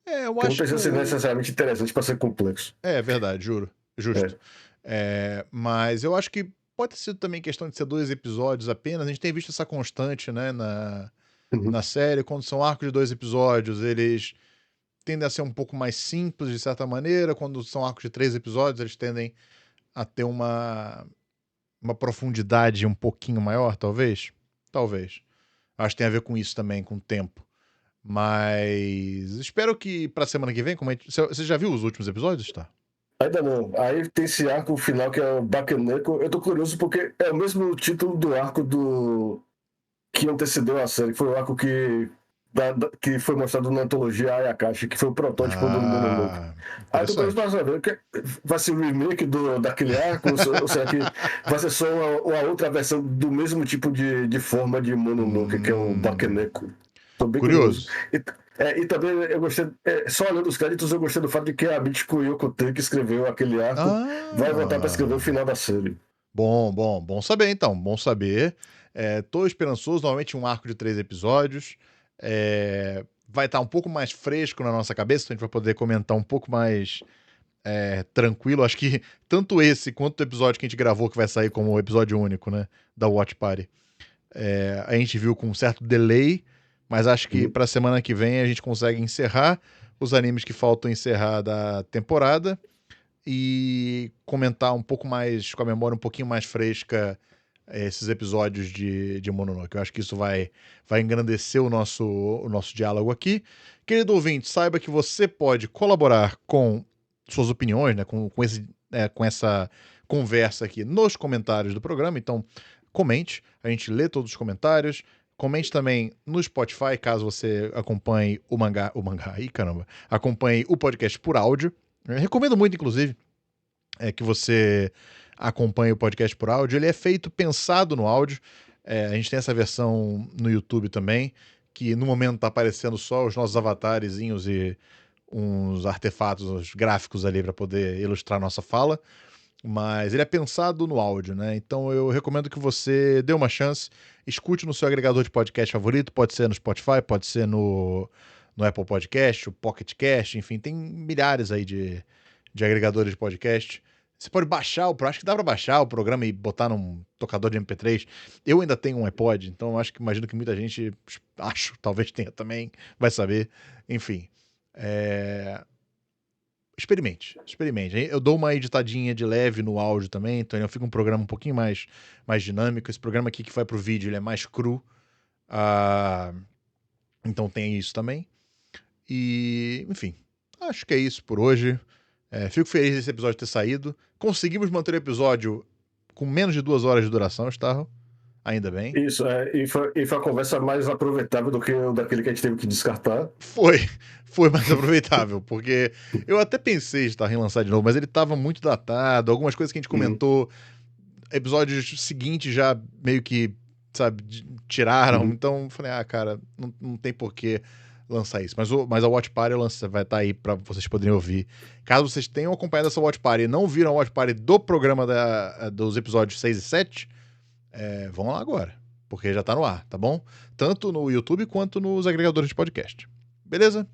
Eu Porque não acho que precisa ser o. necessariamente interessante para ser complexo. É verdade, juro. Justo. É. Mas eu acho que pode ter sido também questão de ser 2 episódios apenas. A gente tem visto essa constante, né, na Uhum. série. Quando são arcos de 2 episódios, eles tendem a ser um pouco mais simples, de certa maneira. Quando são arcos de 3 episódios, eles tendem a ter uma profundidade um pouquinho maior, talvez. Talvez. Acho que tem a ver com isso também, com o tempo. Mas espero que pra semana que vem, você já viu os últimos episódios, tá? Ainda não. Aí tem esse arco final que é o Bakeneko. Eu tô curioso porque é o mesmo título do arco do que antecedeu a série, que foi o arco que foi mostrado na antologia Ayakashi, que foi o protótipo do Mononoke. Aí tô curioso Interessante. pra saber, vai ser o remake daquele arco, ou será que vai ser só uma outra versão do mesmo tipo de forma de Mononoke, que é o Hum, Bakeneko? Tô bem curioso. curioso. E também eu gostei, só olhando os créditos, eu gostei do fato de que a Michiko Yokotei, que escreveu aquele arco, vai voltar para escrever o Ah, final da série. bom saber então, bom saber. Tô esperançoso, normalmente um arco de 3 episódios. Vai estar um pouco mais fresco na nossa cabeça, então a gente vai poder comentar um pouco mais tranquilo. Acho que tanto esse quanto o episódio que a gente gravou, que vai sair como episódio único, né, da Watch Party, a gente viu com um certo delay, mas acho que Uhum. pra semana que vem a gente consegue encerrar os animes que faltam encerrar da temporada e comentar um pouco mais, com a memória um pouquinho mais fresca, esses episódios de Mononoke. Eu acho que isso vai engrandecer o nosso diálogo aqui. Querido ouvinte, saiba que você pode colaborar com suas opiniões, né, com essa conversa aqui nos comentários do programa. Então, comente, a gente lê todos os comentários. Comente também no Spotify, caso você acompanhe ih, caramba, acompanhe o podcast por áudio. Eu recomendo muito, inclusive, que você acompanhe o podcast por áudio. Ele é feito pensado no áudio. A gente tem essa versão no YouTube também, que no momento tá aparecendo só os nossos avatarezinhos e uns artefatos, uns gráficos ali para poder ilustrar nossa fala. Mas ele é pensado no áudio, né? Então eu recomendo que você dê uma chance, escute no seu agregador de podcast favorito, pode ser no Spotify, pode ser no Apple Podcast, o Pocket Cast, enfim, tem milhares aí de agregadores de podcast. Você pode baixar acho que dá pra baixar o programa e botar num tocador de MP3. Eu ainda tenho um iPod, então imagino que muita gente, talvez tenha também, vai saber. Enfim, é, experimente. Eu dou uma editadinha de leve no áudio também, então ele fica um programa um pouquinho mais dinâmico. Esse programa aqui que vai pro vídeo, ele é mais cru. Ah, então tem isso também. E, enfim, acho que é isso por hoje. Fico feliz desse episódio ter saído. Conseguimos manter o episódio com menos de 2 horas de duração, Starro. Ainda bem. Isso, e foi a conversa mais aproveitável do que o daquele que a gente teve que descartar. Foi, foi mais aproveitável, porque eu até pensei em estar relançar de novo, mas ele tava muito datado. Algumas coisas que a gente Uhum, comentou, episódios seguintes já meio que, sabe, tiraram. uhum. Então, falei, cara, não tem por que lançar isso. Mas a Watch Party vai estar aí pra vocês poderem ouvir. Caso vocês tenham acompanhado essa Watch Party e não viram a Watch Party do programa dos episódios 6 e 7, vão lá agora, porque já tá no ar, tá bom? Tanto no YouTube quanto nos agregadores de podcast. Beleza?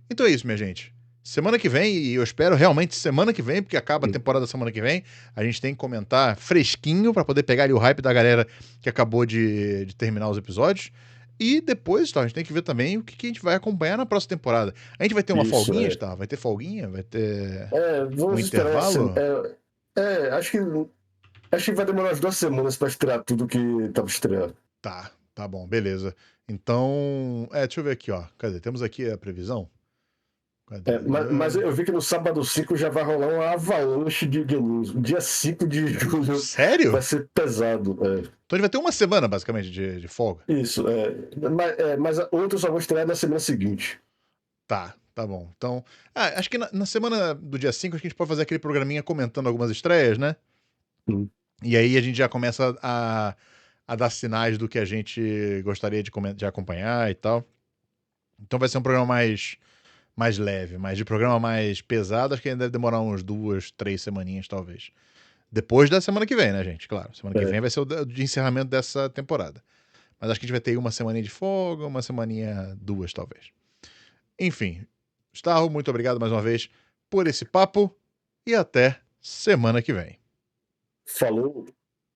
Então é isso, minha gente. Semana que vem, e eu espero realmente semana que vem, porque acaba a temporada semana que vem, a gente tem que comentar fresquinho pra poder pegar ali o hype da galera que acabou de terminar os episódios. E depois, tá, a gente tem que ver também o que a gente vai acompanhar na próxima temporada. A gente vai ter uma Isso, folguinha, é. tá? Vai ter folguinha? Vai ter um Vamos esperar intervalo? acho que vai demorar umas 2 semanas para estrear tudo que tava estreando. Tá bom, beleza. Então, deixa eu ver aqui, ó. Cadê? Temos aqui a previsão? Cadê? Mas eu vi que no sábado 5 já vai rolar uma avalanche de news. Dia 5 de julho vai Sério? ser pesado. Então a gente vai ter uma semana, basicamente, de folga. Isso, mas outros só vão estrear na semana seguinte. Tá bom. Então, acho que na semana do dia 5 acho que a gente pode fazer aquele programinha comentando algumas estreias, né? Hum. E aí a gente já começa a dar sinais do que a gente gostaria de acompanhar e tal. Então vai ser um programa mais leve, mas de programa mais pesado, acho que ainda deve demorar uns 2, 3 semaninhas, talvez. Depois da semana que vem, né, gente? Claro, semana que vem vai ser o de encerramento dessa temporada. Mas acho que a gente vai ter uma semaninha de folga, uma semaninha, 2, talvez. Enfim, Starro, muito obrigado mais uma vez por esse papo e até semana que vem. Falou.